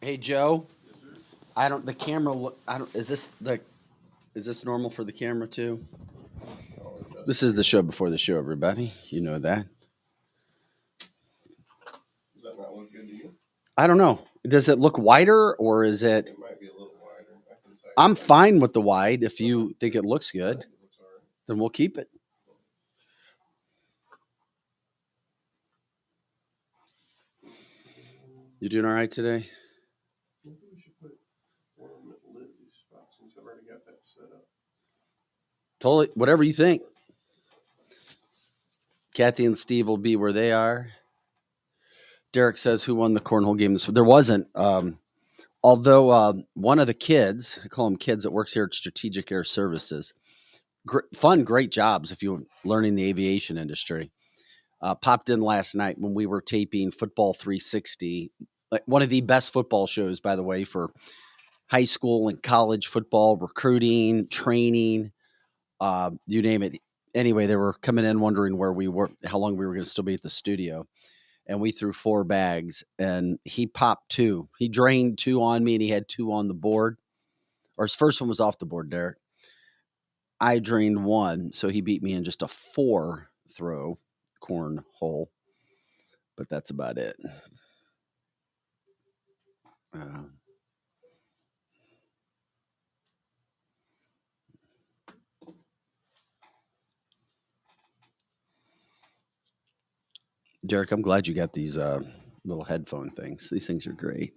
Hey Joe, the camera is this normal for the camera too? This is the show before the show, everybody. You know that. Does that not look good to you? I don't know. Does it look wider or is it? It might be a little wider. I'm fine with the wide. If you think it looks I good, think it looks all right. then we'll keep it. You doing all right today? Maybe we should put one at Lizzie's spot since I've already got that set up. Totally, whatever you think. Kathy and Steve will be where they are. Derek says, "Who won the cornhole game?" There wasn't. Although one of the kids, I call them kids, that works here at Strategic Air Services, great jobs if you're learning the aviation industry. Popped in last night when we were taping Football 360, like one of the best football shows, by the way, for high school and college football, recruiting, training, you name it. Anyway, they were coming in wondering where we were, how long we were going to still be at the studio. And we threw 4 bags, and he popped 2. He drained 2 on me, and he had 2 on the board. Or his first one was off the board, Derek. I drained 1, so he beat me in just a 4 throw cornhole. But that's about it. Derek, I'm glad you got these little headphone things. These things are great.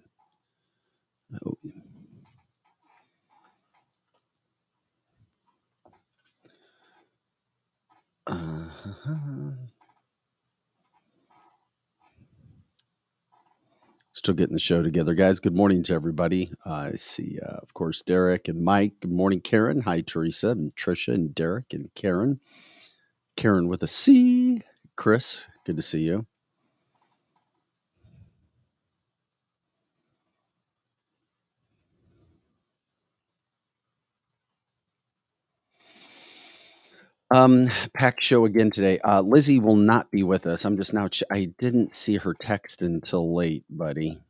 Oh. Still getting the show together, guys. Good morning to everybody. I see, of course, Derek and Mike. Good morning, Karen. Hi, Teresa and Trisha and Derek and Karen. Karen with a C. Chris, good to see you. Pack show again today. Lizzie will not be with us. I'm just now. I didn't see her text until late, buddy.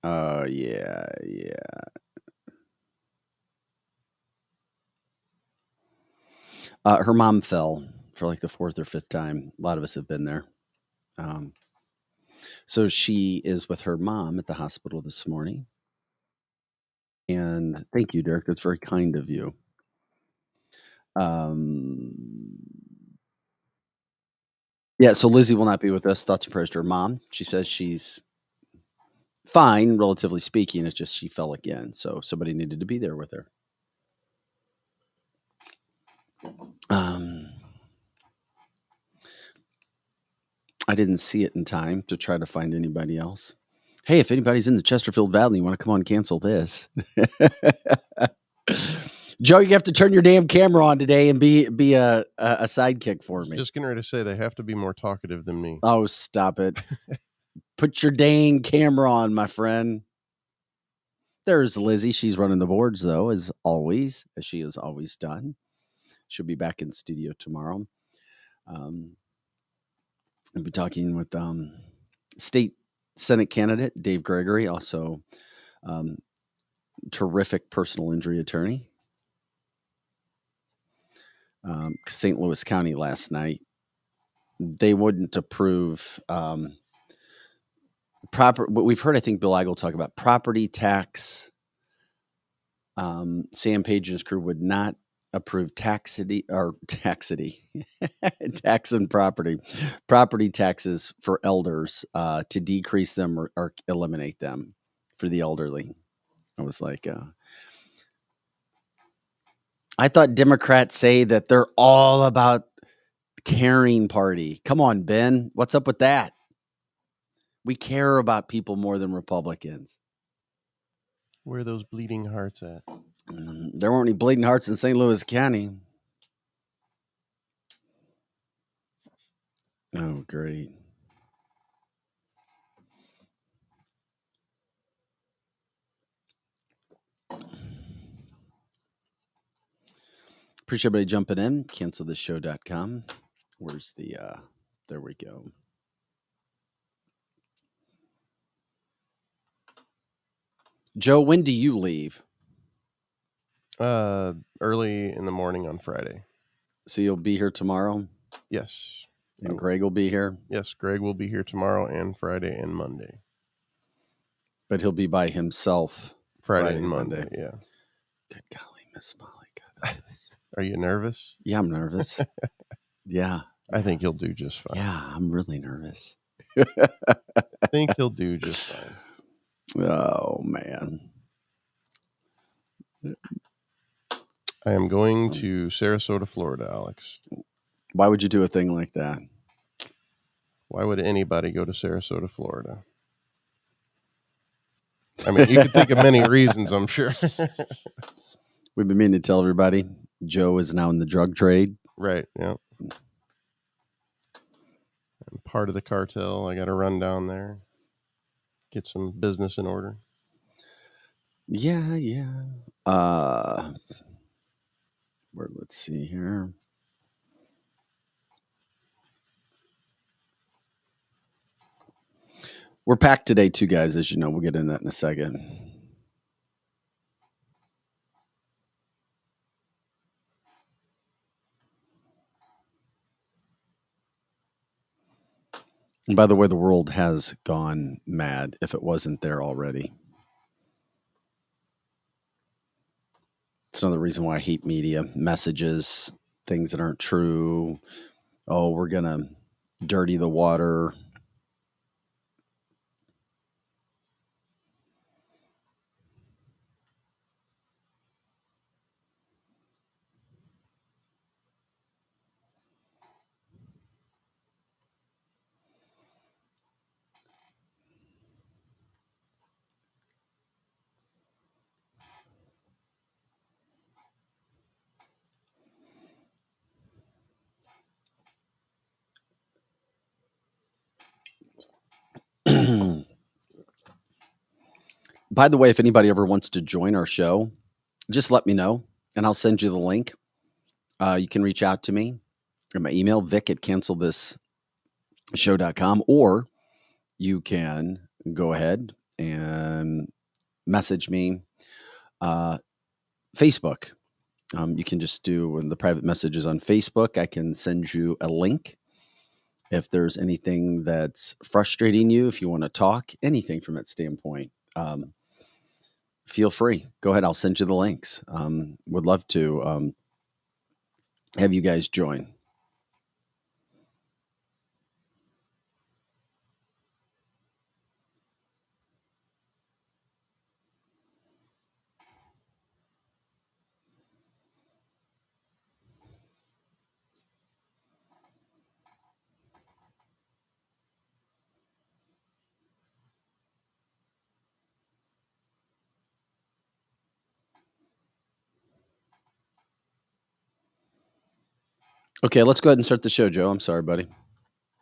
Yeah. Her mom fell for like the 4th or 5th time. A lot of us have been there. So she is with her mom at the hospital this morning. And thank you, Derek. That's very kind of you. Yeah, so Lizzie will not be with us. Thoughts and prayers to her mom. She says she's fine, relatively speaking. It's just she fell again. So somebody needed to be there with her. I didn't see it in time to try to find anybody else. Hey, if anybody's in the Chesterfield Valley, you want to come on and cancel this. Joe, you have to turn your damn camera on today and be a sidekick for me. Just getting ready to say they have to be more talkative than me. Oh, stop it. Put your dang camera on, my friend. There's Lizzie. She's running the boards, though, as always, as she has always done. She'll be back in studio tomorrow. I'll be talking with state Senate candidate Dave Gregory, also terrific personal injury attorney. St. Louis County last night, they wouldn't approve what we've heard. I think Bill Eigel talk about property tax. Sam Page and his crew would not approve tax and property taxes for elders to decrease them or eliminate them for the elderly. I was like, I thought Democrats say that they're all about caring party. Come on, Ben. What's up with that? We care about people more than Republicans. Where are those bleeding hearts at? There weren't any bleeding hearts in St. Louis County. Oh, great. Appreciate everybody jumping in. CancelThisShow.com. Where's the, there we go. Joe, when do you leave? Early in the morning on Friday. So you'll be here tomorrow, Yes. and Greg will be here, Yes, Greg will be here tomorrow and Friday and Monday. but he'll be by himself Friday and Monday. Yeah. Good golly, Miss Molly. God, Are you nervous? yeah, I'm nervous. Yeah. I think he'll do just fine. Yeah, I'm really nervous. I think he'll do just fine. Oh, man. I am going to Sarasota, Florida, Alex. Why would you do a thing like that? Why would anybody go to Sarasota, Florida? I mean, you could think of many reasons, I'm sure. We've been meaning to tell everybody, Joe is now in the drug trade. Right, yeah. I'm part of the cartel. I got to run down there, get some business in order. Yeah. Let's see here. We're packed today, too, guys, as you know. We'll get into that in a second. And by the way, the world has gone mad if it wasn't there already. It's another reason why I hate media messages, things that aren't true. Oh, we're going to dirty the water. By the way, if anybody ever wants to join our show, just let me know and I'll send you the link. You can reach out to me at my email, vic@cancelthisshow.com, or you can go ahead and message me Facebook. You can just do the private messages on Facebook. I can send you a link. If there's anything that's frustrating you, if you want to talk, anything from that standpoint, feel free. Go ahead. I'll send you the links. Would love to have you guys join. Okay, let's go ahead and start the show, Joe. I'm sorry, buddy.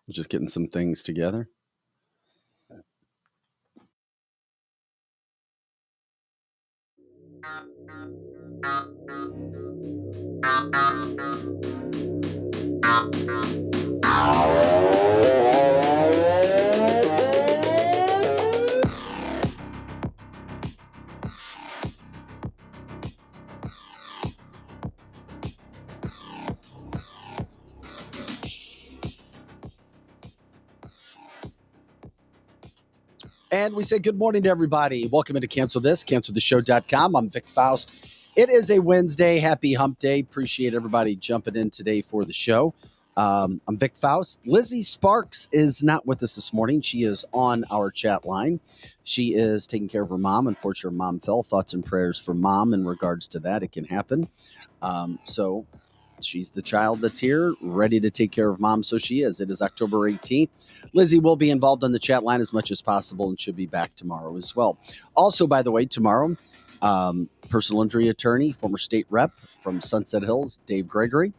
Just getting some things together. And we say good morning to everybody. Welcome into cancelthisshow.com. I'm Vic Faust. It is a Wednesday. Happy hump day. Appreciate everybody jumping in today for the show. I'm Vic Faust. Lizzie Sparks is not with us this morning. She is on our chat line. She is taking care of her mom. Unfortunately, her mom fell. Thoughts and prayers for mom in regards to that. It can happen. So she's the child that's here, ready to take care of mom. So she is. It is October 18th. Lizzie will be involved on the chat line as much as possible and should be back tomorrow as well. Also, by the way, tomorrow, personal injury attorney, former state rep from Sunset Hills, David Gregory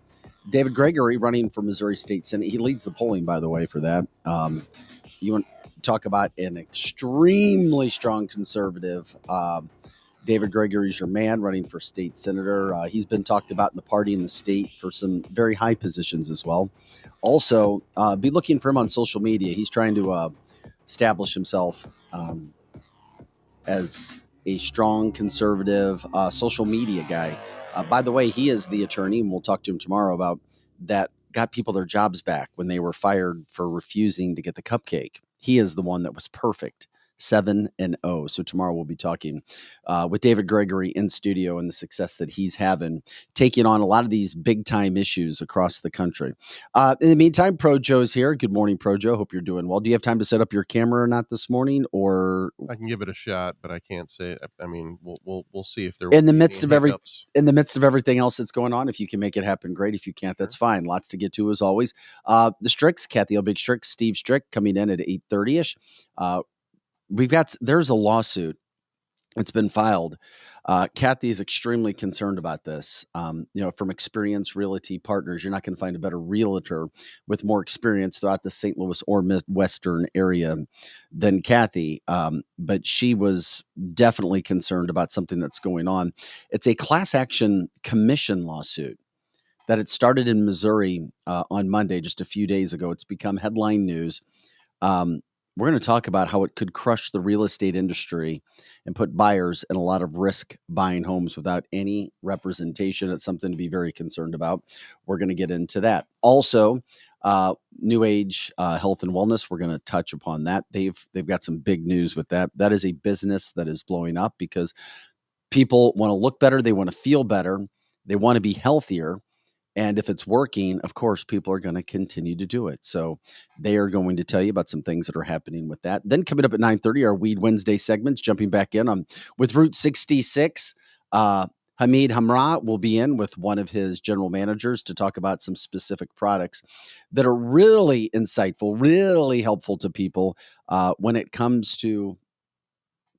running for Missouri State Senate. He leads the polling, by the way, for that. You want to talk about an extremely strong conservative. David Gregory is your man running for state senator. He's been talked about in the party in the state for some very high positions as well. Also, be looking for him on social media. He's trying to establish himself as a strong conservative social media guy. By the way, he is the attorney, and we'll talk to him tomorrow about that, got people their jobs back when they were fired for refusing to get the cupcake. He is the one that was perfect. 7-0. So tomorrow we'll be talking with David Gregory in studio and the success that he's having, taking on a lot of these big time issues across the country. In the meantime, Pro Joe's here. Good morning, Pro Joe. Hope you're doing well. Do you have time to set up your camera or not this morning? Or I can give it a shot, but I can't say. I mean, we'll see if there in the will be midst any of hiccups. in the midst of everything else that's going on, if you can make it happen, great. If you can't, that's fine. Lots to get to as always. The Stricks, Kathy Big Strick, Steve Strick coming in at 8:30ish. There's a lawsuit. It's been filed. Kathy is extremely concerned about this. From Experience Realty Partners, you're not going to find a better realtor with more experience throughout the St. Louis or Midwestern area than Kathy. But she was definitely concerned about something that's going on. It's a class action commission lawsuit that had started in Missouri on Monday, just a few days ago. It's become headline news. We're going to talk about how it could crush the real estate industry and put buyers in a lot of risk buying homes without any representation. It's something to be very concerned about. We're going to get into that. Also, New Age health and wellness. We're going to touch upon that. They've got some big news with that. That is a business that is blowing up because people want to look better. They want to feel better. They want to be healthier. And if it's working, of course, people are going to continue to do it. So they are going to tell you about some things that are happening with that. Then coming up at 9:30, our Weed Wednesday segments, jumping back in with Route 66. Hamid Hamra will be in with one of his general managers to talk about some specific products that are really insightful, really helpful to people when it comes to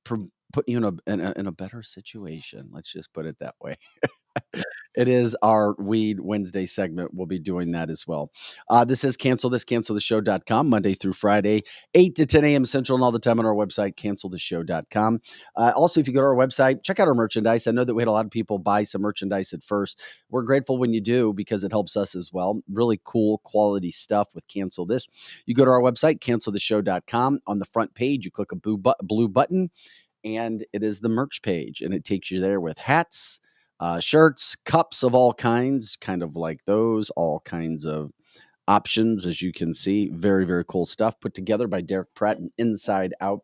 putting you in a better situation. Let's just put it that way. It is our Weed Wednesday segment. We'll be doing that as well. This is canceltheshow.com, Monday through Friday, 8 to 10 a.m. Central, and all the time on our website, canceltheshow.com. Also, if you go to our website, check out our merchandise. I know that we had a lot of people buy some merchandise at first. We're grateful when you do because it helps us as well. Really cool quality stuff with Cancel This. You go to our website, canceltheshow.com. On the front page, you click a blue button, and it is the merch page, and it takes you there with hats, shirts, cups of all kinds, kind of like those, all kinds of options, as you can see. Very, very cool stuff put together by Derek Pratt and Inside Out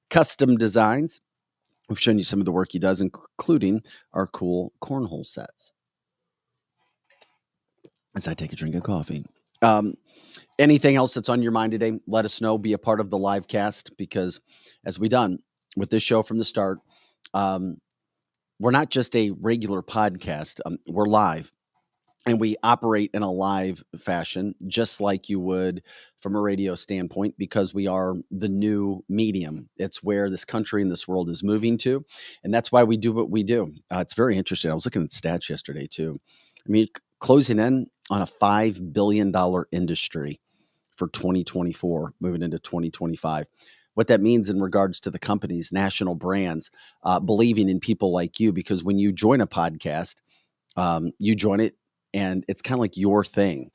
Custom Designs. We've shown you some of the work he does, including our cool cornhole sets. As I take a drink of coffee. Anything else that's on your mind today, let us know. Be a part of the live cast because as we done with this show from the start, we're not just a regular podcast. We're live, and we operate in a live fashion, just like you would from a radio standpoint, because we are the new medium. It's where this country and this world is moving to, and that's why we do what we do. It's very interesting. I was looking at stats yesterday, too. I mean, closing in on a $5 billion industry for 2024, moving into 2025. What that means in regards to the companies, national brands, believing in people like you, because when you join a podcast, you join it and it's kind of like your thing.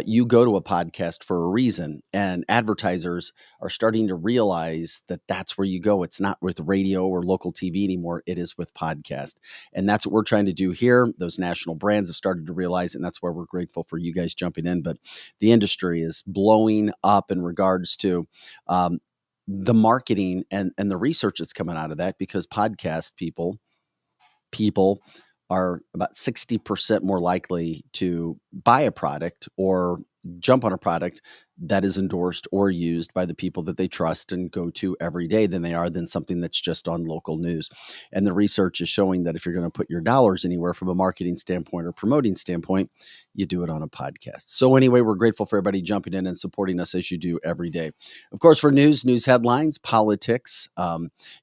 You go to a podcast for a reason, and advertisers are starting to realize that that's where you go. It's not with radio or local TV anymore. It is with podcast. And that's what we're trying to do here. Those national brands have started to realize, and that's why we're grateful for you guys jumping in. But the industry is blowing up in regards to the marketing and the research that's coming out of that, because podcast people are about 60% more likely to buy a product or jump on a product that is endorsed or used by the people that they trust and go to every day than something that's just on local news. And the research is showing that if you're going to put your dollars anywhere from a marketing standpoint or promoting standpoint, you do it on a podcast. So anyway, we're grateful for everybody jumping in and supporting us as you do every day. Of course, for news headlines, politics,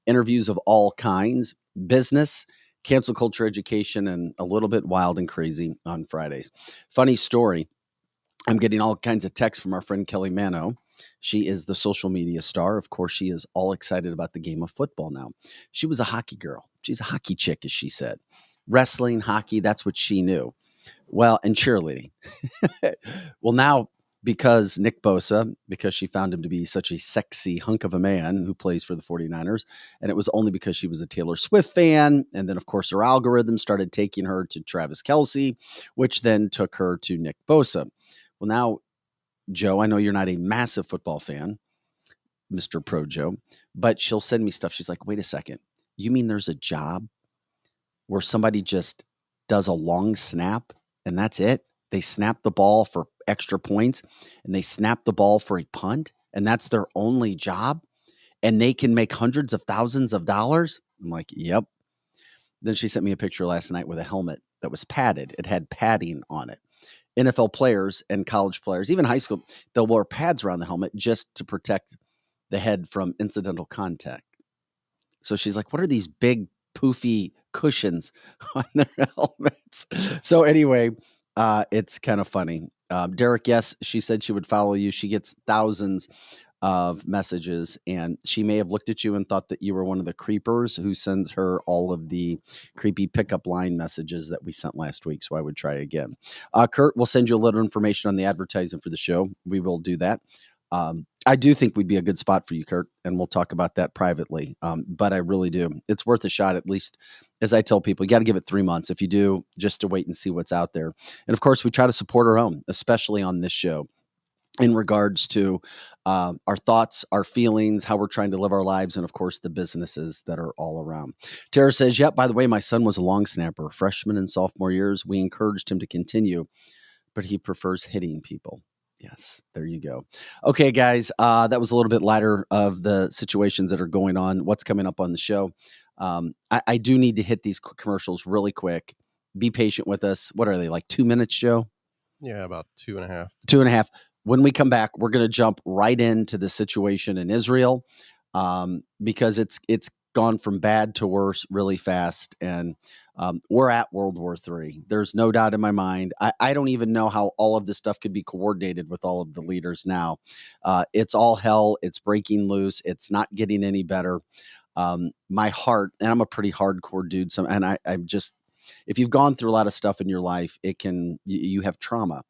interviews of all kinds, business, cancel culture education, and a little bit wild and crazy on Fridays. Funny story. I'm getting all kinds of texts from our friend Kelly Mano. She is the social media star. Of course, she is all excited about the game of football now. She was a hockey girl. She's a hockey chick, as she said. Wrestling, hockey, that's what she knew. Well, and cheerleading. Well, now because Nick Bosa, because she found him to be such a sexy hunk of a man who plays for the 49ers. And it was only because she was a Taylor Swift fan. And then, of course, her algorithm started taking her to Travis Kelce, which then took her to Nick Bosa. Well, now, Joe, I know you're not a massive football fan, Mr. Pro Joe, but she'll send me stuff. She's like, wait a second. You mean there's a job where somebody just does a long snap and that's it? They snap the ball for extra points and they snap the ball for a punt and that's their only job and they can make hundreds of thousands of dollars? I'm like, yep. Then she sent me a picture last night with a helmet that was padded. It had padding on it. NFL players and college players, even high school, they'll wear pads around the helmet just to protect the head from incidental contact. So she's like, what are these big poofy cushions on their helmets? So anyway, it's kind of funny. Derek, yes, she said she would follow you. She gets thousands of messages, and she may have looked at you and thought that you were one of the creepers who sends her all of the creepy pickup line messages that we sent last week. So I would try again. Kurt, we'll send you a little information on the advertising for the show. We will do that. I do think we'd be a good spot for you, Kurt, and we'll talk about that privately. But I really do. It's worth a shot, at least, as I tell people. You got to give it 3 months if you do, just to wait and see what's out there. And of course, we try to support our own, especially on this show, in regards to our thoughts, our feelings, how we're trying to live our lives, and of course, the businesses that are all around. Tara says, yep, by the way, my son was a long snapper, freshman and sophomore years. We encouraged him to continue, but he prefers hitting people. Yes, there you go. Okay, guys, that was a little bit lighter of the situations that are going on, what's coming up on the show. I do need to hit these commercials really quick. Be patient with us. What are they, like 2 minutes, Joe? Yeah, about 2.5. 2.5. When we come back, we're going to jump right into the situation in Israel because it's gone from bad to worse really fast. And we're at World War III. There's no doubt in my mind. I don't even know how all of this stuff could be coordinated with all of the leaders now. It's all hell. It's breaking loose. It's not getting any better. My heart, and I'm a pretty hardcore dude. I'm just, if you've gone through a lot of stuff in your life, you have trauma.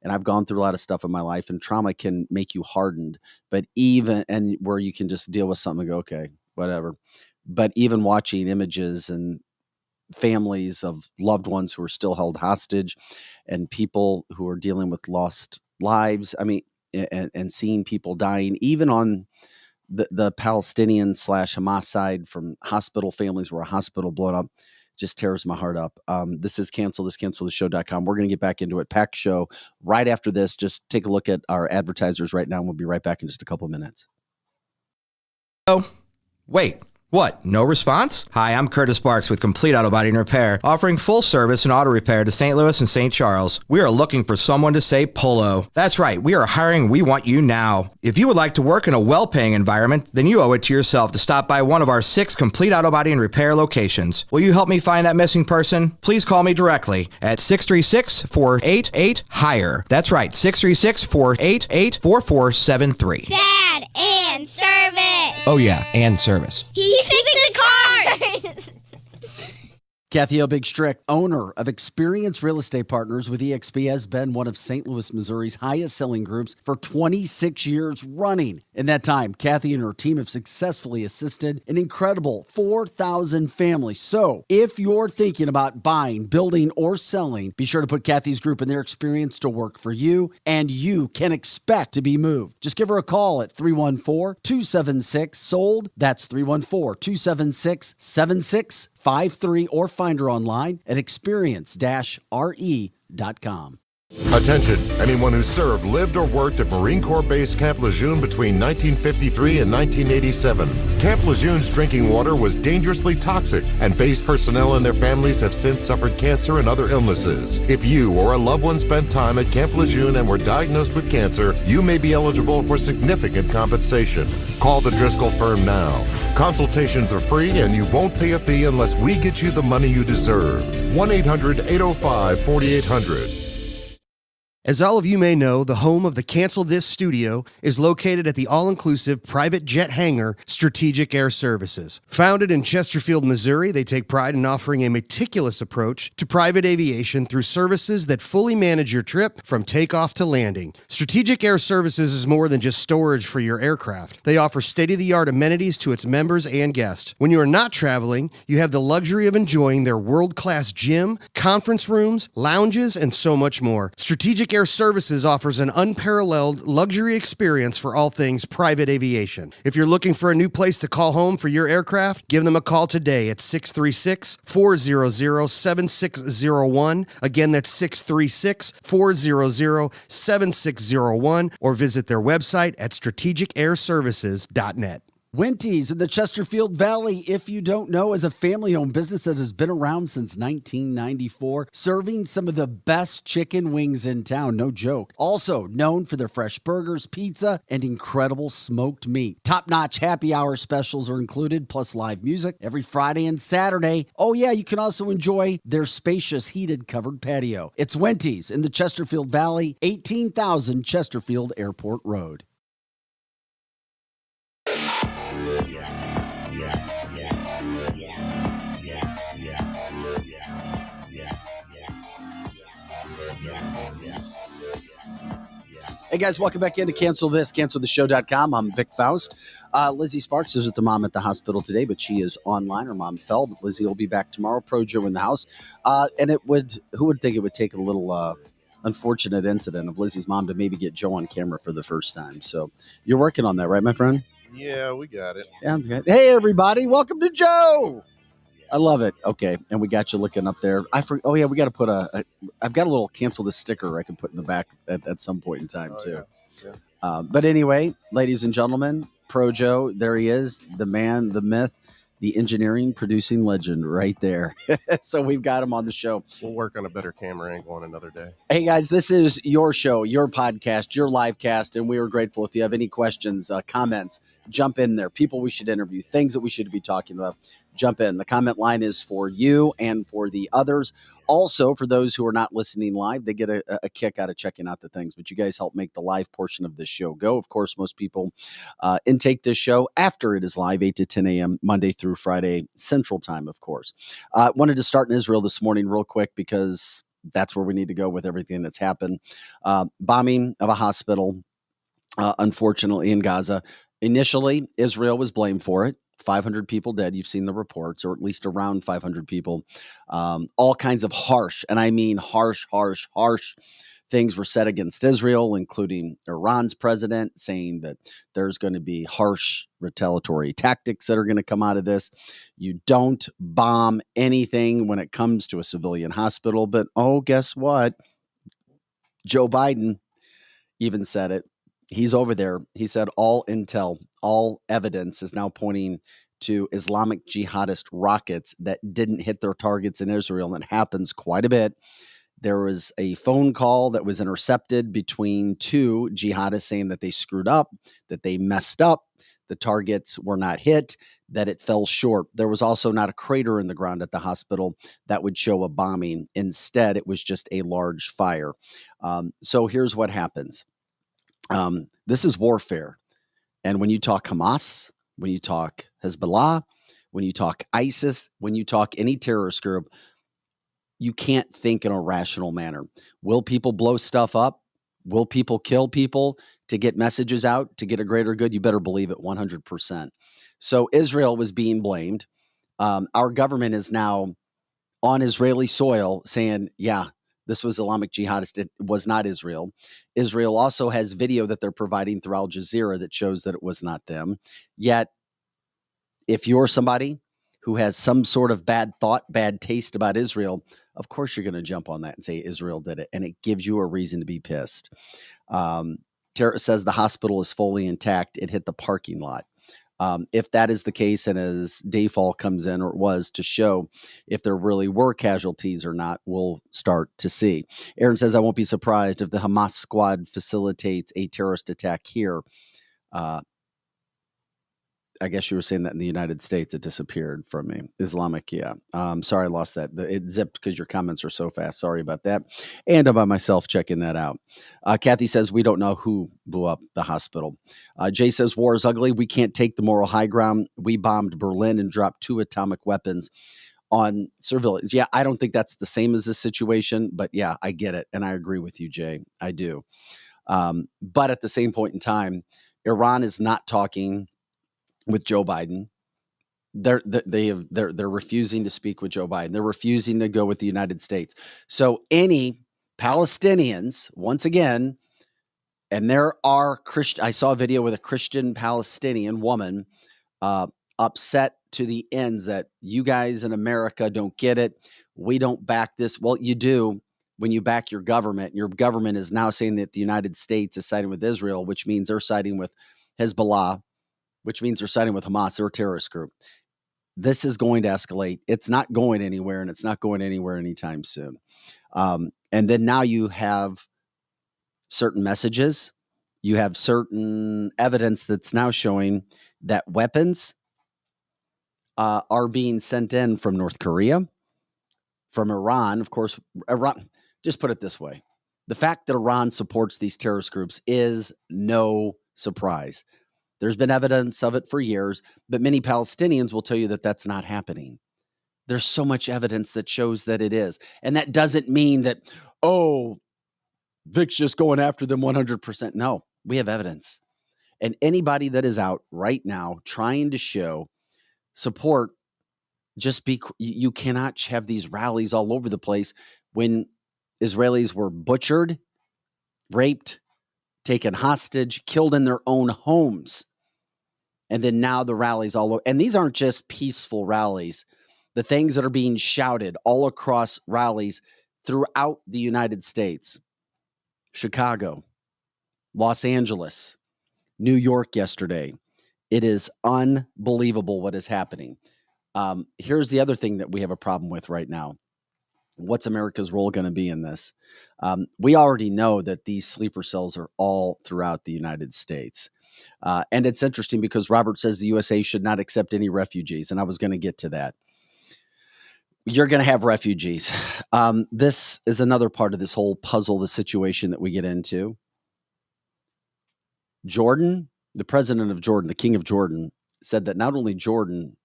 And I've gone through a lot of stuff in my life, and trauma can make you hardened, and where you can just deal with something and go, okay, whatever. But even watching images and families of loved ones who are still held hostage and people who are dealing with lost lives, and seeing people dying, even on the Palestinian / Hamas side, from hospital families where a hospital blown up, just tears my heart up. This is cancelthisshow.com. We're going to get back into it. Packed show right after this. Just take a look at our advertisers right now. We'll be right back in just a couple of minutes. Oh, wait. What? No response? Hi, I'm Curtis Sparks with Complete Auto Body and Repair, offering full service and auto repair to St. Louis and St. Charles. We are looking for someone to say polo. That's right, we are hiring. We want you now. If you would like to work in a well-paying environment, then you owe it to yourself to stop by one of our 6 Complete Auto Body and Repair locations. Will you help me find that missing person? Please call me directly at 636-488-HIRE. That's right, 636-488-4473. Dad, and service. Oh yeah, and service. He fixes cars. Kathy L. Big Strick, owner of Experienced Real Estate Partners with eXp, has been one of St. Louis, Missouri's highest selling groups for 26 years running. In that time, Kathy and her team have successfully assisted an incredible 4,000 families. So if you're thinking about buying, building, or selling, be sure to put Kathy's group and their experience to work for you, and you can expect to be moved. Just give her a call at 314-276-SOLD. That's 314-276-7653, or find her online at experience-re.com. Attention, anyone who served, lived, or worked at Marine Corps Base Camp Lejeune between 1953 and 1987. Camp Lejeune's drinking water was dangerously toxic, and base personnel and their families have since suffered cancer and other illnesses. If you or a loved one spent time at Camp Lejeune and were diagnosed with cancer, you may be eligible for significant compensation. Call the Driscoll firm now. Consultations are free, and you won't pay a fee unless we get you the money you deserve. 1-800-805-4800. As all of you may know, the home of the Cancel This studio is located at the all-inclusive private jet hangar Strategic Air Services. Founded in Chesterfield, Missouri, they take pride in offering a meticulous approach to private aviation through services that fully manage your trip from takeoff to landing. Strategic Air Services is more than just storage for your aircraft. They offer state-of-the-art amenities to its members and guests. When you are not traveling, you have the luxury of enjoying their world-class gym, conference rooms, lounges, and so much more. Strategic Air Services offers an unparalleled luxury experience for all things private aviation. If you're looking for a new place to call home for your aircraft, give them a call today at 636-400-7601. Again, that's 636-400-7601, or visit their website at strategicairservices.net. Winties in the Chesterfield Valley, if you don't know, is a family-owned business that has been around since 1994, serving some of the best chicken wings in town, no joke. Also known for their fresh burgers, pizza, and incredible smoked meat. Top-notch happy hour specials are included, plus live music every Friday and Saturday. Oh yeah, you can also enjoy their spacious heated covered patio. It's Winties in the Chesterfield Valley, 18,000 Chesterfield Airport Road. Hey guys, welcome back in to canceltheshow.com. I'm Vic Faust. Lizzie Sparks is with the mom at the hospital today, but she is online. Her mom fell, but Lizzie will be back tomorrow. Pro Joe in the house. And who would think it would take a little unfortunate incident of Lizzie's mom to maybe get Joe on camera for the first time. So you're working on that, right, my friend? Yeah, we got it. Yeah. Okay. Hey, everybody. Welcome to Joe. I love it. Okay. And we got you looking up there. Oh, yeah. We got to put I've got a little cancel this sticker I can put in the back at some point in time, too. Yeah. But anyway, ladies and gentlemen, Pro Joe, there he is, the man, the myth, the engineering producing legend right there. So we've got him on the show. We'll work on a better camera angle on another day. Hey, guys, this is your show, your podcast, your live cast, and we are grateful. If you have any questions, comments, jump in there. People we should interview, things that we should be talking about, jump in. The comment line is for you and for the others. Also, for those who are not listening live, they get a kick out of checking out the things, but you guys help make the live portion of this show go. Of course, most people intake this show after it is live, 8 to 10 a.m., Monday through Friday, Central Time, of course. Wanted to start in Israel this morning real quick because that's where we need to go with everything that's happened. Bombing of a hospital, unfortunately, in Gaza. Initially, Israel was blamed for it. 500 people dead. You've seen the reports, or at least around 500 people. All kinds of harsh, and I mean harsh things were said against Israel, including Iran's president saying that there's going to be harsh retaliatory tactics that are going to come out of this. You don't bomb anything when it comes to a civilian hospital. But, oh, guess what? Joe Biden even said it. He's over there. He said all intel, all evidence is now pointing to Islamic jihadist rockets that didn't hit their targets in Israel. And it happens quite a bit. There was a phone call that was intercepted between two jihadists saying that they screwed up, that they messed up, the targets were not hit, that it fell short. There was also not a crater in the ground at the hospital that would show a bombing. Instead, it was just a large fire. So here's what happens. This is warfare. And when you talk Hamas, when you talk Hezbollah, when you talk ISIS, when you talk any terrorist group, you can't think in a rational manner. Will people blow stuff up? Will people kill people to get messages out, to get a greater good? You better believe it 100%. So Israel was being blamed. Our government is now on Israeli soil saying, yeah, this was Islamic jihadist. It was not Israel. Israel also has video that they're providing through Al Jazeera that shows that it was not them. Yet, if you're somebody who has some sort of bad thought, bad taste about Israel, of course you're going to jump on that and say Israel did it. And it gives you a reason to be pissed. Tara says the hospital is fully intact. It hit the parking lot. If that is the case, and as Dayfall comes in, or it was, to show if there really were casualties or not, we'll start to see. Aaron says, I won't be surprised if the Hamas squad facilitates a terrorist attack here. I guess you were saying that in the United States, it disappeared from me. Islamic, yeah. Sorry, I lost that. It zipped because your comments are so fast. Sorry about that. And about myself checking that out. Kathy says, we don't know who blew up the hospital. Jay says, war is ugly. We can't take the moral high ground. We bombed Berlin and dropped 2 atomic weapons on civilians. Yeah, I don't think that's the same as this situation, but yeah, I get it. And I agree with you, Jay. I do. But at the same point in time, Iran is not talking with Joe Biden. They're refusing to speak with Joe Biden. They're refusing to go with the United States. So any Palestinians, once again, and there are Christian. I saw a video with a Christian Palestinian woman upset to the ends that you guys in America don't get it. We don't back this. Well, you do when you back your government. Your government is now saying that the United States is siding with Israel, which means they're siding with Hezbollah, which means they're siding with Hamas or a terrorist group. This is going to escalate. It's not going anywhere, and it's not going anywhere anytime soon. And then now you have certain messages. You have certain evidence that's now showing that weapons are being sent in from North Korea, from Iran. Of course, Iran, just put it this way. The fact that Iran supports these terrorist groups is no surprise. There's been evidence of it for years, but many Palestinians will tell you that that's not happening. There's so much evidence that shows that it is. And that doesn't mean that, oh, Vic's just going after them 100%. No, we have evidence. And anybody that is out right now trying to show support, you cannot have these rallies all over the place when Israelis were butchered, raped, taken hostage, killed in their own homes. And then now the rallies all over. And these aren't just peaceful rallies. The things that are being shouted all across rallies throughout the United States. Chicago, Los Angeles, New York yesterday. It is unbelievable what is happening. Here's the other thing that we have a problem with right now. What's America's role going to be in this? We already know that these sleeper cells are all throughout the United States. And it's interesting because Robert says the USA should not accept any refugees. And I was going to get to that. You're going to have refugees. This is another part of this whole puzzle, the situation that we get into. Jordan, the president of Jordan, the king of Jordan, said that not only Jordan,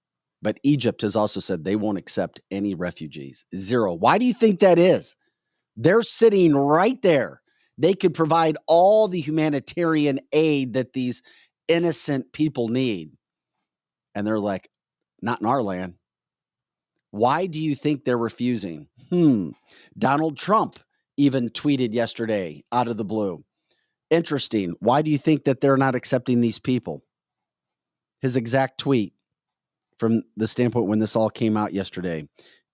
but Egypt has also said they won't accept any refugees. 0. Why do you think that is? They're sitting right there. They could provide all the humanitarian aid that these innocent people need. And they're like, not in our land. Why do you think they're refusing? Donald Trump even tweeted yesterday out of the blue. Interesting. Why do you think that they're not accepting these people? His exact tweet from the standpoint when this all came out yesterday.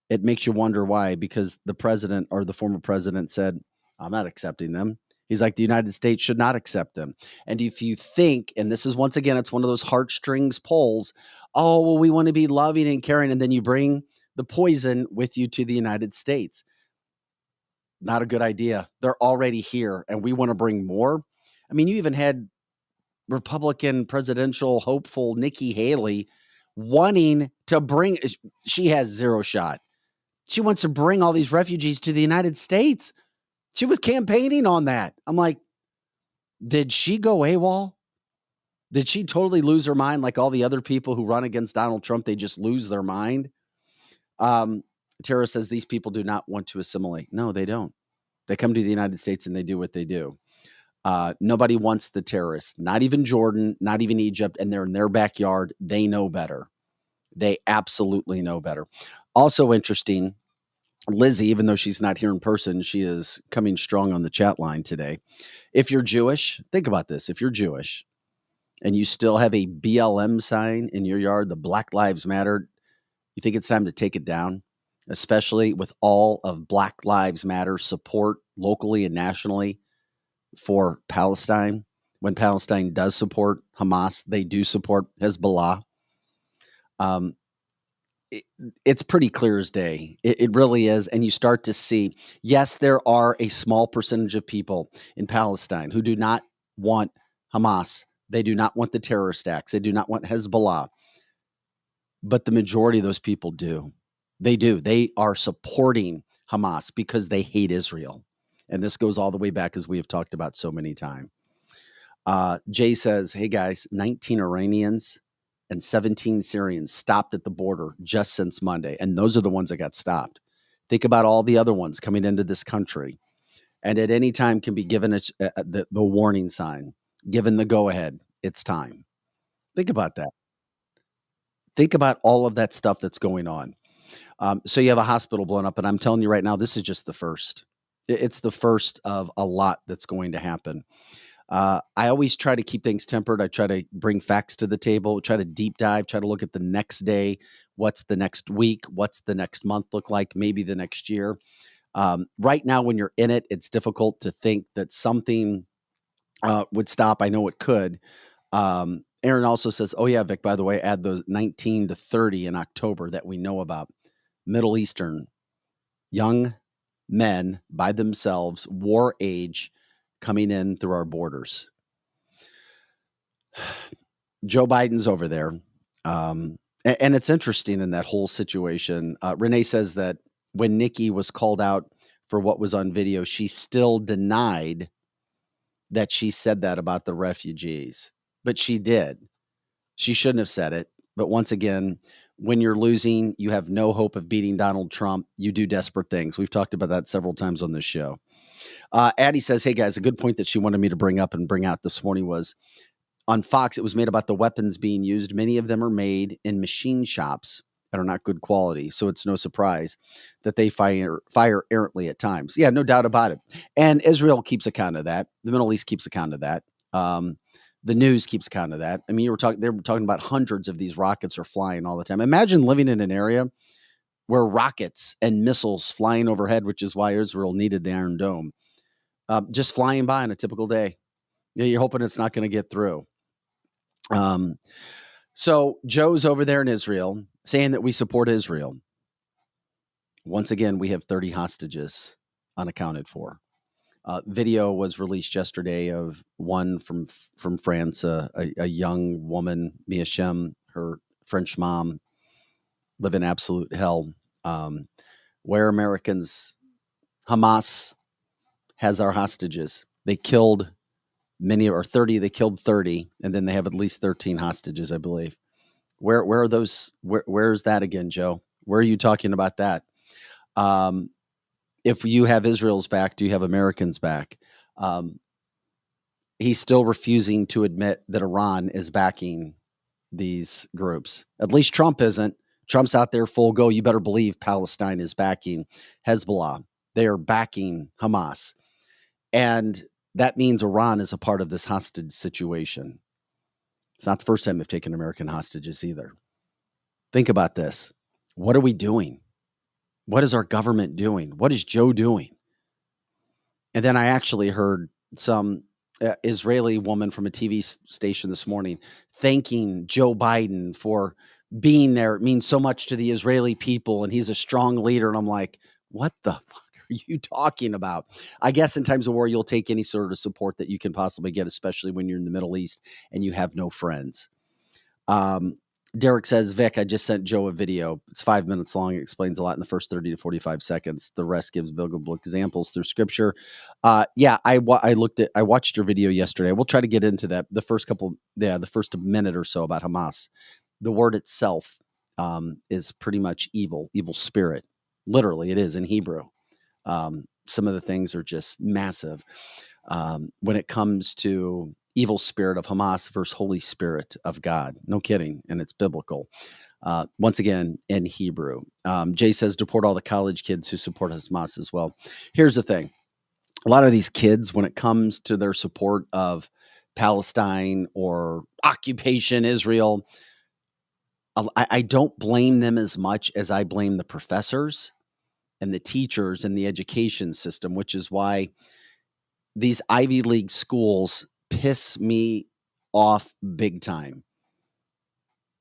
It makes you wonder why, because the president or the former president said, I'm not accepting them. He's like, the United States should not accept them. And if you think, and this is once again, it's one of those heartstrings polls. Oh, well, we want to be loving and caring. And then you bring the poison with you to the United States. Not a good idea. They're already here and we want to bring more. I mean, you even had Republican presidential hopeful Nikki Haley wanting to bring, she has 0 shot. She wants to bring all these refugees to the United States. She was campaigning on that. I'm like, did she go AWOL? Did she totally lose her mind like all the other people who run against Donald Trump? They just lose their mind. Tara says these people do not want to assimilate. No, they don't. They come to the United States and they do what they do. Nobody wants the terrorists, not even Jordan, not even Egypt, and they're in their backyard. They know better. They absolutely know better. Also interesting, Lizzie, even though she's not here in person, she is coming strong on the chat line today. If you're Jewish, think about this. If you're Jewish and you still have a BLM sign in your yard, the Black Lives Matter, you think it's time to take it down, especially with all of Black Lives Matter support locally and nationally for Palestine. When Palestine does support Hamas, they do support Hezbollah. It's pretty clear as day. It really is. And you start to see, yes, there are a small percentage of people in Palestine who do not want Hamas, They do not want the terrorist acts. They do not want Hezbollah. But the majority of those people do. They do. They are supporting Hamas because they hate Israel. And this goes all the way back, as we have talked about so many times. Jay says, hey, guys, 19 Iranians and 17 Syrians stopped at the border just since Monday. And those are the ones that got stopped. Think about all the other ones coming into this country. And at any time can be given the warning sign, given the go-ahead. It's time. Think about that. Think about all of that stuff that's going on. So you have a hospital blown up, and I'm telling you right now, this is just the first. It's the first of a lot that's going to happen. I always try to keep things tempered. I try to bring facts to the table, try to deep dive, try to look at the next day. What's the next week? What's the next month look like? Maybe the next year. Right now, when you're in it, it's difficult to think that something would stop. I know it could. Aaron also says, oh, yeah, Vic, by the way, add those 19 to 30 in October that we know about. Middle Eastern, young men by themselves, war age, coming in through our borders. Joe Biden's over there. And it's interesting in that whole situation. Renee says that when Nikki was called out for what was on video, she still denied that she said that about the refugees. But she did. She shouldn't have said it. But once again, when you're losing, you have no hope of beating Donald Trump. You do desperate things. We've talked about that several times on this show. Addie says, hey, guys, a good point that she wanted me to bring up and bring out this morning was on Fox, it was made about the weapons being used. Many of them are made in machine shops that are not good quality. So it's no surprise that they fire errantly at times. Yeah, no doubt about it. And Israel keeps account of that. The Middle East keeps account of that. The news keeps account of that. I mean, they were talking about hundreds of these rockets are flying all the time. Imagine living in an area where rockets and missiles flying overhead, which is why Israel needed the Iron Dome, just flying by on a typical day. You're hoping it's not going to get through. So Joe's over there in Israel saying that we support Israel. Once again, we have 30 hostages unaccounted for. Video was released yesterday of one from France, a young woman, Mia Shem, her French mom, live in absolute hell, where Americans, Hamas has our hostages. They killed many, or 30, they killed 30, and then they have at least 13 hostages, I believe. Where are those? Where's that again, Joe? Where are you talking about that? If you have Israel's back, do you have Americans back? He's still refusing to admit that Iran is backing these groups. At least Trump isn't. Trump's out there full go. You better believe Palestine is backing Hezbollah. They are backing Hamas. And that means Iran is a part of this hostage situation. It's not the first time they've taken American hostages either. Think about this. What are we doing? What is our government doing? What is Joe doing? And then I actually heard some Israeli woman from a TV station this morning thanking Joe Biden for being there. It means so much to the Israeli people, and he's a strong leader. And I'm like, what the fuck are you talking about? I guess in times of war, you'll take any sort of support that you can possibly get, especially when you're in the Middle East and you have no friends. Derek says, Vic, I just sent Joe a video. It's 5 minutes long. It explains a lot in the first 30 to 45 seconds. The rest gives biblical examples through scripture. Yeah, I watched your video yesterday. We'll try to get into that. The first minute or so about Hamas. The word itself is pretty much evil spirit. Literally, it is in Hebrew. Some of the things are just massive. When it comes to evil spirit of Hamas versus Holy Spirit of God. No kidding. And it's biblical. Once again, in Hebrew. Jay says, deport all the college kids who support Hamas as well. Here's the thing. A lot of these kids, when it comes to their support of Palestine or occupation Israel, I don't blame them as much as I blame the professors and the teachers and the education system, which is why these Ivy League schools piss me off big time.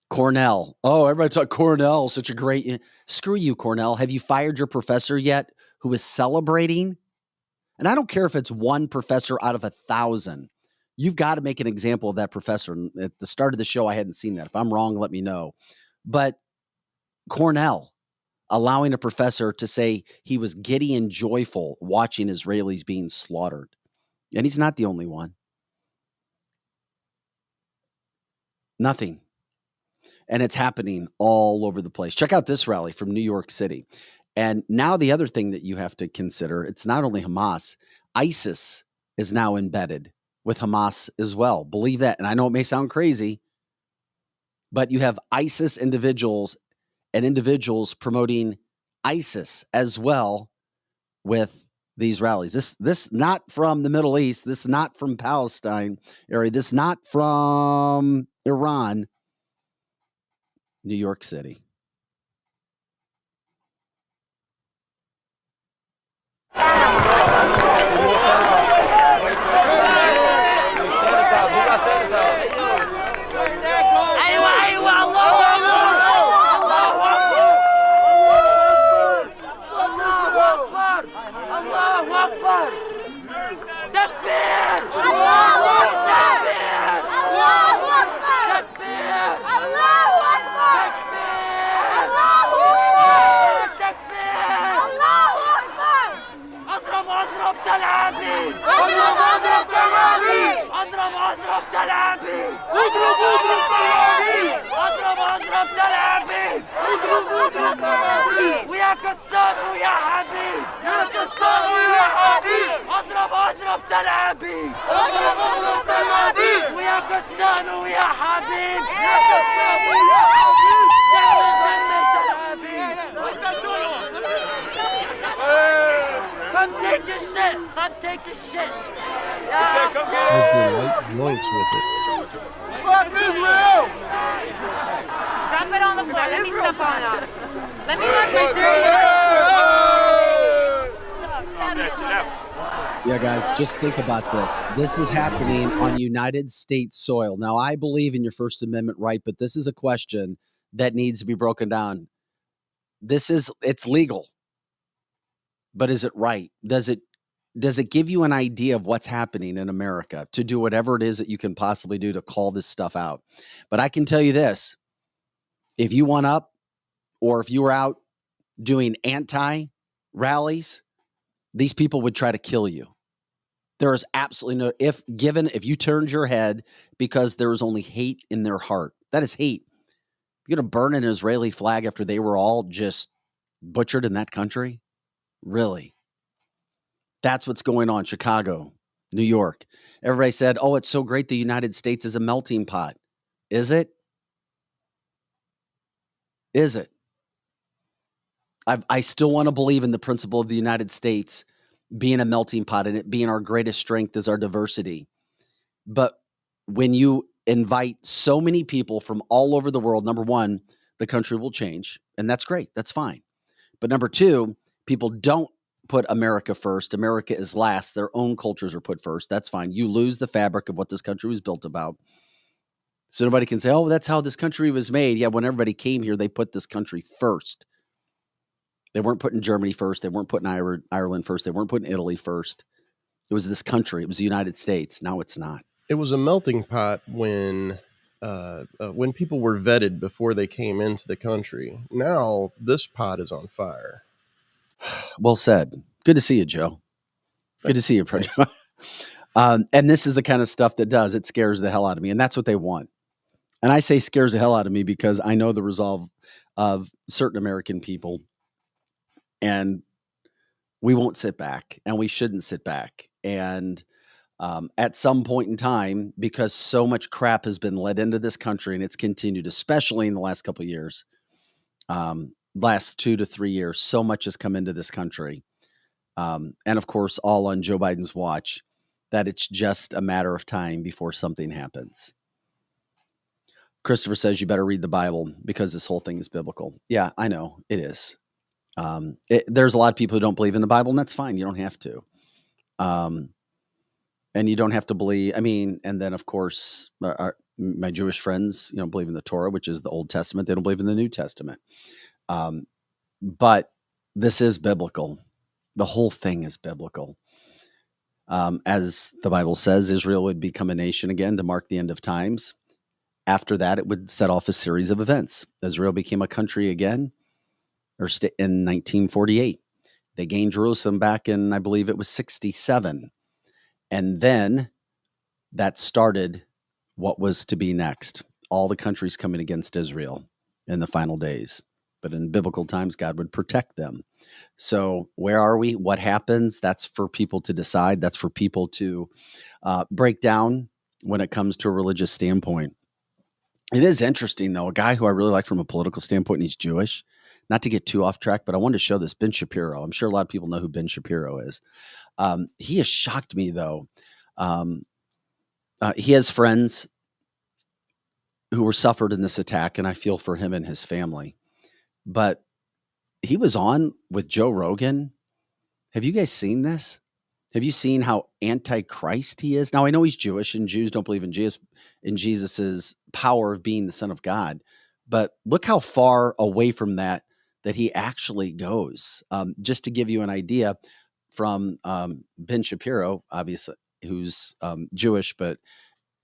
Cornell. Oh, everybody talk Cornell. Such a great. Screw you, Cornell. Have you fired your professor yet who is celebrating? And I don't care if it's one professor out of 1,000 You've got to make an example of that professor. And at the start of the show, I hadn't seen that. If I'm wrong, let me know. But Cornell allowing a professor to say he was giddy and joyful watching Israelis being slaughtered. And he's not the only one. Nothing. And it's happening all over the place. Check out this rally from New York City. And now the other thing that you have to consider, it's not only Hamas, ISIS is now embedded with Hamas as well. Believe that. And I know it may sound crazy, but you have ISIS individuals and individuals promoting ISIS as well with these rallies. This not from the Middle East. This not from Palestine area. This not from Iran. New York City. ويا كسار ويا حبيب يا كسار ويا حبيب اضرب تلعبيب اضرب تلعبيب ويا كسار ويا حبيب يا كسار ويا حبيب دمر تلعبيب Come take your shit. Come take your shit. There's the light joints with it. Fuck Israel! Drop it on the floor. Let me step on it. Let me run my 30 Yeah, guys, just think about this. This is happening on United States soil. Now, I believe in your First Amendment right, but this is a question that needs to be broken down. It's legal, but is it right? Does it give you an idea of what's happening in America to do whatever it is that you can possibly do to call this stuff out? But I can tell you this, if you went up or if you were out doing anti-rallies, these people would try to kill you. There is absolutely no, if you turned your head because there was only hate in their heart, that is hate. You're going to burn an Israeli flag after they were all just butchered in that country? Really? That's what's going on. Chicago, New York. Everybody said, oh, it's so great the United States is a melting pot. Is it? Is it? I still want to believe in the principle of the United States being a melting pot and it being our greatest strength is our diversity. But when you invite so many people from all over the world, number one, the country will change. And that's great. That's fine. But number two, people don't put America first. America is last. Their own cultures are put first. That's fine. You lose the fabric of what this country was built about. So nobody can say, oh, that's how this country was made. Yeah, when everybody came here, they put this country first. They weren't putting Germany first. They weren't putting Ireland first. They weren't putting Italy first. It was this country. It was the United States. Now it's not. It was a melting pot when people were vetted before they came into the country. Now this pot is on fire. Well said. Good to see you, Joe. Good to see you, Joe. And this is the kind of stuff that does. It scares the hell out of me. And that's what they want. And I say scares the hell out of me because I know the resolve of certain American people. And we won't sit back, and we shouldn't sit back. And at some point in time, because so much crap has been let into this country, and it's continued, especially in the last couple of years, last 2 to 3 years, so much has come into this country. And of course, all on Joe Biden's watch, that it's just a matter of time before something happens. Christopher says you better read the Bible because this whole thing is biblical. Yeah, I know it is. There's a lot of people who don't believe in the Bible, and that's fine. You don't have to. And you don't have to believe, and then of course, my Jewish friends, believe in the Torah, which is the Old Testament. They don't believe in the New Testament. But this is biblical. The whole thing is biblical. As the Bible says, Israel would become a nation again to mark the end of times. After that, it would set off a series of events. Israel became a country again in 1948. They gained Jerusalem back in, I believe it was 67. And then that started what was to be next. All the countries coming against Israel in the final days. But in biblical times, God would protect them. So where are we? What happens? That's for people to decide. That's for people to break down when it comes to a religious standpoint. It is interesting, though. A guy who I really like from a political standpoint, and he's Jewish. Not to get too off track, but I wanted to show this. Ben Shapiro. I'm sure a lot of people know who Ben Shapiro is. He has shocked me, though. He has friends who were suffered in this attack, and I feel for him and his family. But he was on with Joe Rogan. Have you guys seen this? Have you seen how anti-Christ he is? Now, I know he's Jewish, and Jews don't believe in Jesus's power of being the Son of God. But look how far away from that he actually goes. Just to give you an idea from Ben Shapiro, obviously, who's Jewish,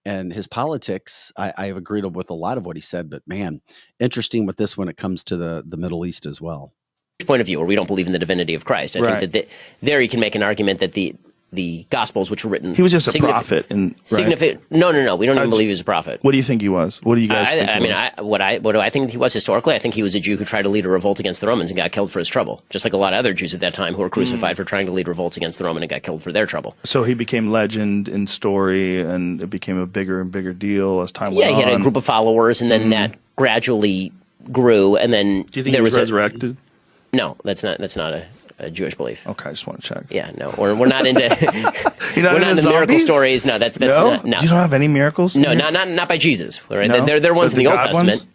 and his politics, I have agreed with a lot of what he said. But man, interesting with this when it comes to the Middle East as well. Point of view where we don't believe in the divinity of Christ. I think that there you can make an argument that the Gospels, which were written, he was just a prophet. No. We don't even believe he was a prophet. What do you think he was? What do you guys think? What do I think he was historically? I think he was a Jew who tried to lead a revolt against the Romans and got killed for his trouble, just like a lot of other Jews at that time who were crucified for trying to lead revolts against the Roman and got killed for their trouble. So he became legend in story, and it became a bigger and bigger deal as time went on. Yeah, he had a group of followers, and then that gradually grew, and then do you think he was resurrected? No, that's not a Jewish belief. Okay, I just want to check. Yeah, no, we're not into we're not into miracle stories. No, that's no? No. You don't have any miracles? No, not by Jesus. Right? No? They're ones in the Old Testament. Ones?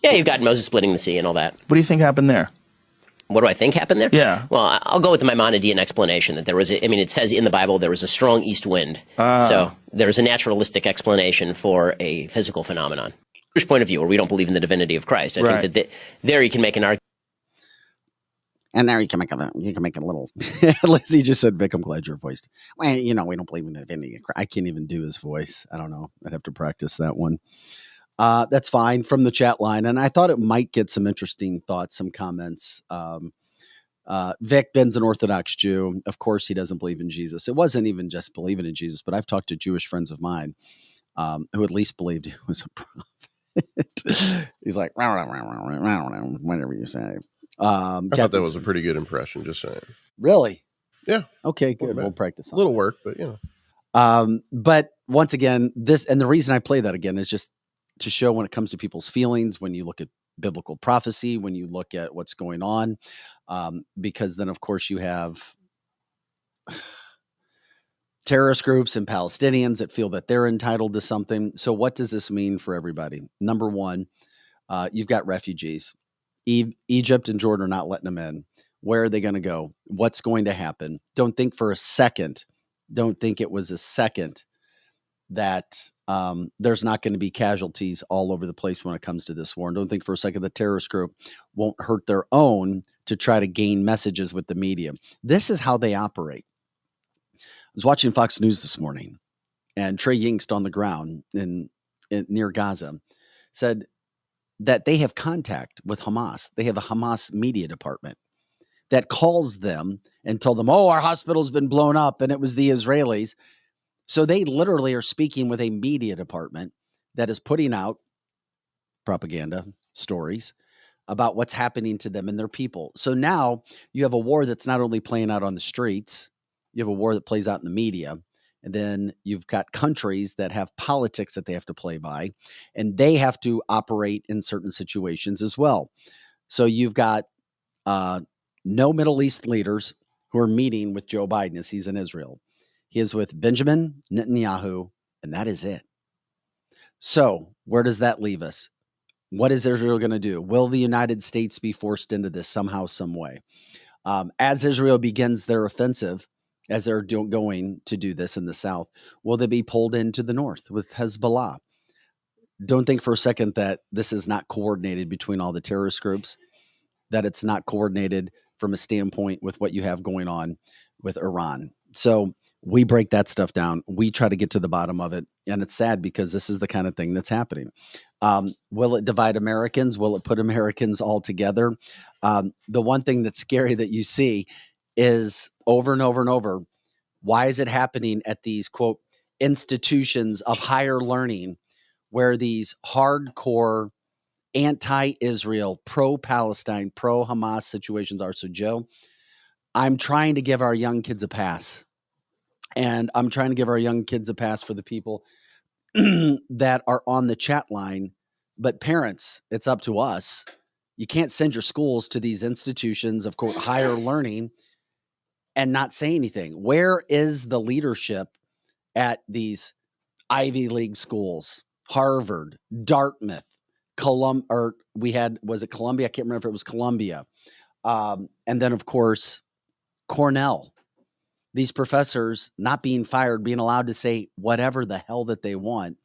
Yeah, you've got Moses splitting the sea and all that. What do you think happened there? What do I think happened there? Yeah. Well, I'll go with the Maimonidean explanation that there was. It says in the Bible there was a strong east wind, so there's a naturalistic explanation for a physical phenomenon. Jewish point of view, where we don't believe in the divinity of Christ. I think that there you can make an argument. And there you can make a little. Lizzie just said, "Vic, I'm glad you're voiced." Well, we don't believe in the divinity. I can't even do his voice. I don't know. I'd have to practice that one. That's fine from the chat line, and I thought it might get some interesting thoughts, some comments. Vic, Ben's an Orthodox Jew. Of course, he doesn't believe in Jesus. It wasn't even just believing in Jesus, but I've talked to Jewish friends of mine who at least believed he was a prophet. He's like, whatever you say. I thought that was a pretty good impression, just saying. Really? Yeah. Okay, good. We'll practice on a little work, but but once again, the reason I play that again is just to show when it comes to people's feelings, when you look at biblical prophecy, when you look at what's going on, because then, of course, you have terrorist groups and Palestinians that feel that they're entitled to something. So what does this mean for everybody? Number one, you've got refugees. Egypt and Jordan are not letting them in. Where are they going to go? What's going to happen? Don't think for a second. Don't think it was a second that there's not going to be casualties all over the place when it comes to this war. And don't think for a second the terrorist group won't hurt their own to try to gain messages with the media. This is how they operate. I was watching Fox News this morning, and Trey Yingst on the ground near Gaza said that they have contact with Hamas. They have a Hamas media department that calls them and tell them, our hospital's been blown up and it was the Israelis. So they literally are speaking with a media department that is putting out propaganda stories about what's happening to them and their people. So now you have a war that's not only playing out on the streets, you have a war that plays out in the media. And then you've got countries that have politics that they have to play by, and they have to operate in certain situations as well. So you've got no Middle East leaders who are meeting with Joe Biden as he's in Israel. He is with Benjamin Netanyahu, and that is it. So where does that leave us? What is Israel going to do? Will the United States be forced into this somehow, some way? As Israel begins their offensive, as they're going to do this in the south, will they be pulled into the north with Hezbollah? Don't think for a second that this is not coordinated between all the terrorist groups, that it's not coordinated from a standpoint with what you have going on with Iran. So We break that stuff down. We try to get to the bottom of it. And it's sad because this is the kind of thing that's happening. Will it divide Americans? Will it put Americans all together? The one thing that's scary that you see is over and over and over. Why is it happening at these, quote, institutions of higher learning where these hardcore anti-Israel, pro-Palestine, pro-Hamas situations are? So, Joe, I'm trying to give our young kids a pass. And I'm trying to give our young kids a pass for the people that are on the chat line. But parents, it's up to us. You can't send your schools to these institutions of, quote, higher learning and not say anything. Where is the leadership at these Ivy League schools? Harvard, Dartmouth, was it Columbia? I can't remember if it was Columbia. And then, of course, Cornell. These professors not being fired, being allowed to say whatever the hell that they want.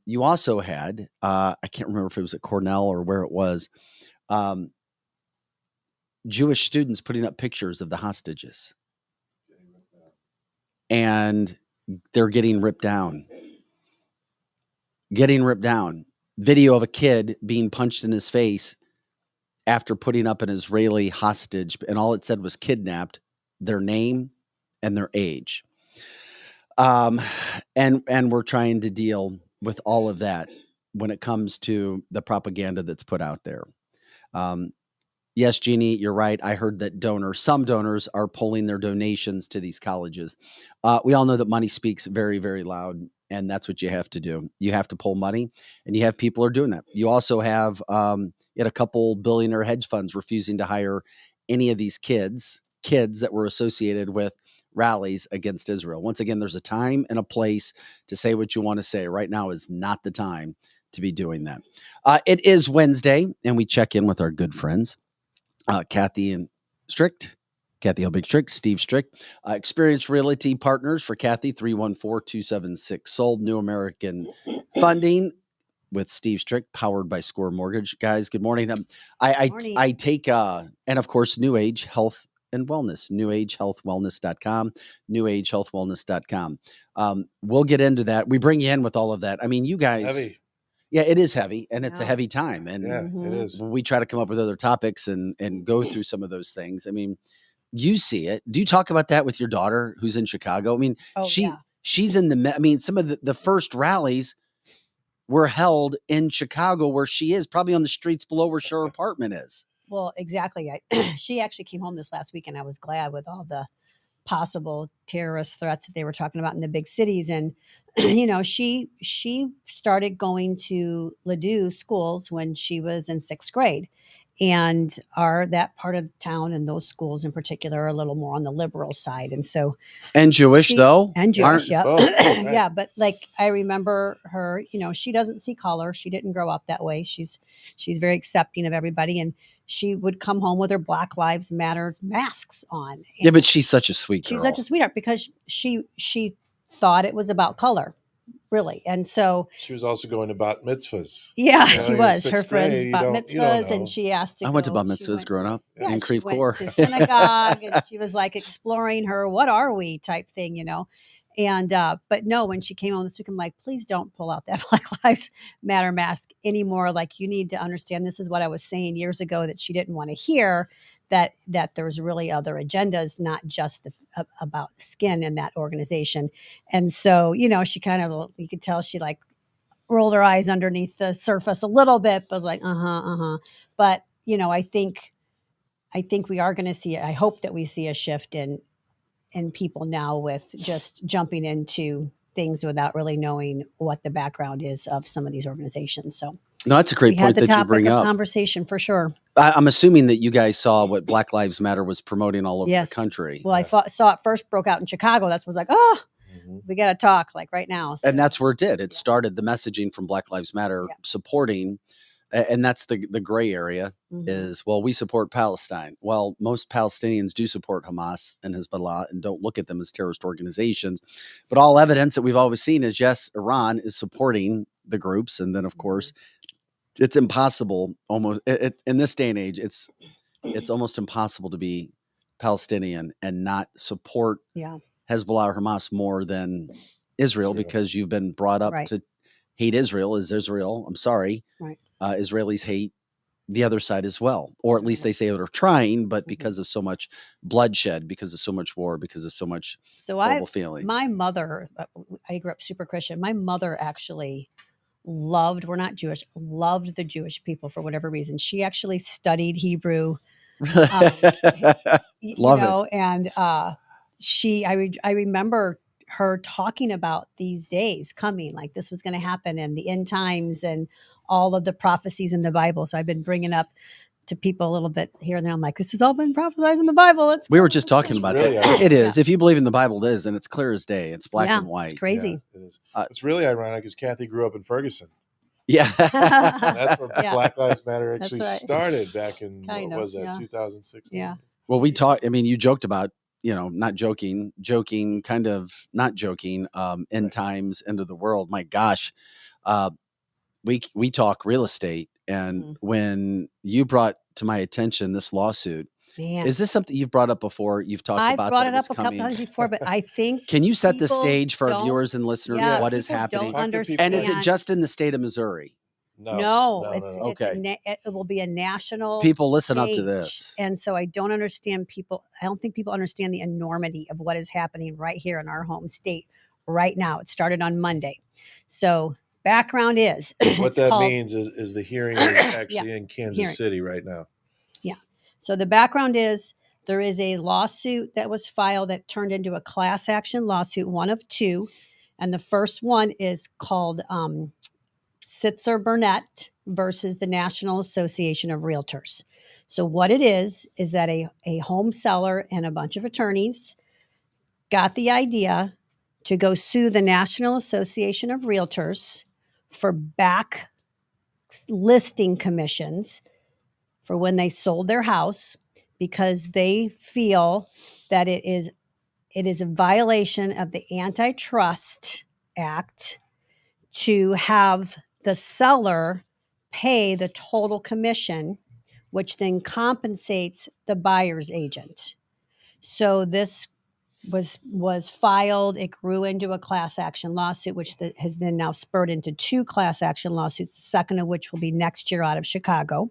You also had, I can't remember if it was at Cornell or where it was, Jewish students putting up pictures of the hostages. And they're getting ripped down. Video of a kid being punched in his face after putting up an Israeli hostage, and all it said was kidnapped, their name and their age. And we're trying to deal with all of that when it comes to the propaganda that's put out there. Yes, Jeannie, you're right. I heard that some donors are pulling their donations to these colleges. We all know that money speaks very, very loud, and that's what you have to do. You have to pull money, and you have people who are doing that. You also have a couple billionaire hedge funds refusing to hire any of these kids that were associated with rallies against Israel. Once again, there's a time and a place to say what you want to say. Right now is not the time to be doing that. It is Wednesday, and we check in with our good friends, Kathy Helbig Strict, Steve Strict, Experienced Realty Partners for Kathy, 314-276-SOLD, New American Funding with Steve Strict, powered by Score Mortgage. Guys, good morning. I take, and of course, New Age Health and Wellness, newagehealthwellness.com, newagehealthwellness.com. We'll get into that. We bring you in with all of that. I mean, you guys, heavy. Yeah, it is heavy, and it's a heavy time. And it is. We try to come up with other topics and go through some of those things. I mean, you see it. Do you talk about that with your daughter who's in Chicago? I mean, she's in some of the first rallies were held in Chicago, where she is, probably on the streets below where her apartment is. Well, exactly. She actually came home this last week, and I was glad with all the possible terrorist threats that they were talking about in the big cities. And, she started going to Ladue schools when she was in 6th grade. And that part of town and those schools in particular are a little more on the liberal side. And so, and Jewish though, and Jewish, yeah, right. yeah. But like, I remember her, she doesn't see color. She didn't grow up that way. She's very accepting of everybody. And she would come home with her Black Lives Matter masks on. And yeah, but she's such a sweet girl. She's such a sweetheart because she thought it was about color. Really. And so she was also going to bat mitzvahs. Yeah, she was. Her friends bat mitzvahs, and she asked to I went to bat mitzvahs growing up in Creve Coeur. To synagogue, and she was like exploring her "what are we" type thing, And but no, when she came home this week, I'm like, please don't pull out that Black Lives Matter mask anymore. Like, you need to understand, this is what I was saying years ago that she didn't want to hear, that there's really other agendas, not just about skin in that organization. And so, she kind of, you could tell she like rolled her eyes underneath the surface a little bit, but was like, But, I think we are going to see, I hope that we see a shift in people now with just jumping into things without really knowing what the background is of some of these organizations. So no, that's a great point that you bring up. Conversation for sure. I'm assuming that you guys saw what Black Lives Matter was promoting all over the country. Well, I saw it first broke out in Chicago. That was like, we got to talk like right now. So. And that's where it did. It started the messaging from Black Lives Matter supporting. And that's the gray area is, well, we support Palestine. Well, most Palestinians do support Hamas and Hezbollah and don't look at them as terrorist organizations. But all evidence that we've always seen is, yes, Iran is supporting the groups. And then, of course, it's impossible almost in this day and age. It's almost impossible to be Palestinian and not support Hezbollah or Hamas more than Israel because you've been brought up Right. to hate Israel as Israel. I'm sorry. Right. Israelis hate the other side as well, or at least they say they're trying, but because of so much bloodshed, because of so much war, because of so much horrible feelings. My mother, I grew up super Christian. My mother actually loved, we're not Jewish, loved the Jewish people for whatever reason. She actually studied Hebrew. Love it. And I remember her talking about these days coming, like this was going to happen, and the end times and all of the prophecies in the Bible. So I've been bringing up to people a little bit here and there. I'm like, this has all been prophesied in the Bible. We were just talking about really that. It is. If you believe in the Bible, it is, and it's clear as day. It's black and white. It's crazy. Yeah, it is. It's really ironic because Kathy grew up in Ferguson. Yeah. That's where Black Lives Matter actually started back in, what was that, 2016? Yeah. Well, we talked, I mean, you joked about, not joking, kind of not joking, end times, end of the world. My gosh. We talk real estate. And when you brought to my attention this lawsuit, is this something you've brought up before? You've talked about I've brought it up a couple times before, but I think can you set the stage for our viewers and listeners? What is happening? Don't understand. And is it just in the state of Missouri? No. It will be a national. People listen up to this. And so I don't understand people. I don't think people understand the enormity of what is happening right here in our home state right now. It started on Monday. So background is what that means is the hearing is actually in Kansas City right now. Yeah. So the background is there is a lawsuit that was filed that turned into a class action lawsuit, one of two. And the first one is called Sitzer Burnett versus the National Association of Realtors. So what it is that a home seller and a bunch of attorneys got the idea to go sue the National Association of Realtors for back listing commissions for when they sold their house, because they feel that it is a violation of the Antitrust Act to have the seller pay the total commission, which then compensates the buyer's agent. So this was filed. It grew into a class action lawsuit, which has then now spurred into two class action lawsuits, the second of which will be next year out of Chicago.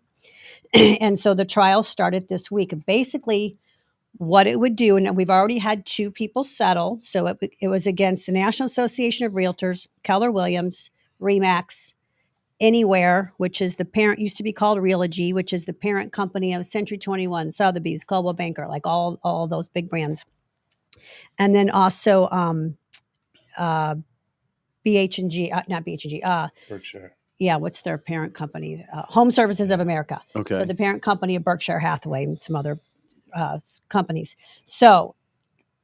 And so the trial started this week. Basically, what it would do, and we've already had two people settle. So it was against the National Association of Realtors, Keller Williams, Remax, Anywhere, which is the parent, used to be called Realogy, which is the parent company of Century 21, Sotheby's, Global Banker, like all those big brands. And then also BH&G, not BH&G. Berkshire. Yeah, what's their parent company? Home Services of America. Okay. So the parent company of Berkshire Hathaway and some other companies. So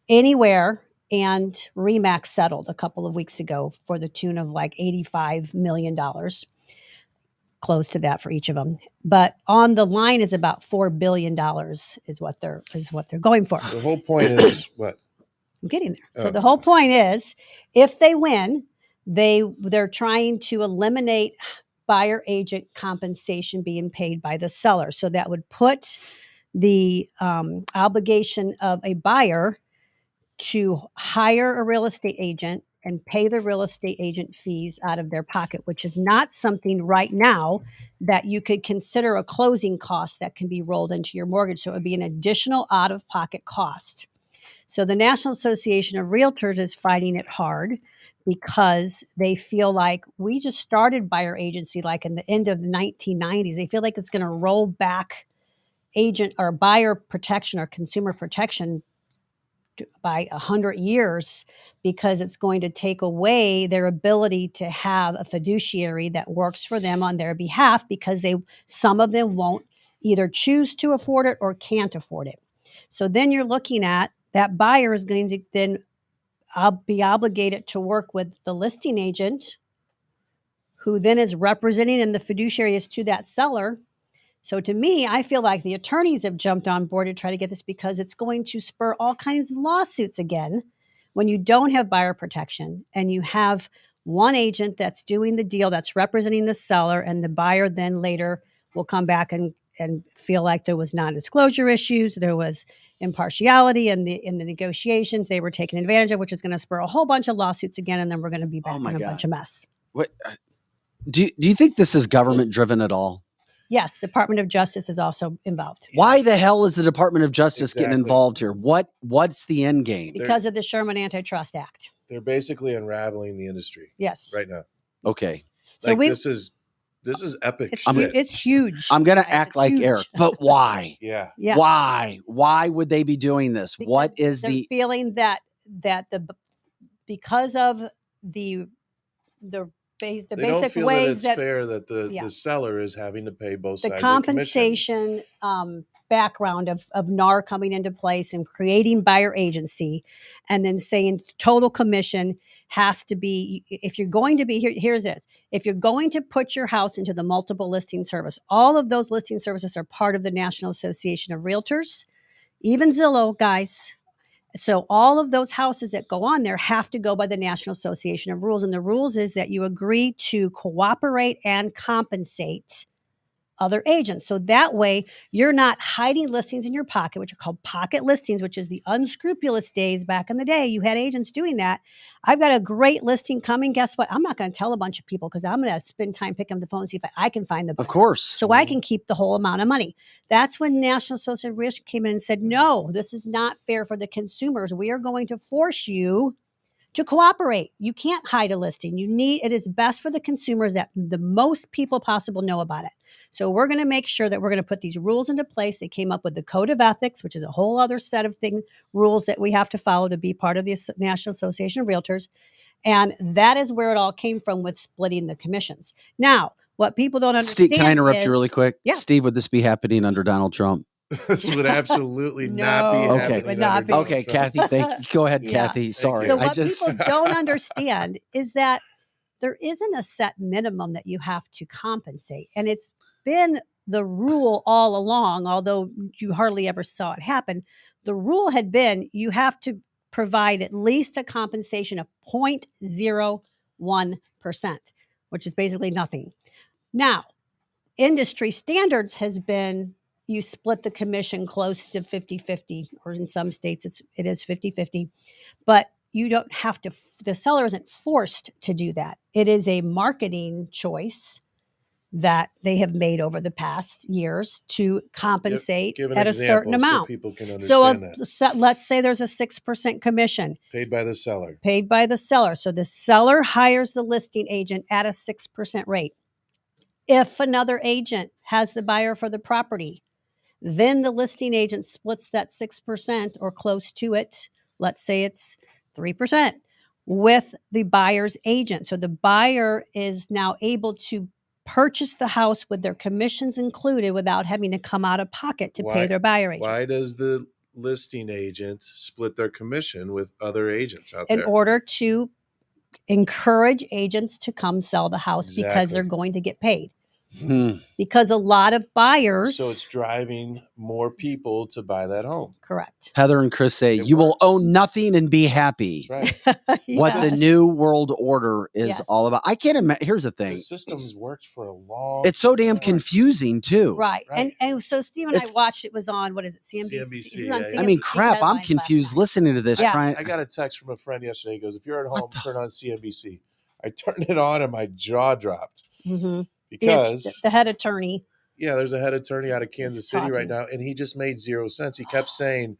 Anywhere and Remax settled a couple of weeks ago for the tune of like $85 million. Close to that for each of them. But on the line is about $4 billion is what they're going for. The whole point is what? I'm getting there. So the whole point is, if they win, they're trying to eliminate buyer agent compensation being paid by the seller. So that would put the obligation of a buyer to hire a real estate agent and pay the real estate agent fees out of their pocket, which is not something right now that you could consider a closing cost that can be rolled into your mortgage. So it would be an additional out-of-pocket cost. So the National Association of Realtors is fighting it hard because they feel like we just started buyer agency like in the end of the 1990s. They feel like it's going to roll back agent or buyer protection or consumer protection by 100 years, because it's going to take away their ability to have a fiduciary that works for them on their behalf, because some of them won't either choose to afford it or can't afford it. So then you're looking at that buyer is going to then be obligated to work with the listing agent, who then is representing, and the fiduciary is to that seller. So to me, I feel like the attorneys have jumped on board to try to get this, because it's going to spur all kinds of lawsuits again when you don't have buyer protection and you have one agent that's doing the deal, that's representing the seller, and the buyer then later will come back and and feel like there was non-disclosure issues, there was impartiality in the negotiations they were taken advantage of, which is going to spur a whole bunch of lawsuits again, and then we're going to be back in a bunch of mess. What do you think this is government driven at all? Yes, Department of Justice is also involved. Why the hell is the Department of Justice getting involved here? What's the end game? Because of the Sherman Antitrust Act. They're basically unraveling the industry. Yes. Right now. Okay. So this is epic. It's huge. I'm going to act like huge. Eric, but why? Yeah. Why? Why would they be doing this? Because what is they're the feeling that because of the basic feel ways that it's fair that the seller is having to pay both sides the of compensation background of NAR coming into place and creating buyer agency, and then saying total commission has to be, if you're going to be here's this, if you're going to put your house into the multiple listing service, all of those listing services are part of the National Association of Realtors, even Zillow, guys. So all of those houses that go on there have to go by the National Association of Rules. And the rules is that you agree to cooperate and compensate other agents. So that way you're not hiding listings in your pocket, which are called pocket listings, which is the unscrupulous days back in the day. You had agents doing that. I've got a great listing coming. Guess what? I'm not going to tell a bunch of people because I'm going to spend time picking up the phone and see if I can find the buyer. Of course. So I can keep the whole amount of money. That's when National Association of Realtors came in and said, no, this is not fair for the consumers. We are going to force you to cooperate. You can't hide a listing. It is best for the consumers that the most people possible know about it. So we're going to make sure that we're going to put these rules into place. They came up with the Code of Ethics, which is a whole other set of rules that we have to follow to be part of the National Association of Realtors. And that is where it all came from with splitting the commissions. Now, what people don't understand Steve, can I interrupt you really quick? Yeah. Steve, would this be happening under Donald Trump? This would absolutely not be happening. It would not be. Okay, Kathy, thank you. Go ahead, Kathy. Sorry. So what people don't understand is that there isn't a set minimum that you have to compensate. And it's been the rule all along, although you hardly ever saw it happen. The rule had been you have to provide at least a compensation of 0.01%, which is basically nothing. Now, industry standards has been you split the commission close to 50-50, or in some states it is 50-50, but you don't have to, the seller isn't forced to do that. It is a marketing choice that they have made over the past years to compensate at a certain amount. So people can understand that. Let's say there's a 6% commission. Paid by the seller. Paid by the seller. So the seller hires the listing agent at a 6% rate. If another agent has the buyer for the property, then the listing agent splits that 6% or close to it. Let's say it's 3% with the buyer's agent. So the buyer is now able to purchase the house with their commissions included without having to come out of pocket to pay their buyer agent. Why does the listing agent split their commission with other agents out there? In order to encourage agents to come sell the house because they're going to get paid. Because a lot of buyers. So it's driving more people to buy that home. Correct. Heather and Chris say, you will own nothing and be happy. That's right. What the new world order is all about. I can't imagine. Here's the thing. The system's worked for a long It's so damn confusing too. Right. And so Steve and I watched, it was on, what is it? CNBC. I mean, crap, I'm confused listening to this. I got a text from a friend yesterday. He goes, if you're at home, turn on CNBC. I turned it on and my jaw dropped. Mm-hmm. Because the head attorney. Yeah, there's a head attorney out of Kansas City right now, and he just made 0 sense. He kept saying,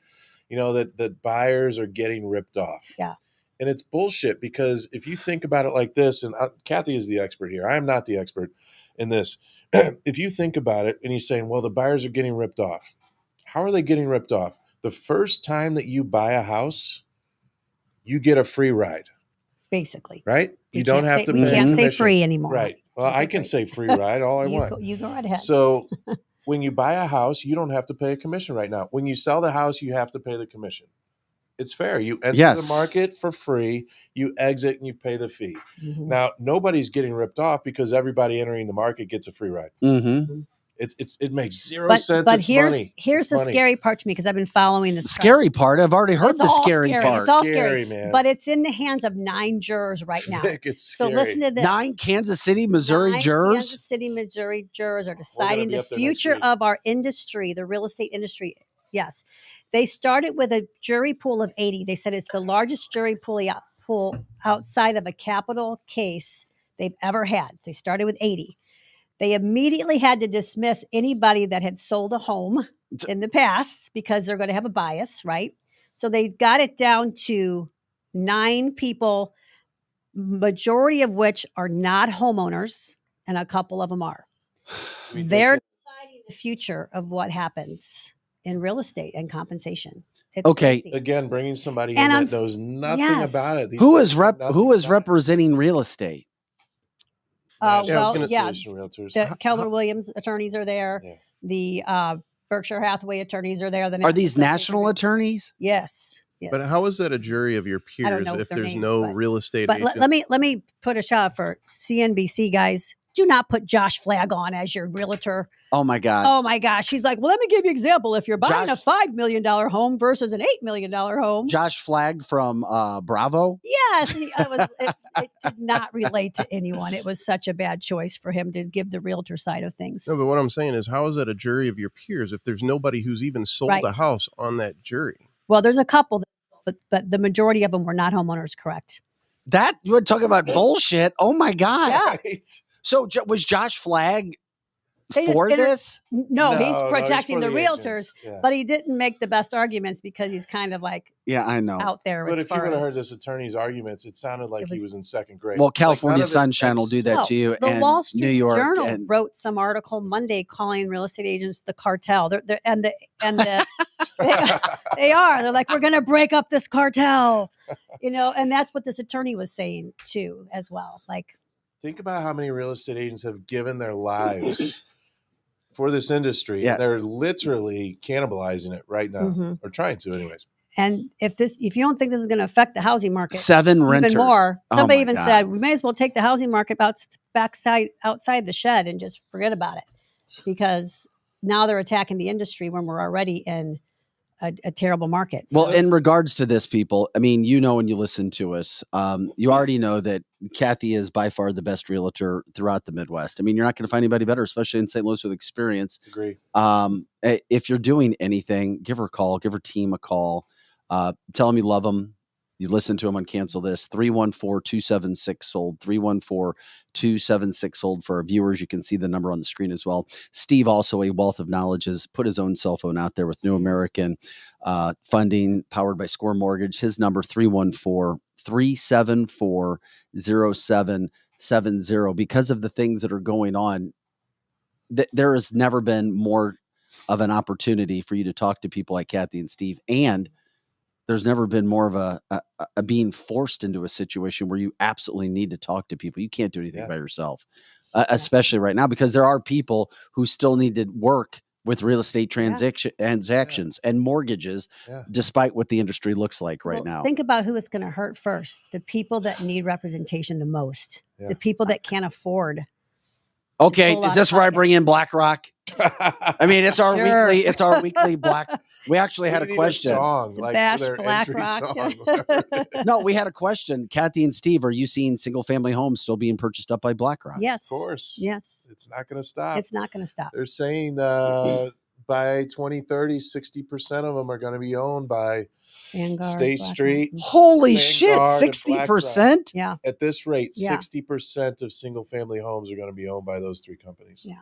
that buyers are getting ripped off. Yeah. And it's bullshit, because if you think about it like this, and Kathy is the expert here. I am not the expert in this. If you think about it, and he's saying, well, the buyers are getting ripped off. How are they getting ripped off? The first time that you buy a house, you get a free ride. Basically. Right? You don't have to pay. We can't say free anymore. Right. Well, I can say free ride all I want. You go right ahead. So when you buy a house, you don't have to pay a commission right now. When you sell the house, you have to pay the commission. It's fair. You enter the market for free, you exit, and you pay the fee. Mm-hmm. Now, nobody's getting ripped off because everybody entering the market gets a free ride. Mm-hmm. It makes zero But sense. but It's here's money. here's It's the money. scary part to me because I've been following this. Scary part. I've already heard It's the all scary scary. part. It's all Scary, scary, man. but it's in the hands of 9 jurors right now. Vic, it's So scary. listen to this. 9 Kansas City, Missouri 9 jurors. Kansas City, Missouri jurors are deciding be the up there next future week. of our industry, the real estate industry. Yes. They started with a jury pool of 80. They said it's the largest jury pool outside of a capital case they've ever had. They started with 80. They immediately had to dismiss anybody that had sold a home in the past because they're going to have a bias, right? So they got it down to 9 people, majority of which are not homeowners, and a couple of them are. They're deciding the future of what happens in real estate and compensation. It's Okay. crazy. Again, bringing somebody And in that knows nothing yes. about it. These Who guys is know nothing about it. representing real estate? National Yeah, Association of Realtors. the Keller Williams attorneys are there. Yeah. The Berkshire Hathaway attorneys are there. Are these national attorneys? Yes. Yes. But how is that a jury of your I don't peers know if their there's names, no but- real estate But agent? let me put a shout out for CNBC guys. Do not put Josh Flagg on as your realtor. Oh my God. Oh my gosh. He's like, well, let me give you an example. If you're buying Josh- a $5 million home versus an $8 million home. Josh Flagg from Bravo. Yes. It did not relate to anyone. It was such a bad choice for him to give the realtor side of things. No, but what I'm saying is, how is that a jury of your peers if there's nobody who's even sold Right. a house on that jury? Well, there's a couple, but the majority of them were not homeowners, correct? That you would talk about bullshit. Oh my God. Yeah. Right. So was Josh Flagg They just for this? No, he's No, protecting for the the realtors, agents. Yeah. but he didn't make the best arguments because he's kind of like Yeah, I know. out there. But as if you far would have heard as- this attorney's arguments, it sounded like he was in second grade. Well, Like, California none of it Sunshine will makes do that No, to you, The and Wall Street New York. Journal and wrote some article Monday calling real estate agents the cartel. They're they are. They're like, we're going to break up this cartel, and that's what this attorney was saying too, as well. Like, Think about how many real estate agents have given their lives for this industry. Yeah. They're literally cannibalizing it right now, Mhm. or trying to, anyways. and if you don't think this is going to affect the housing market, 7 renters. even more. Oh Somebody my even God. said we may as well take the housing market outside the shed and just forget about it, because now they're attacking the industry when we're already in a terrible market. Well, So- in regards to this, people, I mean, when you listen to us, you already know that Kathy is by far the best realtor throughout the Midwest. I mean, you're not going to find anybody better, especially in St. Louis with experience. Agree. If you're doing anything, give her a call, give her team a call. Tell them you love them. You listen to them on Cancel This, 314-276-SOLD, 314-276-SOLD. For our viewers, you can see the number on the screen as well. Steve, also a wealth of knowledge, has put his own cell phone out there with New American funding, powered by Score Mortgage. His number, 314-374-0770. Because of the things that are going on, there has never been more of an opportunity for you to talk to people like Kathy and Steve, and there's never been more of a being forced into a situation where you absolutely need to talk to people. You can't do anything by yourself, especially right now, because there are people who still need to work with real estate transactions and mortgages, despite what the industry looks like right now. Think about who it's going to hurt first. The people that need representation the most, the people that can't afford. Okay, pull is out this of where I pocket. bring in BlackRock? I mean, it's our Sure. weekly Black. We actually had a question. Bash BlackRock. No, we had a question. Kathy and Steve, are you seeing single family homes still being purchased up by BlackRock? Yes. Of course. Yes. It's not going to stop. It's not going to stop. They're saying by 2030, 60% of them are going to be owned by Vanguard, State BlackRock. Street. Holy shit, Vanguard, and 60%? Yeah. At this rate, Yeah. 60% of single family homes are going to be owned by those 3 companies. Yeah.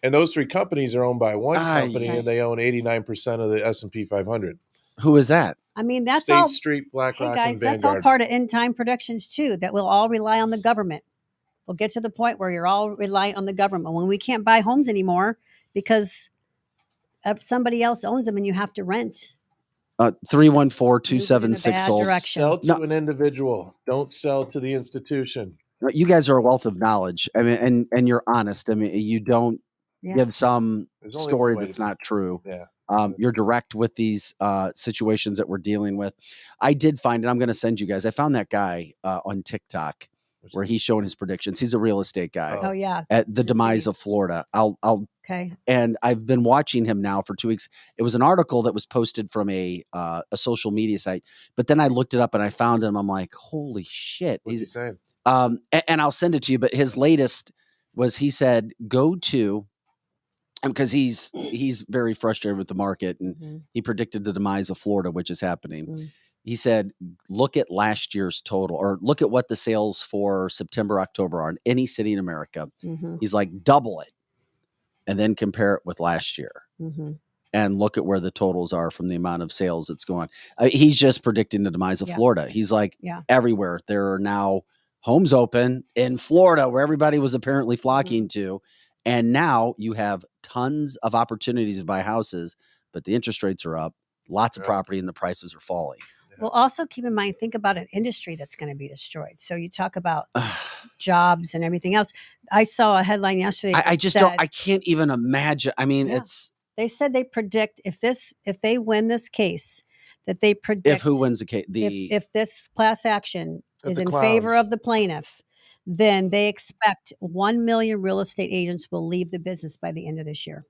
And those 3 companies are owned by one Aye. company, and they own 89% of the S&P 500. Who is that? I mean, that's State all. Street, Hey BlackRock, guys, and that's all Vanguard. part of end time predictions too. That we'll all rely on the government. We'll get to the point where you're all reliant on the government when we can't buy homes anymore because somebody else owns them and you have to rent. 314-276-SOLD. direction. Sell to an individual. Don't sell to the institution. You guys are a wealth of knowledge. I mean, and you're honest. I mean, you don't Yeah. give some There's only story one way that's to be. not true. Yeah. You're direct with these situations that we're dealing with. I did find, and I'm going to send you guys, I found that guy on TikTok. where he's showing his predictions. He's a real estate guy. Oh yeah. At the demise of Florida. Okay. And I've been watching him now for 2 weeks. It was an article that was posted from a social media site, but then I looked it up and I found him. I'm like, holy shit. What's he saying? And I'll send it to you, but his latest was, he said, go to, because he's very frustrated with the market, and he predicted the demise of Florida, which is happening. He said, look at last year's total, or look at what the sales for September, October are in any city in America. He's like, double it, and then compare it with last year. And look at where the totals are from the amount of sales that's going on. He's just predicting the demise of Florida. He's like, everywhere there are now homes open in Florida, where everybody was apparently flocking to. And now you have tons of opportunities to buy houses, but the interest rates are up, lots of property, and the prices are falling. Well, also keep in mind, think about an industry that's going to be destroyed. So you talk about jobs and everything else. I saw a headline yesterday. I just don't, I can't even imagine. I mean, they said they predict if they win this case, that they predict if who wins the case, if this class action is in favor of the plaintiff, then they expect 1 million real estate agents will leave the business by the end of this year.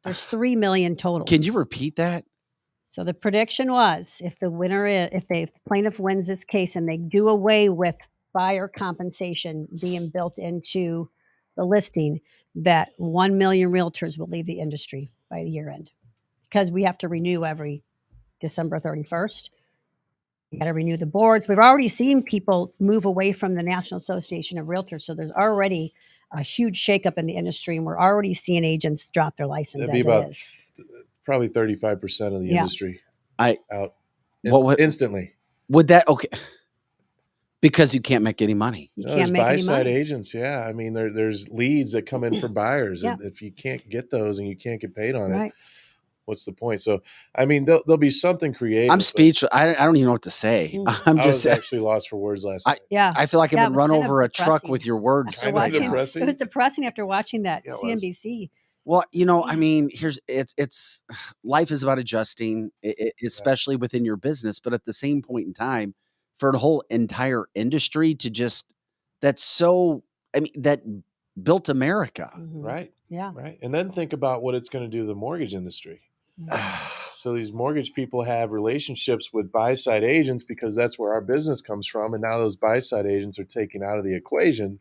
There's 3 million total. Can you repeat that? So the prediction was, if the plaintiff wins this case and they do away with buyer compensation being built into the listing, that 1 million realtors will leave the industry by the year end, because we have to renew every December 31st. You got to renew the boards. We've already seen people move away from the National Association of Realtors. So there's already a huge shakeup in the industry, and we're already seeing agents drop their license. That'd be about probably 35% of the industry out instantly. Would that, okay. Because you can't make any money. You can't make any money. Buy-side agents, yeah. I mean, there's leads that come in for buyers. And if you can't get those and you can't get paid on it, what's the point? So, I mean, there'll be something creative. I'm speechless. I don't even know what to say. I was actually lost for words last night. I feel like I've been run over a truck with your words. It was depressing after watching that CNBC. Well, I mean, it's life is about adjusting, especially within your business. But at the same point in time, for the whole entire industry to that built America. Right. Yeah. Right. And then think about what it's going to do to the mortgage industry. So these mortgage people have relationships with buy-side agents because that's where our business comes from. And now those buy-side agents are taken out of the equation.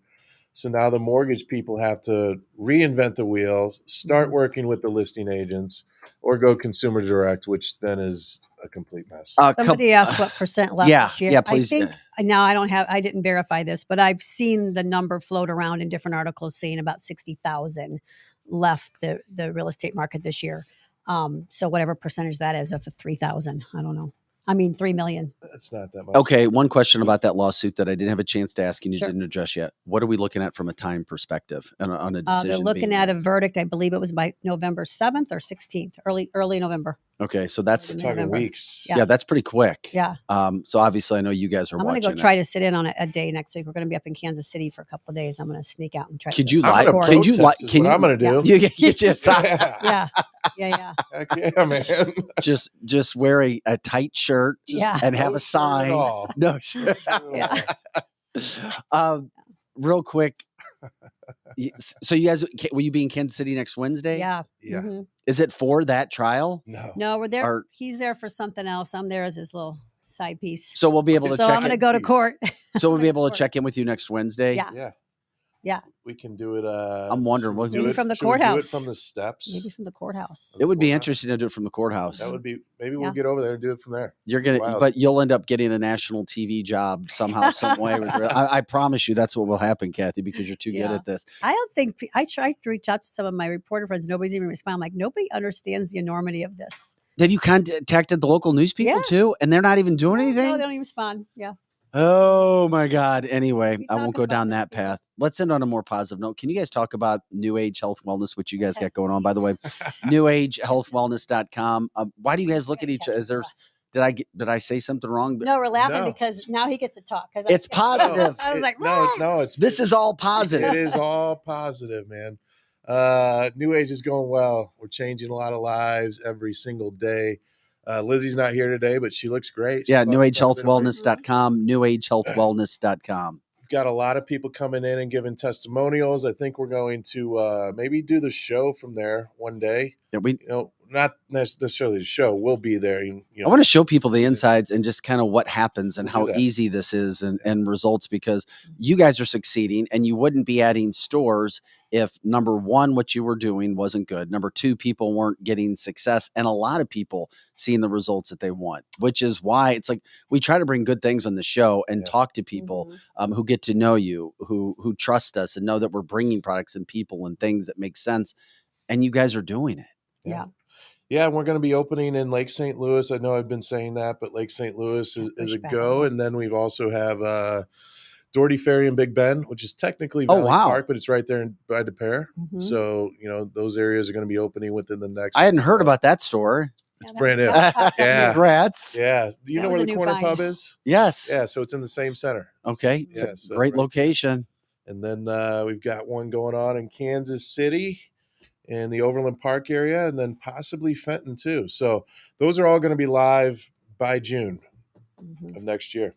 So now the mortgage people have to reinvent the wheel, start working with the listing agents, or go consumer direct, which then is a complete mess. Somebody asked what percent left this year. Yeah, please. I think now I didn't verify this, but I've seen the number float around in different articles saying about 60,000 left the real estate market this year. So whatever percentage that is of the 3,000, I don't know. I mean, 3 million. That's not that much. Okay. One question about that lawsuit that I didn't have a chance to ask and you didn't address yet. What are we looking at from a time perspective on a decision? They're looking at a verdict. I believe it was by November 7th or 16th, early November. Okay. So that's talking weeks. Yeah. That's pretty quick. Yeah. So obviously I know you guys are watching. I'm going to go try to sit in on a day next week. We're going to be up in Kansas City for a couple of days. I'm going to sneak out and try. Could you live? Can you what I'm going to do? You just yeah. Heck yeah, man. just wear a tight shirt and have a sign. No shirt. Real quick. So you guys, will you be in Kansas City next Wednesday? Yeah. Mm-hmm. Is it for that trial? No, we're there. He's there for something else. I'm there as his little side piece. So we'll be able to check. So I'm going to go to court. So we'll be able to check in with you next Wednesday. Yeah. We can do it. I'm wondering. We'll maybe from the courthouse. Do it from the steps. Maybe from the courthouse. It would be interesting to do it from the courthouse. That would be. Maybe we'll get over there and do it from there. But you'll end up getting a national TV job somehow, some way. I promise you, that's what will happen, Kathy, because you're too good at this. I don't think I tried to reach out to some of my reporter friends. Nobody's even responding. I'm like, nobody understands the enormity of this. Have you contacted the local news people too, and they're not even doing anything? No, they don't even respond. Yeah. Oh my God. Anyway, I won't go down that path. Let's end on a more positive note. Can you guys talk about New Age Health Wellness, which you guys got going on, by the way? NewAgeHealthWellness.com. Why do you guys look at each other? Did I say something wrong? No, we're laughing because now he gets to talk. It's positive. I was like, no, this is all positive. It is all positive, man. New Age is going well. We're changing a lot of lives every single day. Lizzie's not here today, but she looks great. Yeah, She's about to come in. newagehealthwellness.com, newagehealthwellness.com. We've got a lot of people coming in and giving testimonials. I think we're going to maybe do the show from there one day. Yeah, we not necessarily the show. We'll be there. I want to show people the insides and just kind of what happens and We'll do how that. easy this is and results, because you guys are succeeding, and you wouldn't be adding stores if, number one, what you were doing wasn't good. Number two, people weren't getting success, and a lot of people seeing the results that they want, which is why it's like we try to bring good things on the show and talk to people who get to know you, who trust us and know that we're bringing products and people and things that make sense. And you guys are doing it. Yeah, and we're going to be opening in Lake St. Louis. I know I've been saying that, but Lake St. Louis is a go. And then we've also have Doherty Ferry and Big Bend, which is technically Valley Park, but it's right there by the pair. So, those areas are going to be opening within the next. I hadn't heard about that store. It's brand new. Yeah. Congrats. Yeah. Do you know where the corner pub is? Yes. Yeah. So it's in the same center. Okay. Yeah. It's a great location. And then we've got one going on in Kansas City and the Overland Park area, and then possibly Fenton too. So those are all going to be live by June of next year.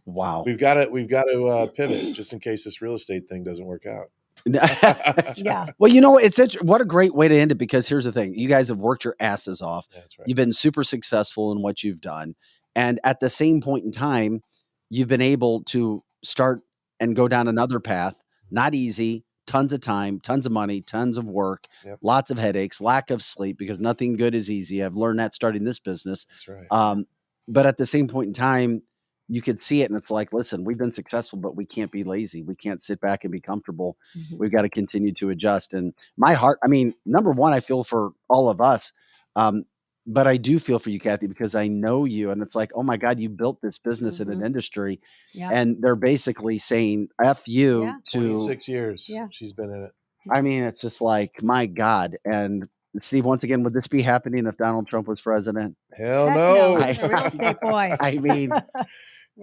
Wow. We've got to pivot just in case this real estate thing doesn't work out. Yeah. Well, what a great way to end it, because here's the thing. You guys have worked your asses off. That's right. You've been super successful in what you've done. And at the same point in time, you've been able to start and go down another path. Not easy. Tons of time, tons of money, tons of work, lots of headaches, lack of sleep, because nothing good is easy. I've learned that starting this business. That's right. But at the same point in time, you could see it, and it's like, listen, we've been successful, but we can't be lazy. We can't sit back and be comfortable. We've got to continue to adjust. And my heart, number one, I feel for all of us. But I do feel for you, Kathy, because I know you, and it's like, oh my God, you built this business in an industry, and they're basically saying F you to 26 years. She's been in it. It's just like, my God. And Steve, once again, would this be happening if Donald Trump was president? Hell no. He's a real estate boy.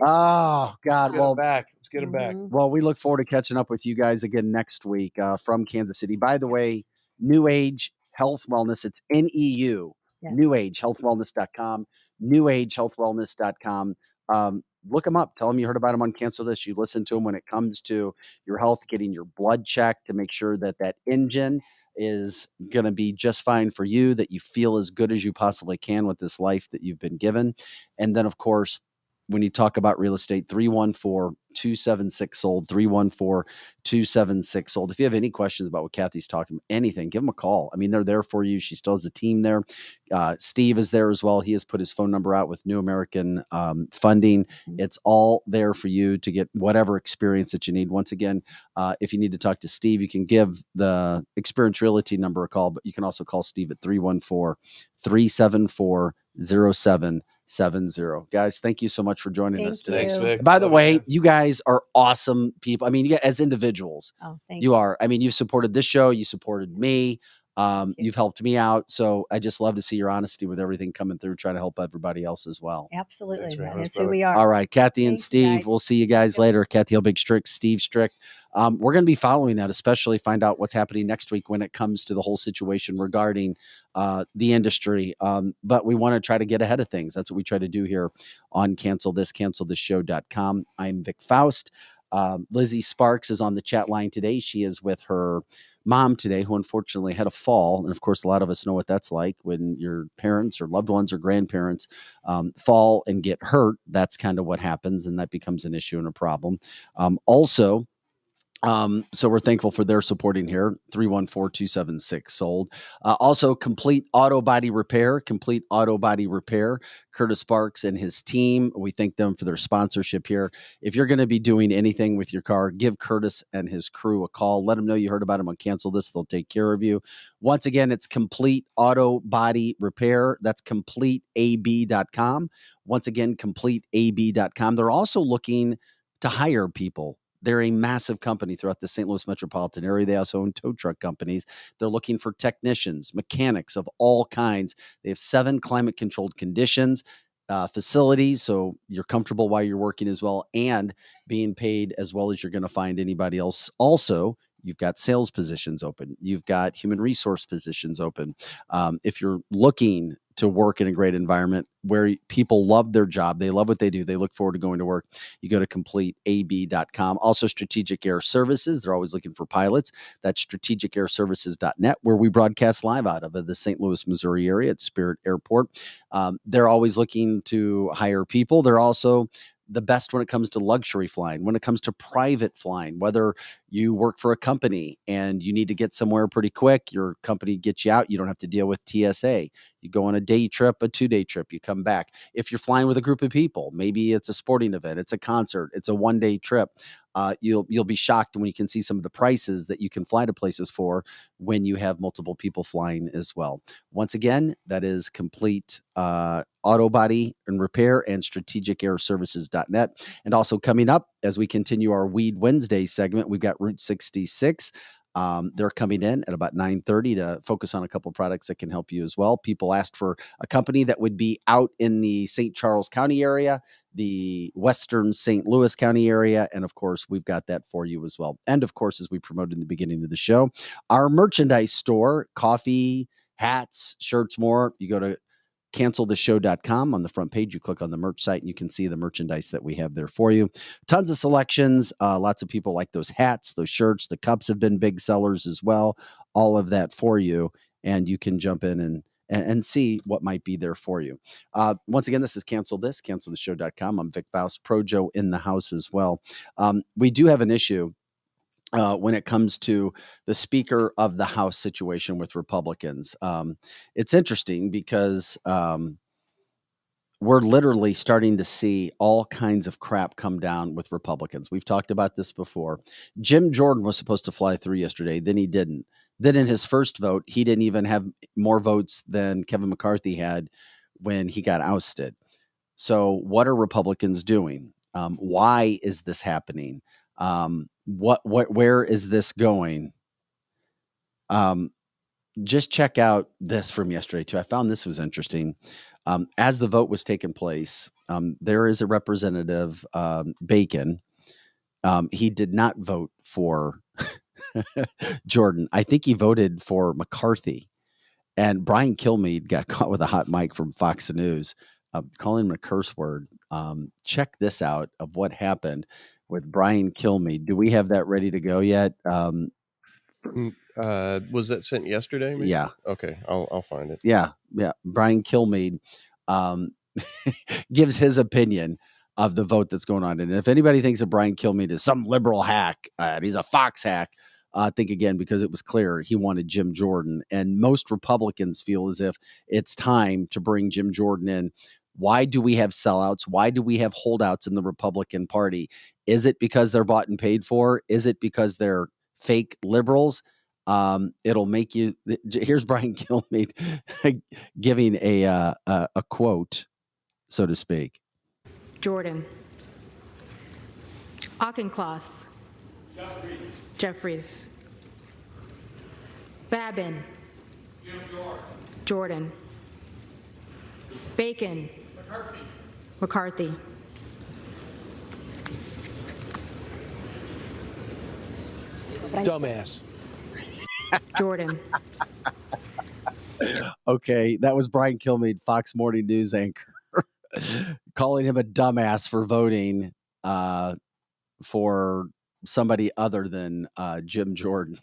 Oh God. Let's get him back. Well, we look forward to catching up with you guys again next week from Kansas City. By the way, New Age Health Wellness, it's NEU. newagehealthwellness.com, newagehealthwellness.com. Look them up. Tell them you heard about them on Cancel This. You listen to them when it comes to your health, getting your blood checked to make sure that that engine is going to be just fine for you, that you feel as good as you possibly can with this life that you've been given. And then, of course, when you talk about real estate, 314-276-SOLD, 314-276-SOLD. If you have any questions about what Kathy's talking, anything, give them a call. They're there for you. She still has a team there. Steve is there as well. He has put his phone number out with New American Funding. It's all there for you to get whatever experience that you need. Once again, if you need to talk to Steve, you can give the Experience Realty number a call, but you can also call Steve at 314-374-0770. Guys, thank you so much for joining us today. Thanks, Vic. By the way, you guys are awesome people. You guys, as individuals, you are. You've supported this show. You supported me. You've helped me out. So I just love to see your honesty with everything coming through, trying to help everybody else as well. Absolutely. Thanks, That's who we are. All right, Kathy and Thanks, Steve, guys. we'll see you guys later. Kathy Helbig Strick, Steve Strick. We're going to be following that, especially find out what's happening next week when it comes to the whole situation regarding the industry. But we want to try to get ahead of things. That's what we try to do here on cancelthisshow.com. I'm Vic Faust. Lizzie Sparks is on the chat line today. She is with her mom today, who unfortunately had a fall. And of course, a lot of us know what that's like when your parents or loved ones or grandparents fall and get hurt. That's kind of what happens, and that becomes an issue and a problem. So we're thankful for their supporting here. 314-276-SOLD. Also, Complete Auto Body Repair. Curtis Sparks and his team. We thank them for their sponsorship here. If you're going to be doing anything with your car, give Curtis and his crew a call. Let them know you heard about them on Cancel This. They'll take care of you. Once again, it's Complete Auto Body Repair. That's CompleteAB.com. Once again, CompleteAB.com. They're also looking to hire people. They're a massive company throughout the St. Louis metropolitan area. They also own tow truck companies. They're looking for technicians, mechanics of all kinds. They have 7 climate-controlled facilities, so you're comfortable while you're working as well, and being paid as well as you're going to find anybody else. Also, you've got sales positions open. You've got human resource positions open. If you're looking to work in a great environment where people love their job. They love what they do. They look forward to going to work. You go to completeab.com. Also, Strategic Air Services. They're always looking for pilots. That's strategicairservices.net, where we broadcast live out of the St. Louis, Missouri area at Spirit Airport. They're always looking to hire people. They're also the best when it comes to luxury flying, when it comes to private flying, whether you work for a company and you need to get somewhere pretty quick, your company gets you out. You don't have to deal with TSA. You go on a day trip, a 2-day trip, you come back. If you're flying with a group of people, maybe it's a sporting event, it's a concert, it's a 1-day trip. You'll be shocked when you can see some of the prices that you can fly to places for when you have multiple people flying as well. Once again, that is Complete Auto Body and Repair and strategicairservices.net. And also coming up as we continue our Weed Wednesday segment, we've got Route 66. They're coming in at about 9:30 to focus on a couple of products that can help you as well. People asked for a company that would be out in the St. Charles County area, the Western St. Louis County area. And of course, we've got that for you as well. And of course, as we promoted in the beginning of the show, our merchandise store, coffee, hats, shirts, more. You go to canceltheshow.com. On the front page, you click on the merch site and you can see the merchandise that we have there for you. Tons of selections. Lots of people like those hats, those shirts. The cups have been big sellers as well. All of that for you. And you can jump in and see what might be there for you. Once again, this is canceltheshow.com. I'm Vic Faust, Pro Joe in the house as well. We do have an issue when it comes to the Speaker of the House situation with Republicans. It's interesting because we're literally starting to see all kinds of crap come down with Republicans. We've talked about this before. Jim Jordan was supposed to fly through yesterday, then he didn't. Then in his first vote, he didn't even have more votes than Kevin McCarthy had when he got ousted. So what are Republicans doing? Why is this happening? Where is this going? Just check out this from yesterday too. I found this was interesting. As the vote was taking place, there is a representative, Bacon. He did not vote for Jordan. I think he voted for McCarthy. And Brian Kilmeade got caught with a hot mic from Fox News, calling him a curse word. Check this out of what happened with Brian Kilmeade. Do we have that ready to go yet? Was that sent yesterday? Maybe? Yeah. Okay, I'll find it. Yeah. Brian Kilmeade gives his opinion of the vote that's going on. And if anybody thinks that Brian Kilmeade is some liberal hack, he's a Fox hack, think again, because it was clear he wanted Jim Jordan. And most Republicans feel as if it's time to bring Jim Jordan in. Why do we have sellouts? Why do we have holdouts in the Republican Party? Is it because they're bought and paid for? Is it because they're fake liberals? It'll make you. Here's Brian Kilmeade giving a quote, so to speak. Jordan. Auchincloss. Jeffries. Babin. Jordan. Bacon. McCarthy. Dumbass. Jordan. Okay, that was Brian Kilmeade, Fox Morning News anchor, calling him a dumbass for voting for somebody other than Jim Jordan.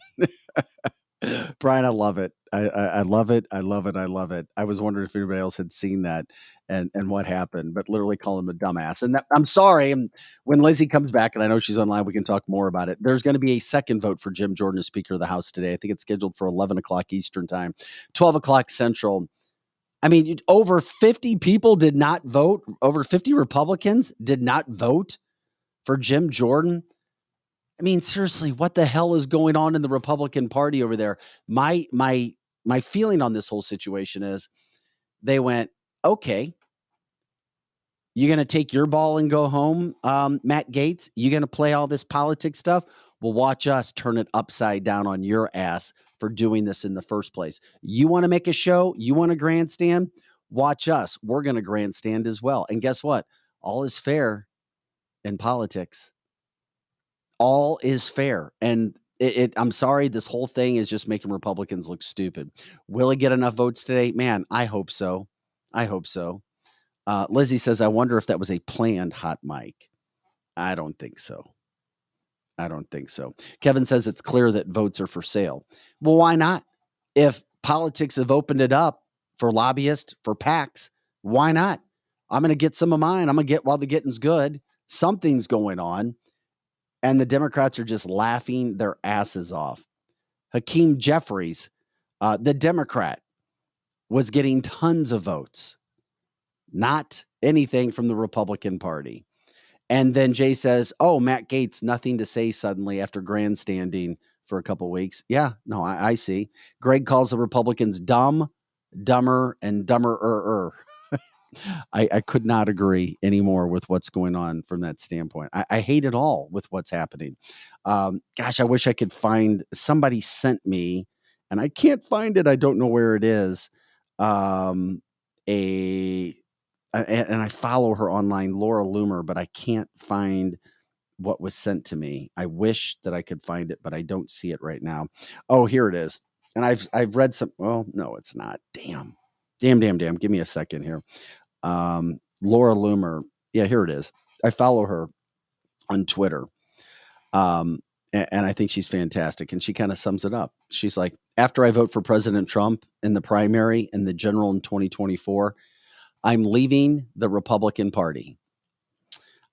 Brian, I love it. I love it. I love it. I love it. I was wondering if anybody else had seen that and what happened, but literally call him a dumbass. And I'm sorry. And when Lizzie comes back, and I know she's online, we can talk more about it. There's going to be a second vote for Jim Jordan as Speaker of the House today. I think it's scheduled for 11 o'clock Eastern time, 12 o'clock Central. I mean, over 50 people did not vote. Over 50 Republicans did not vote for Jim Jordan. I mean, seriously, what the hell is going on in the Republican Party over there? My feeling on this whole situation is they went, okay, you going to take your ball and go home, Matt Gaetz? You going to play all this politics stuff? Well, watch us turn it upside down on your ass for doing this in the first place. You want to make a show? You want to grandstand? Watch us. We're going to grandstand as well. And guess what? All is fair in politics. All is fair. And I'm sorry, this whole thing is just making Republicans look stupid. Will it get enough votes today? Man, I hope so. I hope so. Lizzie says, I wonder if that was a planned hot mic. I don't think so. I don't think so. Kevin says it's clear that votes are for sale. Well, why not? If politics have opened it up for lobbyists, for PACs, why not? I'm going to get some of mine. I'm going to get while the getting's good. Something's going on. And the Democrats are just laughing their asses off. Hakeem Jeffries, the Democrat, was getting tons of votes, not anything from the Republican Party. And then Jay says, oh, Matt Gaetz, nothing to say suddenly after grandstanding for a couple weeks. Yeah, no, I see. Greg calls the Republicans dumb, dumber, and dumber. I could not agree anymore with what's going on from that standpoint. I hate it all with what's happening. Gosh, I wish I could find, somebody sent me, and I can't find it. I don't know where it is. And I follow her online, Laura Loomer, but I can't find what was sent to me. I wish that I could find it, but I don't see it right now. Oh, here it is. And I've read some. Well, no, it's not. Damn. Give me a second here. Laura Loomer. Yeah, here it is. I follow her on Twitter. And I think she's fantastic. And she kind of sums it up. She's like, after I vote for President Trump in the primary and the general in 2024, I'm leaving the Republican Party.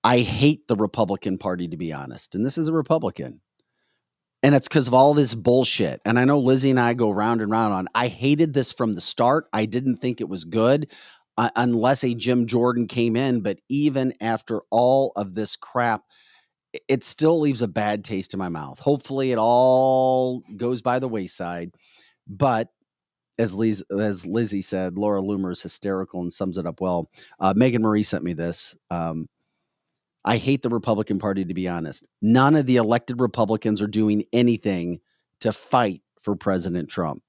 I hate the Republican Party, to be honest. And this is a Republican. And it's because of all this bullshit. And I know Lizzie and I go round and round on, I hated this from the start. I didn't think it was good unless a Jim Jordan came in. But even after all of this crap, it still leaves a bad taste in my mouth. Hopefully it all goes by the wayside. But as Lizzie said, Laura Loomer is hysterical and sums it up well. Megan Marie sent me this. I hate the Republican Party, to be honest. None of the elected Republicans are doing anything to fight for President Trump.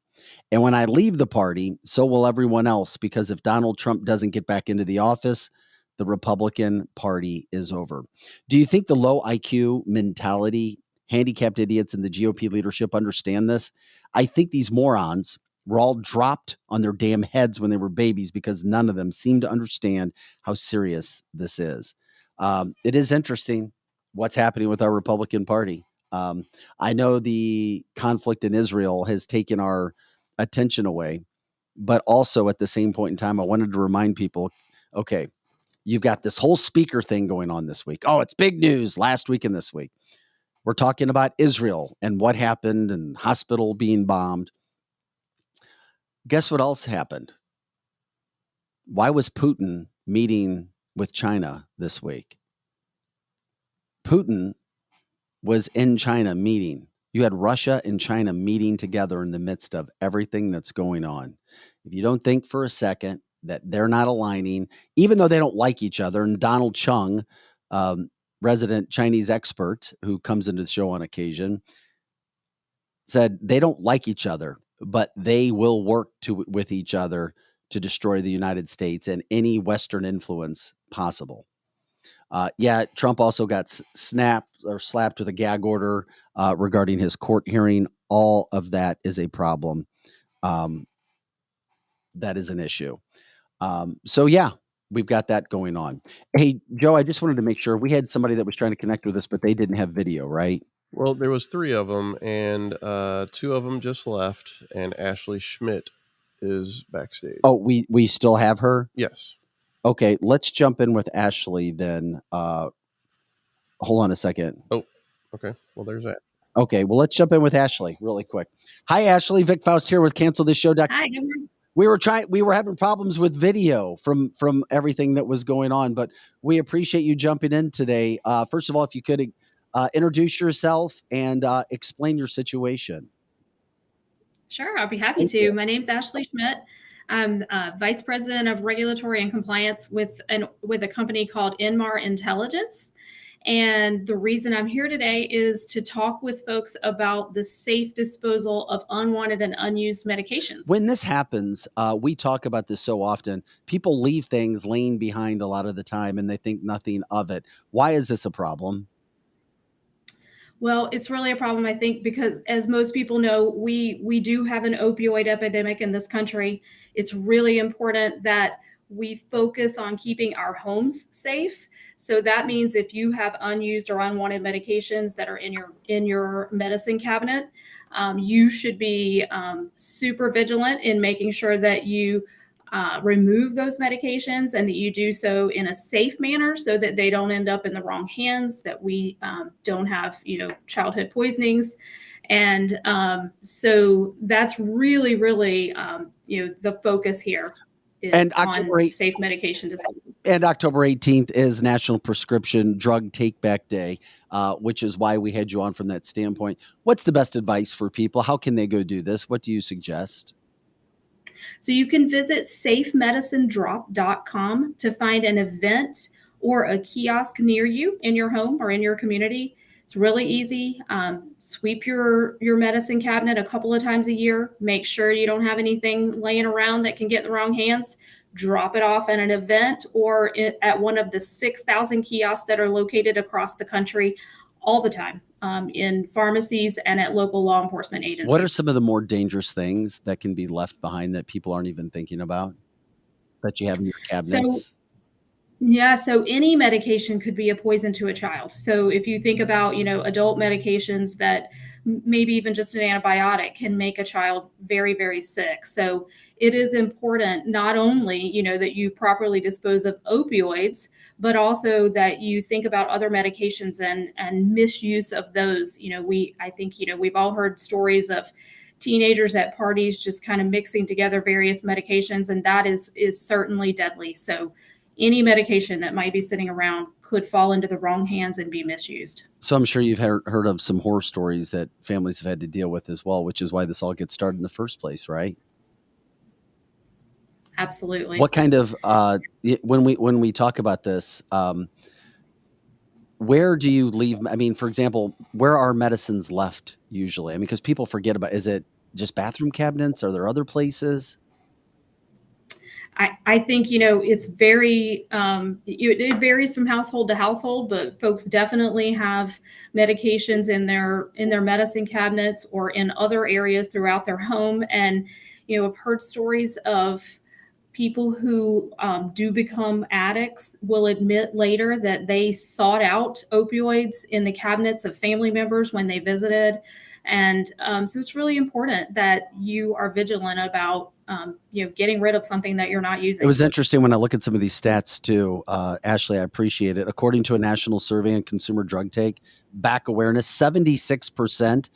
And when I leave the party, so will everyone else, because if Donald Trump doesn't get back into the office, the Republican Party is over. Do you think the low IQ mentality, handicapped idiots in the GOP leadership understand this? I think these morons were all dropped on their damn heads when they were babies because none of them seem to understand how serious this is. It is interesting what's happening with our Republican Party. I know the conflict in Israel has taken our attention away, but also at the same point in time, I wanted to remind people, okay, you've got this whole speaker thing going on this week. Oh, it's big news last week and this week. We're talking about Israel and what happened and hospital being bombed. Guess what else happened? Why was Putin meeting with China this week? Putin was in China meeting. You had Russia and China meeting together in the midst of everything that's going on. If you don't think for a second that they're not aligning, even though they don't like each other, and Donald Chung, resident Chinese expert who comes into the show on occasion, said they don't like each other, but they will work with each other to destroy the United States and any Western influence possible. Trump also got slapped with a gag order regarding his court hearing. All of that is a problem. That is an issue. We've got that going on. Hey, Joe, I just wanted to make sure we had somebody that was trying to connect with us, but they didn't have video, right? Well, there was 3 of them, and 2 of them just left, and Ashley Schmidt is backstage. Oh, we still have her? Yes. Okay, let's jump in with Ashley then. Hold on a second. Oh, okay. Well, there's that. Okay, well, let's jump in with Ashley really quick. Hi, Ashley. Vic Faust here with CancelThisShow. Hi. We were having problems with video from everything that was going on, but we appreciate you jumping in today. First of all, if you could introduce yourself and explain your situation. Sure, I'll be happy to. My name's Ashley Schmidt. I'm Vice President of Regulatory and Compliance with a company called Inmar Intelligence. And the reason I'm here today is to talk with folks about the safe disposal of unwanted and unused medications. When this happens, we talk about this so often. People leave things laying behind a lot of the time and they think nothing of it. Why is this a problem? Well, it's really a problem, I think, because as most people know, we do have an opioid epidemic in this country. It's really important that we focus on keeping our homes safe. So that means if you have unused or unwanted medications that are in your medicine cabinet, you should be super vigilant in making sure that you remove those medications and that you do so in a safe manner so that they don't end up in the wrong hands, that we don't have, childhood poisonings. And so that's really, really, the focus here is And on October 8th, safe medication disposal. and October 18th is National Prescription Drug Take Back Day, which is why we had you on from that standpoint. What's the best advice for people? How can they go do this? What do you suggest? So you can visit safemedicinedrop.com to find an event or a kiosk near you in your home or in your community. It's really easy. Sweep your medicine cabinet a couple of times a year. Make sure you don't have anything laying around that can get in the wrong hands. Drop it off at an event or at one of the 6,000 kiosks that are located across the country all the time, in pharmacies and at local law enforcement agencies. What are some of the more dangerous things that can be left behind that people aren't even thinking about that you have in your cabinets? So any medication could be a poison to a child. So if you think about, adult medications that maybe even just an antibiotic can make a child very, very sick. So it is important not only, that you properly dispose of opioids, but also that you think about other medications and misuse of those. I think we've all heard stories of teenagers at parties just kind of mixing together various medications, and that is certainly deadly. So any medication that might be sitting around could fall into the wrong hands and be misused. So I'm sure you've heard of some horror stories that families have had to deal with as well, which is why this all gets started in the first place, right? Absolutely. What kind of when we talk about this, where do you leave? I mean, for example, where are medicines left usually? I mean, because people forget about. Is it just bathroom cabinets? Are there other places? I think, it's very, it varies from household to household, but folks definitely have medications in their medicine cabinets or in other areas throughout their home. And, I've heard stories of people who do become addicts will admit later that they sought out opioids in the cabinets of family members when they visited. And so it's really important that you are vigilant about, getting rid of something that you're not using. It was interesting when I look at some of these stats too, Ashley, I appreciate it. According to a national survey on consumer drug take back awareness, 76%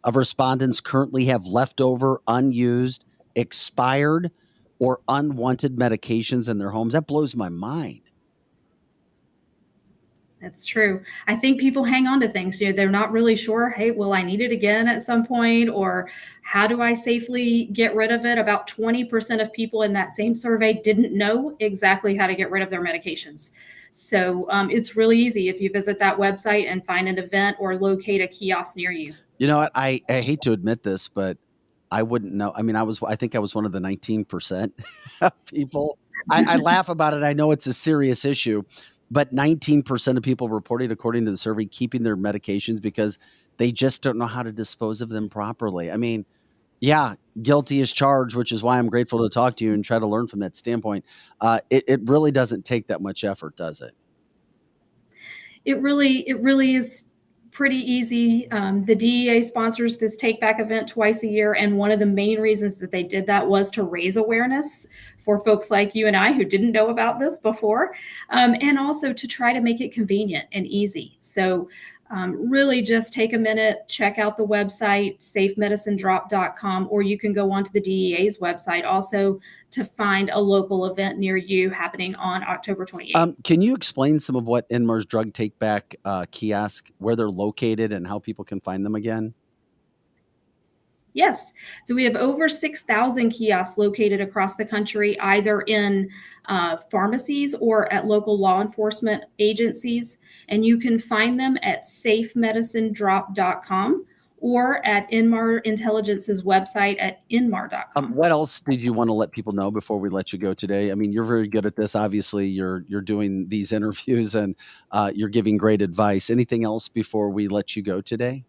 of respondents currently have leftover, unused, expired, or unwanted medications in their homes. That blows my mind. That's true. I think people hang on to things. They're not really sure, hey, will I need it again at some point? Or how do I safely get rid of it? About 20% of people in that same survey didn't know exactly how to get rid of their medications. So it's really easy if you visit that website and find an event or locate a kiosk near you. You know what? I hate to admit this, but I wouldn't know. I mean, I think I was one of the 19% of people. I laugh about it. I know it's a serious issue, but 19% of people reported, according to the survey, keeping their medications because they just don't know how to dispose of them properly. I mean, yeah, guilty as charged, which is why I'm grateful to talk to you and try to learn from that standpoint. It really doesn't take that much effort, does it? It really is pretty easy. The DEA sponsors this Take Back event twice a year, and one of the main reasons that they did that was to raise awareness for folks like you and I who didn't know about this before, and also to try to make it convenient and easy. So really just take a minute, check out the website, safemedicinedrop.com, or you can go onto the DEA's website also to find a local event near you happening on October 28th. Can you explain some of what Inmar's Drug Take Back kiosk, where they're located and how people can find them again? Yes. So we have over 6,000 kiosks located across the country, either in pharmacies or at local law enforcement agencies. And you can find them at safemedicinedrop.com or at Inmar Intelligence's website at inmar.com. What else did you want to let people know before we let you go today? I mean, you're very good at this. Obviously, you're doing these interviews and you're giving great advice. Anything else before we let you go today?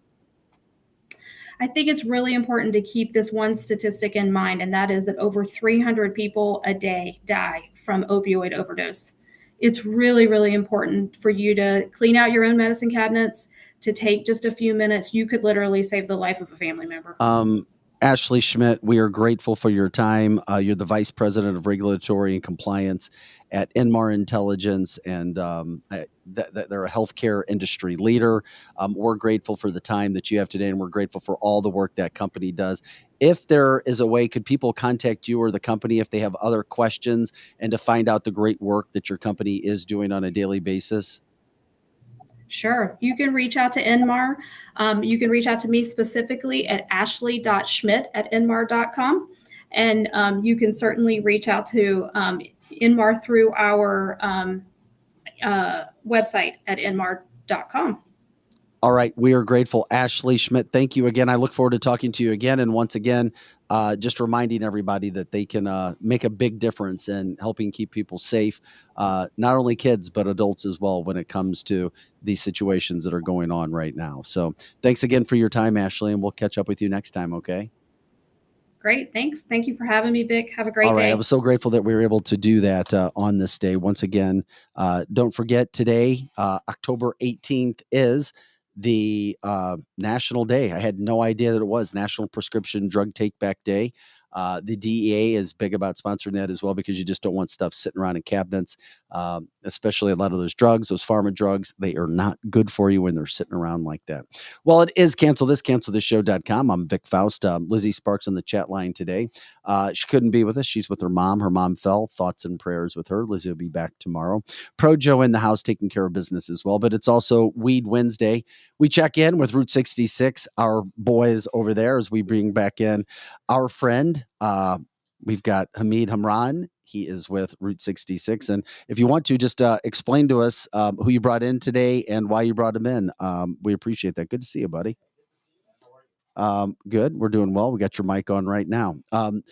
I think it's really important to keep this one statistic in mind, and that is that over 300 people a day die from opioid overdose. It's really, really important for you to clean out your own medicine cabinets, to take just a few minutes. You could literally save the life of a family member. Ashley Schmidt, we are grateful for your time. You're the Vice President of Regulatory and Compliance at Inmar Intelligence, and they're a healthcare industry leader. We're grateful for the time that you have today, and we're grateful for all the work that company does. If there is a way, could people contact you or the company if they have other questions and to find out the great work that your company is doing on a daily basis? Sure. You can reach out to Inmar. You can reach out to me specifically at ashley.schmidt@inmar.com. And you can certainly reach out to Inmar through our website at inmar.com. All right. We are grateful. Ashley Schmidt, thank you again. I look forward to talking to you again. And once again, just reminding everybody that they can make a big difference in helping keep people safe, not only kids, but adults as well when it comes to these situations that are going on right now. So thanks again for your time, Ashley, and we'll catch up with you next time, okay? Great. Thanks. Thank you for having me, Vic. Have a great All right. day. I was so grateful that we were able to do that on this day. Once again, don't forget today, October 18th is the national day. I had no idea that it was National Prescription Drug Take Back Day. The DEA is big about sponsoring that as well, because you just don't want stuff sitting around in cabinets, especially a lot of those drugs, those pharma drugs. They are not good for you when they're sitting around like that. Well, it is cancelthisshow.com. I'm Vic Faust. Lizzie Sparks on the chat line today. She couldn't be with us. She's with her mom. Her mom fell. Thoughts and prayers with her. Lizzie will be back tomorrow. Pro Joe in the house taking care of business as well. But it's also Weed Wednesday. We check in with Route 66, our boys over there, as we bring back in our friend. We've got Hamid Hamran. He is with Route 66. And if you want to, just explain to us who you brought in today and why you brought him in. We appreciate that. Good to see you, buddy. Good. We're doing well. We got your mic on right now. Who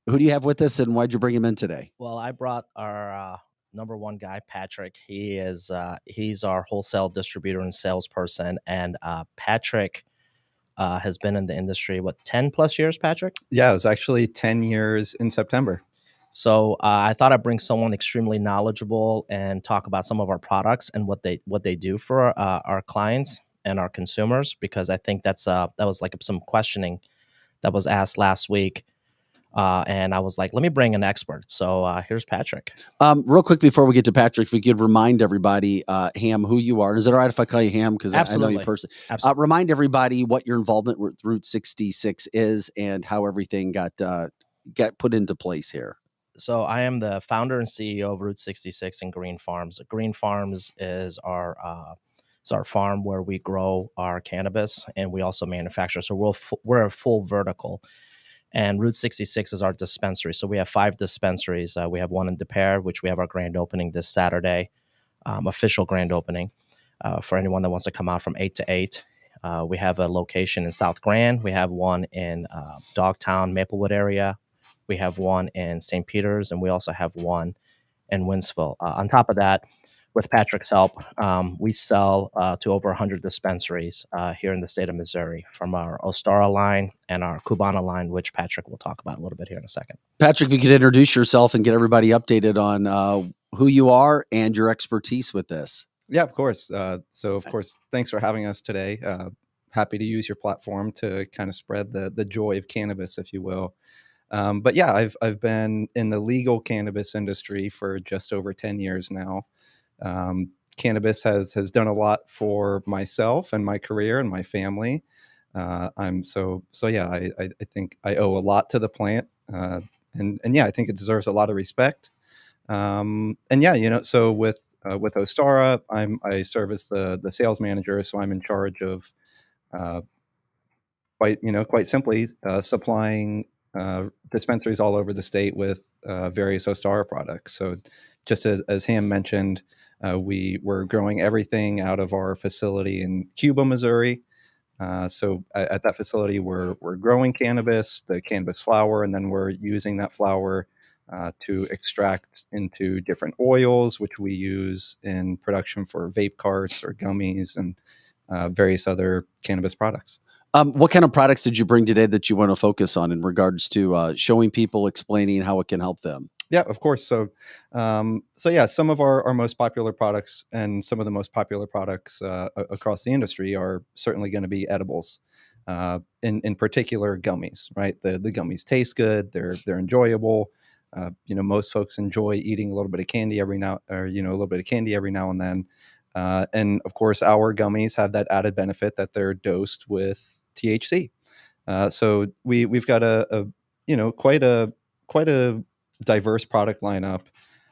do you have with us, and why'd you bring him in today? Well, I brought our number one guy, Patrick. He's our wholesale distributor and salesperson. And Patrick has been in the industry, 10 plus years, Patrick? Yeah, it was actually 10 years in September. So I thought I'd bring someone extremely knowledgeable and talk about some of our products and what they do for our clients and our consumers, because I think that was like some questioning that was asked last week. And I was like, let me bring an expert. So here's Patrick. Real quick before we get to Patrick, if we could remind everybody, Ham, who you are. Is it all right if I call you Ham? Because I know you personally. Remind everybody what your involvement with Route 66 is and how everything got put into place here. So I am the founder and CEO of Route 66 and Green Farms. Green Farms is our farm where we grow our cannabis, and we also manufacture. So we're a full vertical. And Route 66 is our dispensary. So we have 5 dispensaries. We have one in De Pere, which we have our grand opening this Saturday, official grand opening for anyone that wants to come out from 8 to 8. We have a location in South Grand. We have one in Dogtown, Maplewood area. We have one in St. Peters, and we also have one in Winsville. On top of that, with Patrick's help, we sell to over 100 dispensaries here in the state of Missouri, from our Ostara line and our Cubana line, which Patrick will talk about a little bit here in a second. Patrick, if you could introduce yourself and get everybody updated on who you are and your expertise with this. Yeah, of course. So, of course, thanks for having us today. Happy to use your platform to kind of spread the joy of cannabis, if you will. But yeah, I've been in the legal cannabis industry for just over 10 years now. Cannabis has done a lot for myself and my career and my family. I think I owe a lot to the plant. And yeah, I think it deserves a lot of respect. So with Ostara, I serve as the sales manager. So I'm in charge of, quite simply, supplying dispensaries all over the state with various Ostara products. So just as Ham mentioned, we were growing everything out of our facility in Cuba, Missouri. So at that facility, we're growing cannabis, the cannabis flower, and then we're using that flower to extract into different oils, which we use in production for vape carts or gummies and various other cannabis products. What kind of products did you bring today that you want to focus on in regards to showing people, explaining how it can help them? Yeah, of course. So yeah, some of our most popular products and some of the most popular products across the industry are certainly going to be edibles. In particular, gummies. Right, the gummies taste good. They're enjoyable. Most folks enjoy eating a little bit of candy every now, or a little bit of candy every now and then. And of course, our gummies have that added benefit that they're dosed with THC. So we've got a quite a diverse product lineup.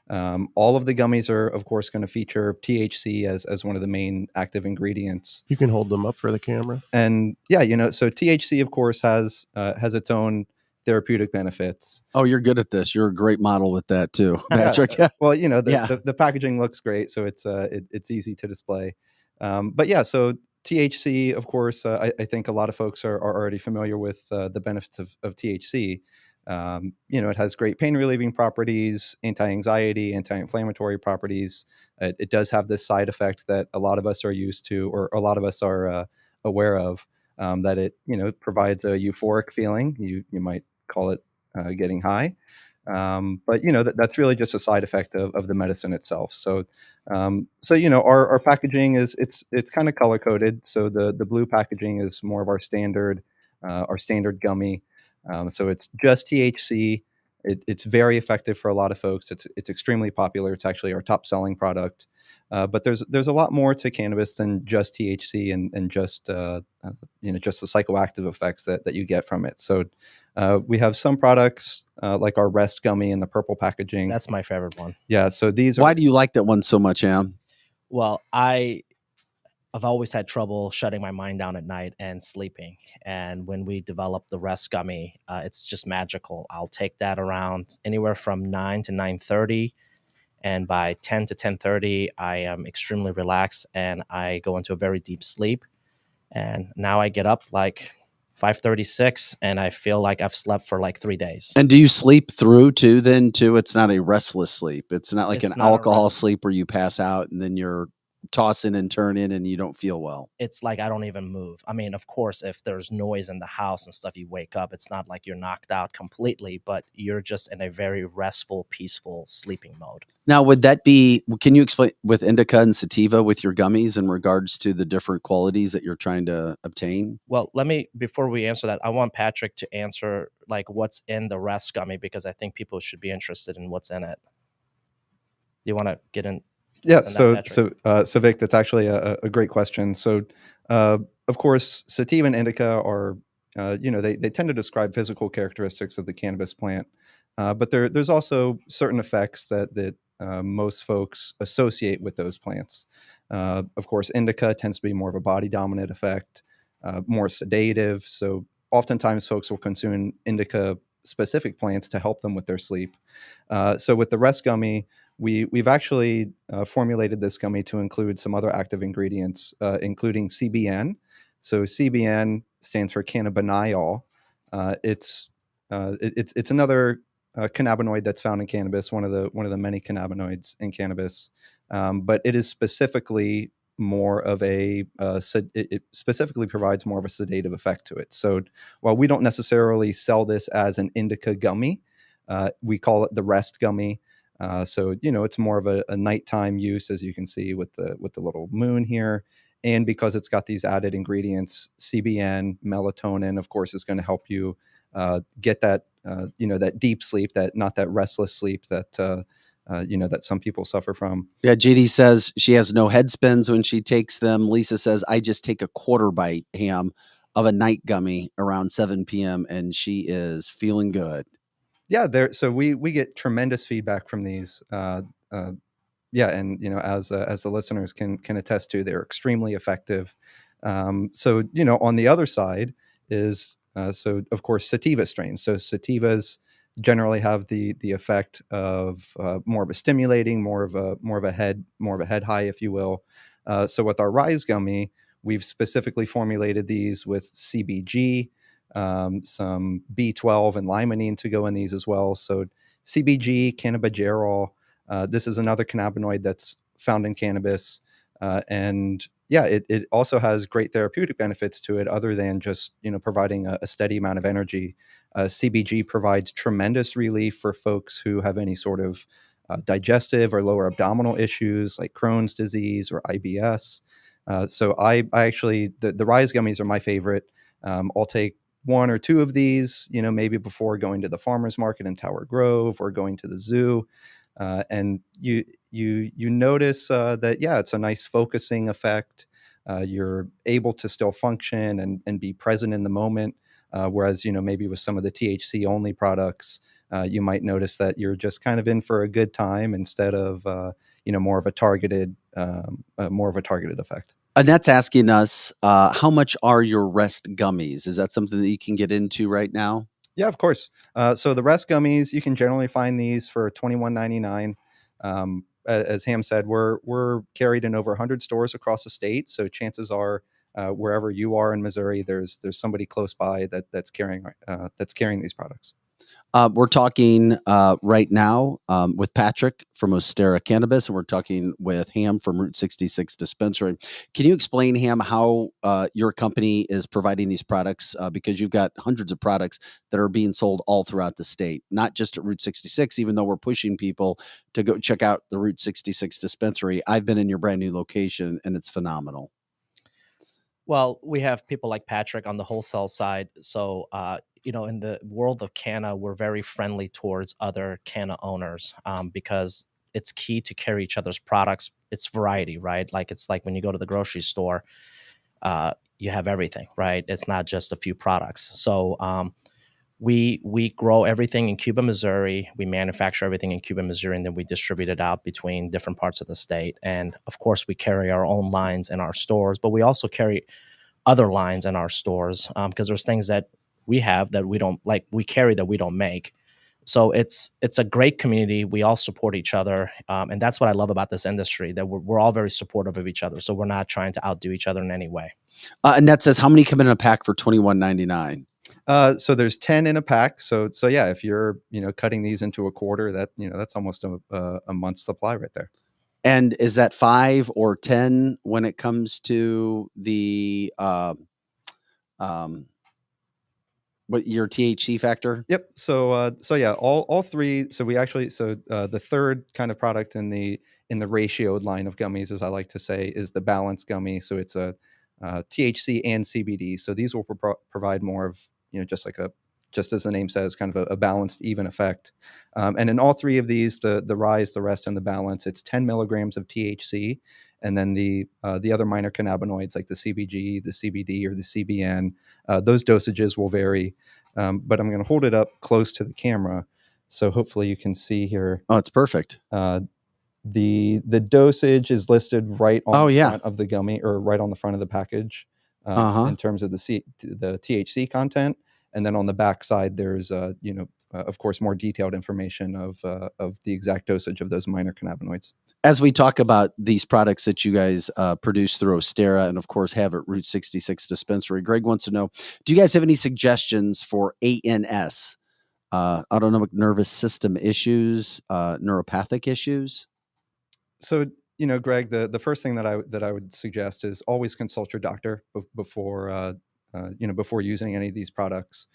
All of the gummies are, of course, going to feature THC as one of the main active ingredients. You can hold them up for the camera. And yeah, so THC, of course, has its own therapeutic benefits. Oh, you're good at this. You're a great model with that too, Patrick. Well, the packaging looks great, so it's easy to display. But yeah, so THC, of course, I think a lot of folks are already familiar with the benefits of THC. It has great pain relieving properties, anti-anxiety, anti-inflammatory properties. It does have this side effect that a lot of us are used to, or a lot of us are aware of, that it provides a euphoric feeling. You might call it getting high. But that's really just a side effect of the medicine itself. So our packaging it's kind of color coded. So the blue packaging is more of our standard gummy. So it's just THC. It's very effective for a lot of folks. It's extremely popular. It's actually our top selling product. But there's a lot more to cannabis than just THC and just the psychoactive effects that you get from it. So we have some products like our Rest gummy in the purple packaging. That's my favorite one. Yeah. So these are. Why do you like that one so much, Am? Well, I've always had trouble shutting my mind down at night and sleeping. And when we developed the Rest gummy, it's just magical. I'll take that around anywhere from 9 to 9:30. And by 10 to 10:30, I am extremely relaxed and I go into a very deep sleep. And now I get up like 5:36 and I feel like I've slept for like 3 days. And do you sleep through too? Then too, it's not a restless sleep. It's not like It's an not a alcohol sleep where you pass out and then you're tossing and turning and you don't feel well. It's like I don't even move. I mean, of course, if there's noise in the house and stuff, you wake up. It's not like you're knocked out completely, but you're just in a very restful, peaceful sleeping mode. Now, can you explain with indica and sativa with your gummies in regards to the different qualities that you're trying to obtain? Well, before we answer that, I want Patrick to answer like what's in the Rest gummy because I think people should be interested in what's in it. Do you want to get in? Yeah, so Vic, that's actually a great question. So, of course, sativa and indica are, they tend to describe physical characteristics of the cannabis plant, but there's also certain effects that most folks associate with those plants. Of course, indica tends to be more of a body dominant effect, more sedative. So, oftentimes, folks will consume indica specific plants to help them with their sleep. So, with the Rest gummy, we've actually formulated this gummy to include some other active ingredients, including CBN. So CBN stands for cannabidiol. It's another cannabinoid that's found in cannabis, one of the many cannabinoids in cannabis, but it is specifically more of it specifically provides more of a sedative effect to it. So while we don't necessarily sell this as an indica gummy, we call it the Rest gummy. So it's more of a nighttime use, as you can see with the little moon here, and because it's got these added ingredients, CBN, melatonin, of course, is going to help you get that that deep sleep, not that restless sleep that that some people suffer from. Yeah, JD says she has no head spins when she takes them. Lisa says I just take a quarter bite, Ham, of a night gummy around 7 p.m. and she is feeling good. Yeah, so we get tremendous feedback from these. Yeah, and as the listeners can attest to, they're extremely effective. So on the other side is so of course sativa strains. So sativas generally have the effect of more of a stimulating, more of a head high, if you will. So with our Rise gummy, we've specifically formulated these with CBG. Some B12 and limonene to go in these as well. So CBG, cannabigerol, this is another cannabinoid that's found in cannabis. And, yeah, it also has great therapeutic benefits to it, other than just providing a steady amount of energy. CBG provides tremendous relief for folks who have any sort of digestive or lower abdominal issues like Crohn's disease or IBS. So I actually, the Rise gummies are my favorite. I'll take one or two of these, maybe before going to the farmer's market in Tower Grove or going to the zoo. And you notice that, yeah, it's a nice focusing effect. You're able to still function and be present in the moment. Whereas, maybe with some of the THC only products, you might notice that you're just kind of in for a good time instead of, more of a targeted effect. Annette's asking us, how much are your rest gummies? Is that something that you can get into right now? Yeah, of course. So the rest gummies, you can generally find these for $21.99. As Ham said, we're carried in over 100 stores across the state. So chances are, wherever you are in Missouri, there's somebody close by that's carrying these products. We're talking right now with Patrick from Ostera Cannabis, and we're talking with Ham from Route 66 Dispensary. Can you explain, Ham, how your company is providing these products? Because you've got hundreds of products that are being sold all throughout the state, not just at Route 66, even though we're pushing people to go check out the Route 66 Dispensary. I've been in your brand new location, and it's phenomenal. Well, we have people like Patrick on the wholesale side. So, in the world of canna, we're very friendly towards other canna owners because it's key to carry each other's products. It's variety, right? Like it's like when you go to the grocery store, you have everything, right? It's not just a few products. So we grow everything in Cuba, Missouri. We manufacture everything in Cuba, Missouri, and then we distribute it out between different parts of the state. And of course, we carry our own lines in our stores, but we also carry other lines in our stores because there's things that we have that we don't like. We carry that we don't make. So it's a great community. We all support each other, and that's what I love about this industry. That we're all very supportive of each other. So we're not trying to outdo each other in any way. Annette says, how many come in a pack for $21.99? So there's 10 in a pack. So yeah, if you're, cutting these into a quarter, that's almost a month's supply right there. And is that 5 or 10 when it comes to the, what your THC factor? Yep. So yeah, all three. So we actually, the third kind of product in the ratioed line of gummies, as I like to say, is the balance gummy. So it's a THC and CBD. So these will provide more of, just as the name says, kind of a balanced, even effect. And in all three of these, the Rise, the Rest, and the Balance, it's 10 milligrams of THC. And then the other minor cannabinoids like the CBG, the CBD, or the CBN, those dosages will vary. But I'm going to hold it up close to the camera, so hopefully you can see here. Oh, it's perfect. The dosage is listed right on the front of the gummy, or right on the front of the package, in terms of the THC content. And then on the back side, there's of course, more detailed information of the exact dosage of those minor cannabinoids. As we talk about these products that you guys produce through Ostera and, of course, have at Route 66 Dispensary, Greg wants to know, do you guys have any suggestions for ANS, autonomic nervous system issues, neuropathic issues? So, Greg, the first thing that I would suggest is always consult your doctor before using any of these products.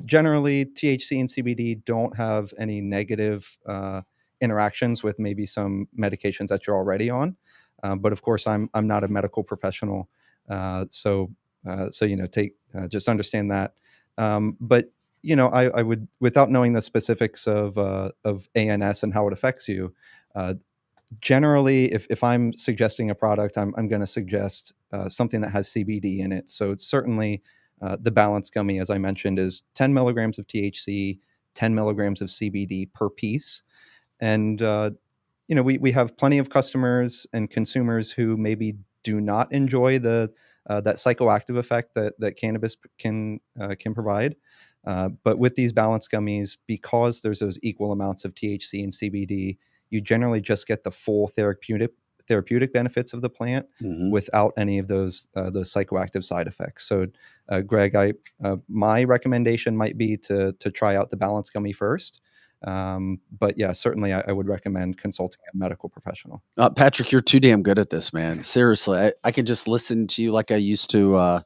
Generally, THC and CBD don't have any negative interactions with maybe some medications that you're already on. But of course, I'm not a medical professional, so just understand that. But I would, without knowing the specifics of ANS and how it affects you. Generally, if I'm suggesting a product, I'm going to suggest something that has CBD in it. So it's certainly the Balance Gummy, as I mentioned, is 10 milligrams of THC, 10 milligrams of CBD per piece. And, we have plenty of customers and consumers who maybe do not enjoy that psychoactive effect that cannabis can provide. But with these Balance Gummies, because there's those equal amounts of THC and CBD, you generally just get the full therapeutic benefits of the plant without any of those psychoactive side effects. So, Greg, my recommendation might be to try out the Balance Gummy first. But yeah, certainly I would recommend consulting a medical professional. Patrick, you're too damn good at this, man. Seriously, I can just listen to you like I used to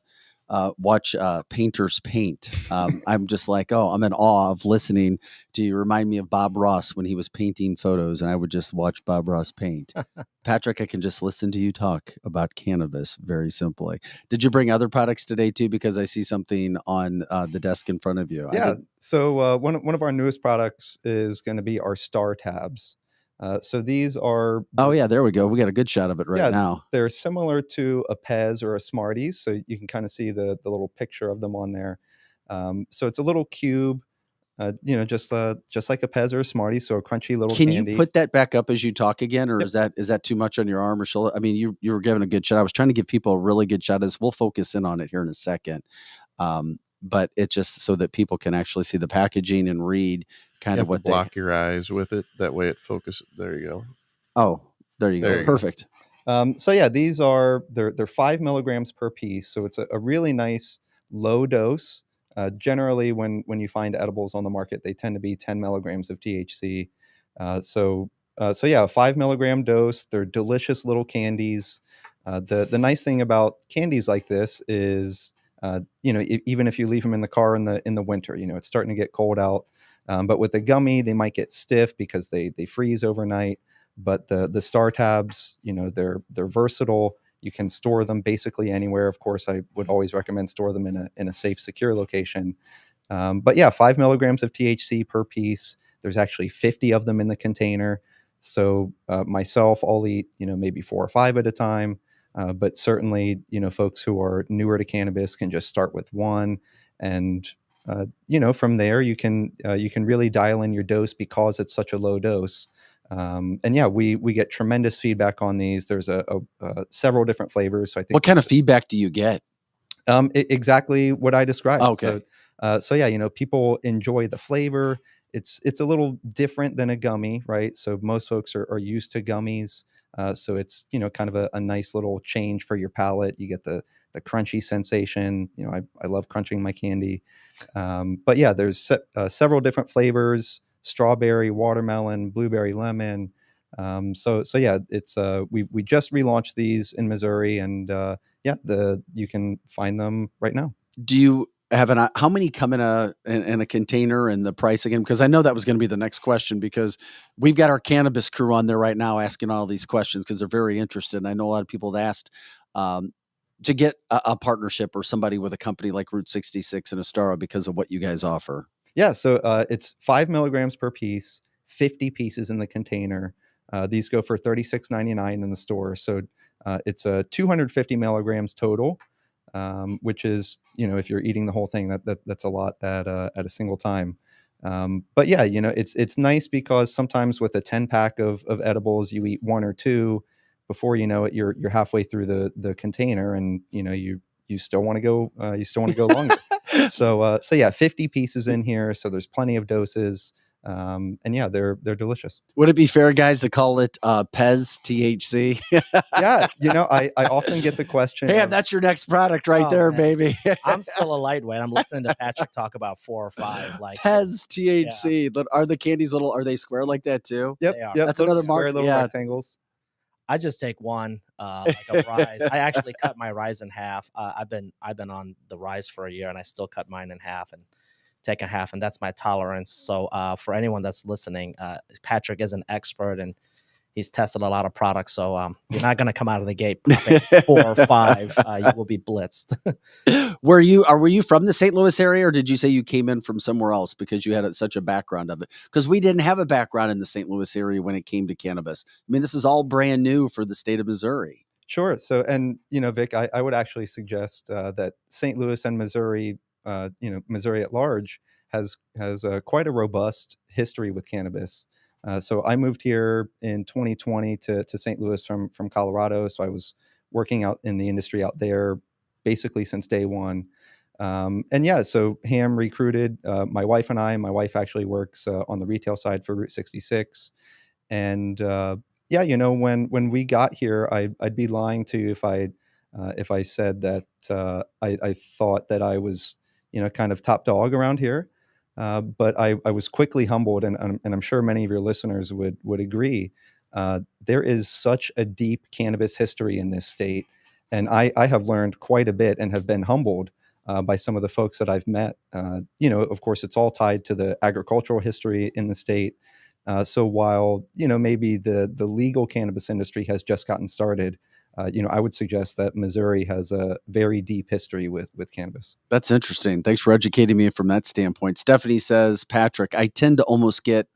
watch painters paint. I'm just like, oh, I'm in awe of listening to you. Remind me of Bob Ross when he was painting photos, and I would just watch Bob Ross paint. Patrick, I can just listen to you talk about cannabis very simply. Did you bring other products today too? Because I see something on the desk in front of you. Yeah. So one of our newest products is going to be our Star Tabs. So these are. Oh yeah, there we go. We got a good shot of it right now. They're similar to a Pez or a Smarties, so you can kind of see the little picture of them on there. So it's a little cube, just like a Pez or a Smartie, so a crunchy little Can candy. you put that back up as you talk again, or is that too much on your arm or shoulder? I mean, you were giving a good shot. I was trying to give people a really good shot. As we'll focus in on it here in a second, but it's just so that people can actually see the packaging and read kind You of have what to block your eyes with it. That way it focuses. There you go. Oh, there you go. Perfect. So yeah, these are they're 5 milligrams per piece, so it's a really nice low dose. Generally, when you find edibles on the market, they tend to be 10 milligrams of THC. So yeah, a 5 milligram dose. They're delicious little candies. The nice thing about candies like this is, even if you leave them in the car in the winter, it's starting to get cold out. But with the gummy, they might get stiff because they freeze overnight. But the Star Tabs, they're versatile. You can store them basically anywhere. Of course, I would always recommend store them in a safe, secure location. But yeah, 5 milligrams of THC per piece. There's actually 50 of them in the container. So myself, I'll eat maybe 4 or 5 at a time. But certainly, folks who are newer to cannabis can just start with 1, and from there you can really dial in your dose because it's such a low dose. And yeah, we get tremendous feedback on these. There's several different flavors. So I think. What kind of feedback do you get? Exactly what I described. Oh, okay. So yeah, people enjoy the flavor. It's a little different than a gummy, right? So most folks are used to gummies. So it's kind of a nice little change for your palate. You get the crunchy sensation. I love crunching my candy. But yeah, there's several different flavors: strawberry, watermelon, blueberry, lemon. So yeah, it's we just relaunched these in Missouri, and you can find them right now. Do you have how many come in a container, and the price again? Because I know that was going to be the next question, because we've got our cannabis crew on there right now asking all these questions because they're very interested. And I know a lot of people have asked to get a partnership or somebody with a company like Route 66 and Astaro because of what you guys offer. Yeah, so it's 5 milligrams per piece, 50 pieces in the container. These go for $36.99 in the store. So it's 250 milligrams total, which is, if you're eating the whole thing, that's a lot at a single time. But yeah, it's nice because sometimes with a 10-pack of edibles, you eat 1 or 2. Before you know it, you're halfway through the container, and you still want to go longer. So yeah, 50 pieces in here, so there's plenty of doses. And yeah, they're delicious. Would it be fair, guys, to call it Pez THC? Yeah, I often get the question. Hey, that's your next product right there, man. baby. I'm still a lightweight. I'm listening to Patrick talk about 4 or 5. Like Pez THC. Yeah. Are the candies are they square like that too? Yep. That's another mark. Little rectangles. I just take one, like a rise. I actually cut my rise in half. I've been on the rise for a year, and I still cut mine in half and take a half, and that's my tolerance. So for anyone that's listening, Patrick is an expert, and he's tested a lot of products. So you're not going to come out of the gate popping 4 or 5. You will be blitzed. Were you from the St. Louis area, or did you say you came in from somewhere else because you had such a background of it? Because we didn't have a background in the St. Louis area when it came to cannabis. I mean, this is all brand new for the state of Missouri. Sure. So, and Vic, I would actually suggest that St. Louis and Missouri, Missouri at large has quite a robust history with cannabis. So I moved here in 2020 to St. Louis from Colorado. So I was working out in the industry out there basically since day one. And yeah, so Ham recruited my wife and I. My wife actually works on the retail side for Route 66. And yeah, when we got here, I'd be lying to you if I said that I thought that I was kind of top dog around here. But I was quickly humbled, and I'm sure many of your listeners would agree. There is such a deep cannabis history in this state, and I have learned quite a bit and have been humbled by some of the folks that I've met. Of course, it's all tied to the agricultural history in the state. So while maybe the legal cannabis industry has just gotten started, I would suggest that Missouri has a very deep history with cannabis. That's interesting. Thanks for educating me from that standpoint. Stephanie says, Patrick, I tend to almost get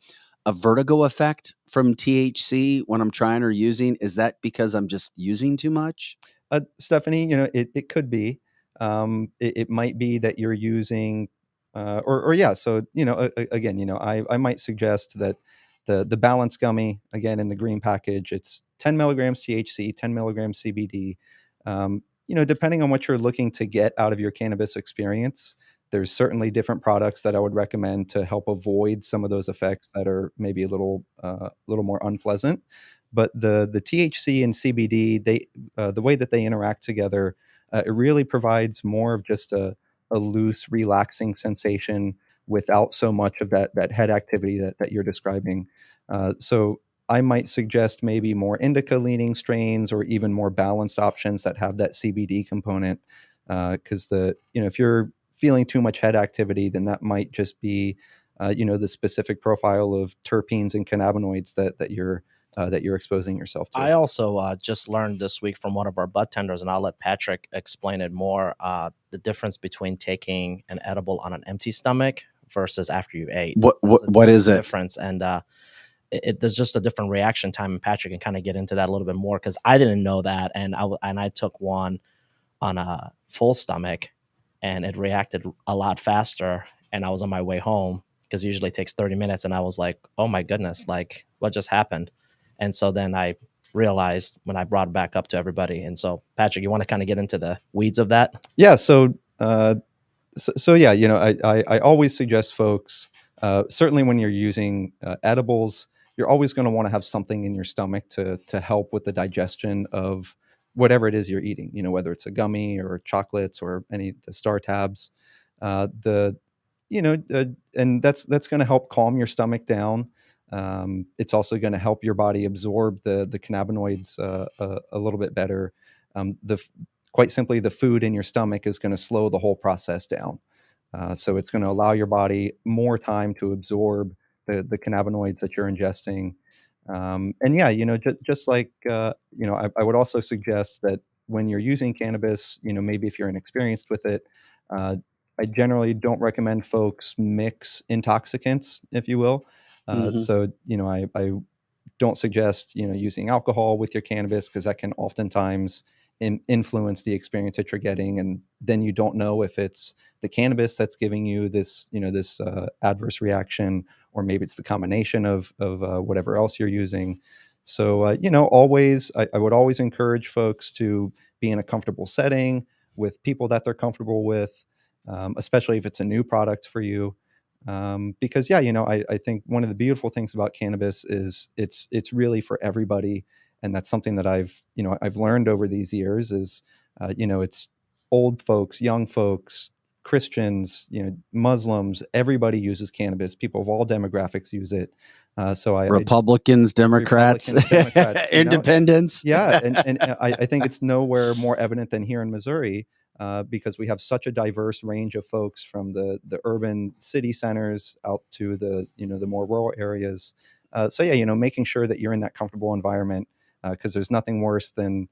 a vertigo effect from THC when I'm trying or using. Is that because I'm just using too much? Stephanie, it could be. It might be that you're using, or yeah. So again, I might suggest that the Balance Gummy, again in the green package, it's 10 milligrams THC, 10 milligrams CBD. Depending on what you're looking to get out of your cannabis experience, there's certainly different products that I would recommend to help avoid some of those effects that are maybe a little more unpleasant. But the THC and CBD, the way that they interact together, it really provides more of just a loose, relaxing sensation without so much of that head activity that you're describing. So I might suggest maybe more indica leaning strains or even more balanced options that have that CBD component. Because if you're feeling too much head activity, then that might just be the specific profile of terpenes and cannabinoids that you're exposing yourself to. I also just learned this week from one of our bud tenders, and I'll let Patrick explain it more, the difference between taking an edible on an empty stomach versus after you ate. What is it? Difference, and there's just a different reaction time, and Patrick can kind of get into that a little bit more, because I didn't know that, and I took one on a full stomach, and it reacted a lot faster, and I was on my way home, because it usually takes 30 minutes, and I was like, oh my goodness, like what just happened? And so then I realized when I brought it back up to everybody. And so, Patrick, you want to kind of get into the weeds of that? Yeah. So yeah, I always suggest folks, certainly when you're using edibles, you're always going to want to have something in your stomach to help with the digestion of whatever it is you're eating, whether it's a gummy or chocolates or any of the Star Tabs, and that's going to help calm your stomach down. It's also going to help your body absorb the cannabinoids a little bit better. Quite simply, the food in your stomach is going to slow the whole process down. So it's going to allow your body more time to absorb the cannabinoids that you're ingesting. And yeah, just like, I would also suggest that when you're using cannabis, maybe if you're inexperienced with it, I generally don't recommend folks mix intoxicants, if you will. So, I don't suggest, using alcohol with your cannabis, because that can oftentimes influence the experience that you're getting. And then you don't know if it's the cannabis that's giving you this, this adverse reaction, or maybe it's the combination of whatever else you're using. So, always, I would always encourage folks to be in a comfortable setting with people that they're comfortable with, especially if it's a new product for you. Because yeah, I think one of the beautiful things about cannabis is it's really for everybody, and that's something that I've learned over these years is it's old folks, young folks, Christians, Muslims, everybody uses cannabis. People of all demographics use it. So Republicans, Democrats, Independents. Yeah, and I think it's nowhere more evident than here in Missouri. Because we have such a diverse range of folks from the urban city centers out to the more rural areas. So yeah, making sure that you're in that comfortable environment, because there's nothing worse than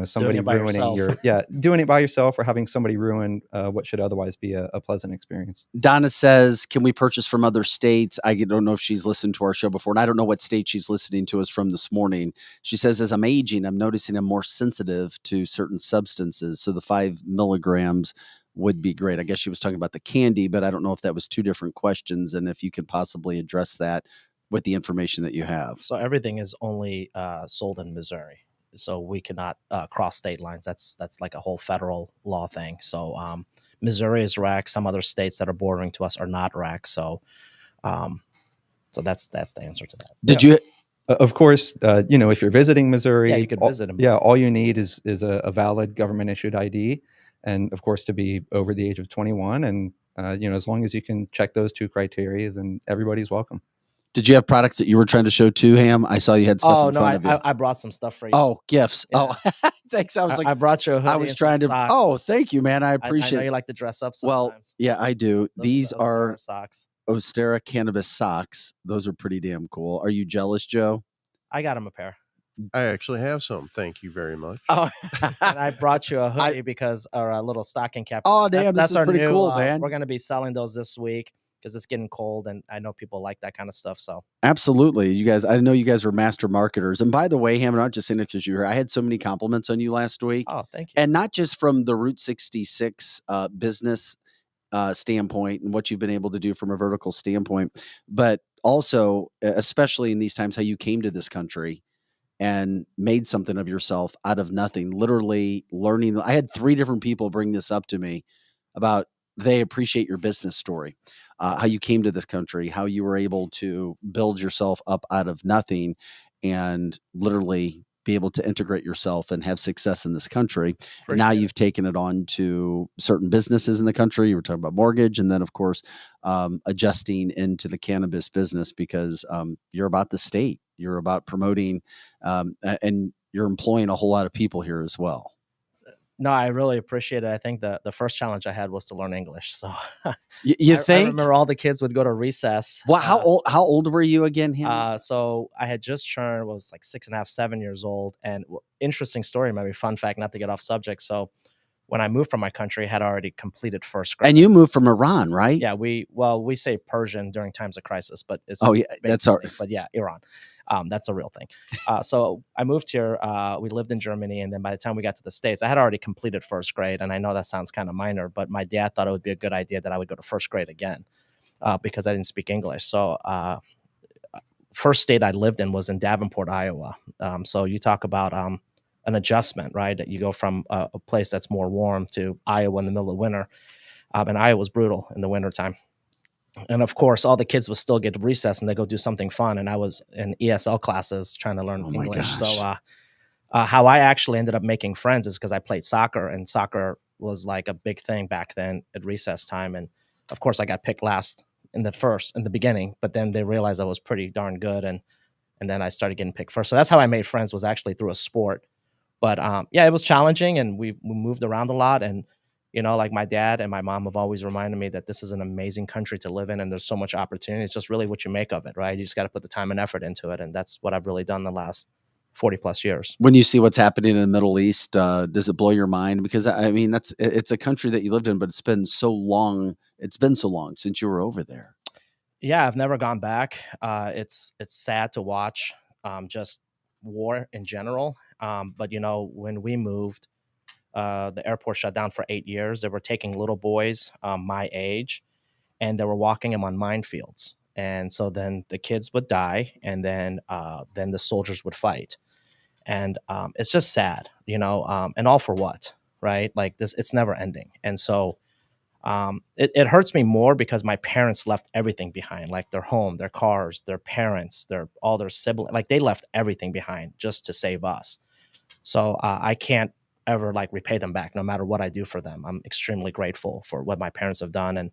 somebody ruining doing it by yourself, or having somebody ruin what should otherwise be a pleasant experience. Donna says, can we purchase from other states? I don't know if she's listened to our show before, and I don't know what state she's listening to us from this morning. She says, as I'm aging, I'm noticing I'm more sensitive to certain substances. So the 5 milligrams would be great. I guess she was talking about the candy, but I don't know if that was two different questions, and if you could possibly address that with the information that you have. So everything is only sold in Missouri. So we cannot cross state lines. That's like a whole federal law thing. So Missouri is rec. Some other states that are bordering to us are not rec. So that's the answer to that. Did you? Of course, if you're visiting Missouri, you could visit them. Yeah, all you need is a valid government issued ID, and of course to be over the age of 21. And as long as you can check those 2 criteria, then everybody's welcome. Did you have products that you were trying to show too, Ham? I saw you had stuff in front of you. I brought some stuff for you. Oh, gifts. Yeah. Oh, thanks. I was like, I brought you a hoodie. I was and trying some to. socks. Oh, thank you, man. I I appreciate know it. you like to dress up Well, sometimes. yeah, I do. These Those are socks. Ostera cannabis socks. Those are pretty damn cool. Are you jealous, Joe? I got him a pair. I actually have some. Thank you very much. Oh, And I brought you a hoodie because, or a little stocking cap. Oh, damn, this That's is our pretty new, cool, man. We're going to be selling those this week because it's getting cold, and I know people like that kind of stuff. So absolutely. You guys, I know you guys are master marketers. And by the way, Ham, I'm not just saying it because you're here. I had so many compliments on you last week. Oh, thank you. And not just from the Route 66 business standpoint and what you've been able to do from a vertical standpoint, but also, especially in these times, how you came to this country and made something of yourself out of nothing, literally learning. I had 3 different people bring this up to me about they appreciate your business story, how you came to this country, how you were able to build yourself up out of nothing and literally be able to integrate yourself and have success in this country. And now you've taken it on to certain businesses in the country. You were talking about mortgage, and then of course, adjusting into the cannabis business because you're about the state, you're about promoting, and you're employing a whole lot of people here as well. No, I really appreciate it. I think the first challenge I had was to learn English. So you I think? remember all the kids would go to recess. Well, how old were you again? So I had just turned, was like 6.5, 7 years old. And interesting story, maybe fun fact, not to get off subject. So when I moved from my country, I had already completed first grade. And you moved from Iran, right? Yeah, we say Persian during times of crisis, but it's that's our. But yeah, Iran. That's a real thing. So I moved here. We lived in Germany, and then by the time we got to the States, I had already completed first grade. And I know that sounds kind of minor, but my dad thought it would be a good idea that I would go to first grade again because I didn't speak English. So first state I lived in was in Davenport, Iowa. So you talk about an adjustment, right? That you go from a place that's more warm to Iowa in the middle of winter. And Iowa was brutal in the wintertime. And of course, all the kids would still get recess and they go do something fun. And I was in ESL classes trying to learn English. So how I actually ended up making friends is because I played soccer, and soccer was like a big thing back then at recess time. And of course, I got picked last in the beginning, but then they realized I was pretty darn good. And then I started getting picked first. So that's how I made friends, was actually through a sport. But yeah, it was challenging, and we moved around a lot. And like my dad and my mom have always reminded me that this is an amazing country to live in, and there's so much opportunity. It's just really what you make of it, right? You just got to put the time and effort into it, and that's what I've really done the last 40 plus years. When you see what's happening in the Middle East, does it blow your mind? Because I mean, it's a country that you lived in, but it's been so long. It's been so long since you were over there. Yeah, I've never gone back. It's sad to watch, just war in general. But when we moved, the airport shut down for 8 years. They were taking little boys my age, and they were walking them on minefields. And so then the kids would die, and then the soldiers would fight. And it's just sad, and all for what, right? Like this, it's never ending. And so it hurts me more because my parents left everything behind, like their home, their cars, their parents, all their siblings, like they left everything behind just to save us. So I can't ever repay them back, no matter what I do for them. I'm extremely grateful for what my parents have done, and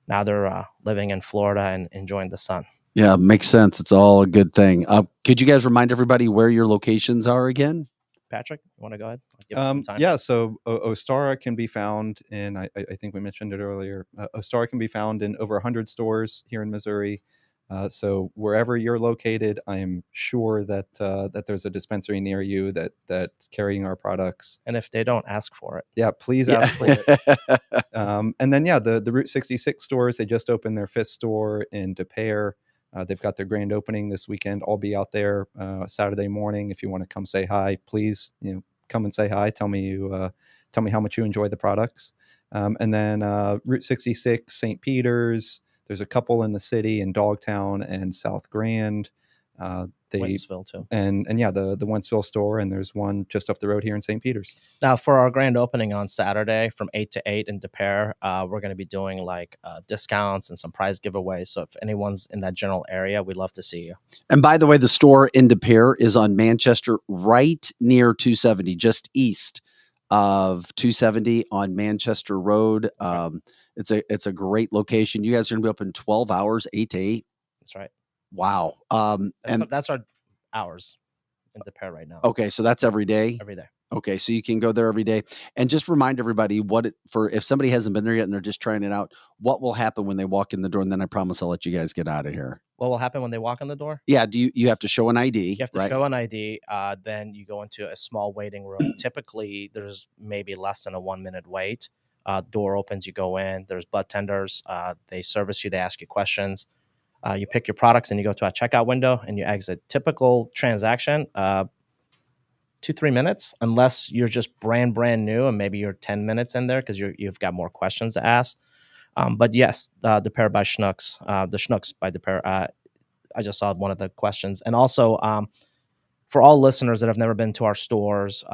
now they're living in Florida and enjoying the sun. Yeah, makes sense. It's all a good thing. Could you guys remind everybody where your locations are again? Patrick, you want to go ahead? Give us some time. Yeah, so Ostara can be found in, I think we mentioned it earlier, Ostara can be found in over 100 stores here in Missouri. So wherever you're located, I am sure that that there's a dispensary near you that's carrying our products. And if they don't, ask for it. Yeah, please ask for it. And then, the Route 66 stores, they just opened their 5th store in De Pere. They've got their grand opening this weekend. I'll be out there Saturday morning. If you want to come say hi, please, come and say hi. Tell me how much you enjoy the products. And then Route 66, St. Peter's. There's a couple in the city in Dogtown and South Grand. Wentzville too. And the Wentzville store, and there's one just up the road here in St. Peter's. Now for our grand opening on Saturday from 8 to 8 in De Pere, we're going to be doing discounts and some prize giveaways. So if anyone's in that general area, we'd love to see you. And by the way, the store in De Pere is on Manchester, right near 270, just east of 270 on Manchester Road. It's a great location. You guys are going to be open 12 hours, 8 to 8. That's right. Wow. That's our hours in the pair right now. Okay, so that's every day. Every day. Okay, so you can go there every day. And just remind everybody if somebody hasn't been there yet and they're just trying it out, what will happen when they walk in the door? And then I promise I'll let you guys get out of here. What will happen when they walk in the door? Yeah, you have to show an ID? You have to right? show an ID. Then you go into a small waiting room. Typically, there's maybe less than a 1-minute wait. Door opens, you go in. There's bud tenders. They service you. They ask you questions. You pick your products and you go to a checkout window and you exit. Typical transaction, 2-3 minutes, unless you're just brand new and maybe you're 10 minutes in there because you've got more questions to ask. But yes, the pair by Schnucks, the Schnucks by the pair. I just saw one of the questions. And also, for all listeners that have never been to our stores,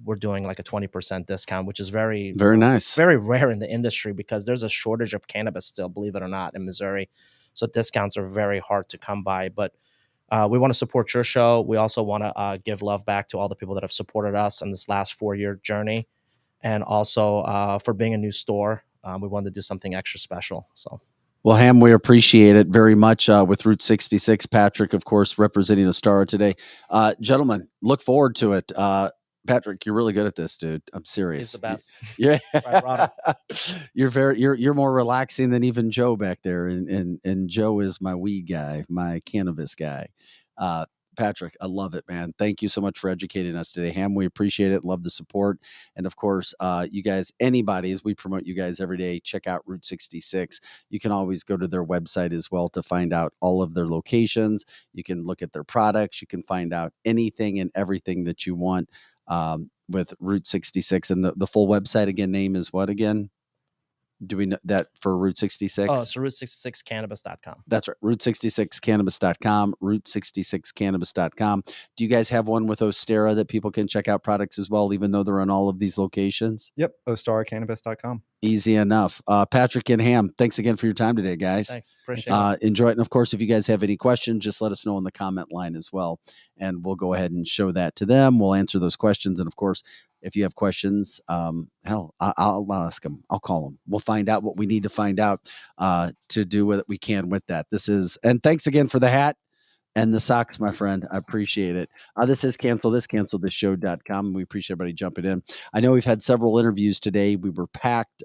we're doing like a 20% discount, which is very nice, very rare in the industry because there's a shortage of cannabis still, believe it or not, in Missouri. So discounts are very hard to come by. But we want to support your show. We also want to give love back to all the people that have supported us in this last 4-year journey. And also for being a new store, we wanted to do something extra special. So. Well, Ham, we appreciate it very much with Route 66. Patrick, of course, representing Astara today. Gentlemen, look forward to it. Patrick, you're really good at this, dude. I'm serious. He's the best. Yeah, Right, you're more relaxing than even Joe back there, and Joe is my weed guy, my cannabis guy. Patrick, I love it, man. Thank you so much for educating us today, Ham. We appreciate it. Love the support. And of course, you guys, anybody, as we promote you guys every day, check out Route 66. You can always go to their website as well to find out all of their locations. You can look at their products. You can find out anything and everything that you want with Route 66. And the full website, again, name is what again? Do we know that for Route 66? Oh, it's route66cannabis.com. That's right. Route66cannabis.com. Route66cannabis.com. Do you guys have one with Ostara that people can check out products as well, even though they're in all of these locations? Yep. OstaraCannabis.com. Easy enough. Patrick and Ham, thanks again for your time today, guys. Thanks. Appreciate it. Enjoy it. And of course, if you guys have any questions, just let us know in the comment line as well. And we'll go ahead and show that to them. We'll answer those questions. And of course, if you have questions, I'll ask them. I'll call them. We'll find out what we need to find out to do what we can with that. And thanks again for the hat and the socks, my friend. I appreciate it. This is cancelthisshow.com. We appreciate everybody jumping in. I know we've had several interviews today. We were packed.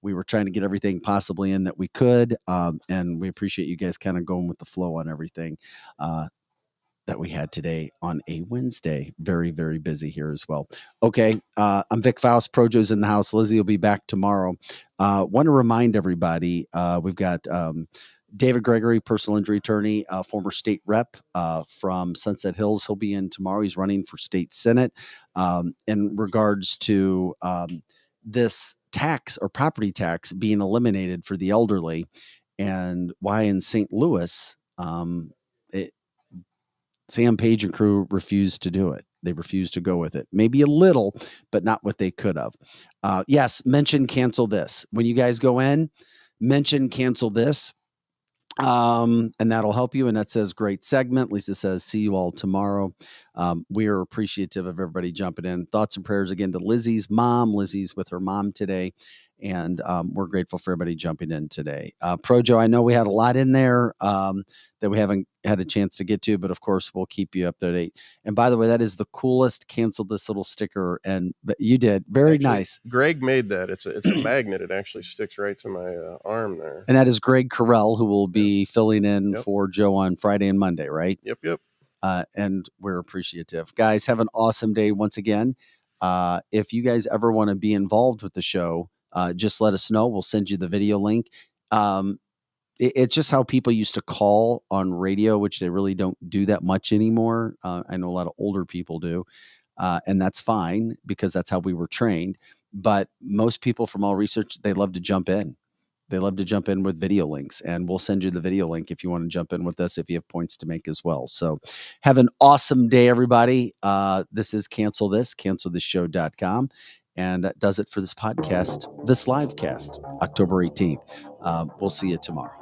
We were trying to get everything possibly in that we could. And we appreciate you guys kind of going with the flow on everything that we had today on a Wednesday. Very, very busy here as well. Okay. I'm Vic Faust. Projo's in the house. Lizzie will be back tomorrow. Want to remind everybody, we've got David Gregory, personal injury attorney, former state rep from Sunset Hills. He'll be in tomorrow. He's running for state senate in regards to this tax or property tax being eliminated for the elderly, and why in St. Louis, Sam Page and crew refused to do it. They refused to go with it. Maybe a little, but not what they could have. Yes, mention cancel this. When you guys go in, mention cancel this. And that'll help you. And that says great segment. Lisa says, see you all tomorrow. We are appreciative of everybody jumping in. Thoughts and prayers again to Lizzie's mom. Lizzie's with her mom today. And we're grateful for everybody jumping in today. Projo, I know we had a lot in there that we haven't had a chance to get to, but of course we'll keep you up to date. And by the way, that is the coolest cancel this little sticker. And you did very nice. Greg made that. It's a magnet. It actually sticks right to my arm there. And that is Greg Carell, who will be filling in for Joe on Friday and Monday, right? Yep. And we're appreciative. Guys, have an awesome day once again. If you guys ever want to be involved with the show, just let us know. We'll send you the video link. It's just how people used to call on radio, which they really don't do that much anymore. I know a lot of older people do, and that's fine because that's how we were trained. But most people from all research, they love to jump in. They love to jump in with video links, and we'll send you the video link if you want to jump in with us, if you have points to make as well. So have an awesome day, everybody. This is cancelthisshow.com. And that does it for this podcast, this live cast, October 18th. We'll see you tomorrow.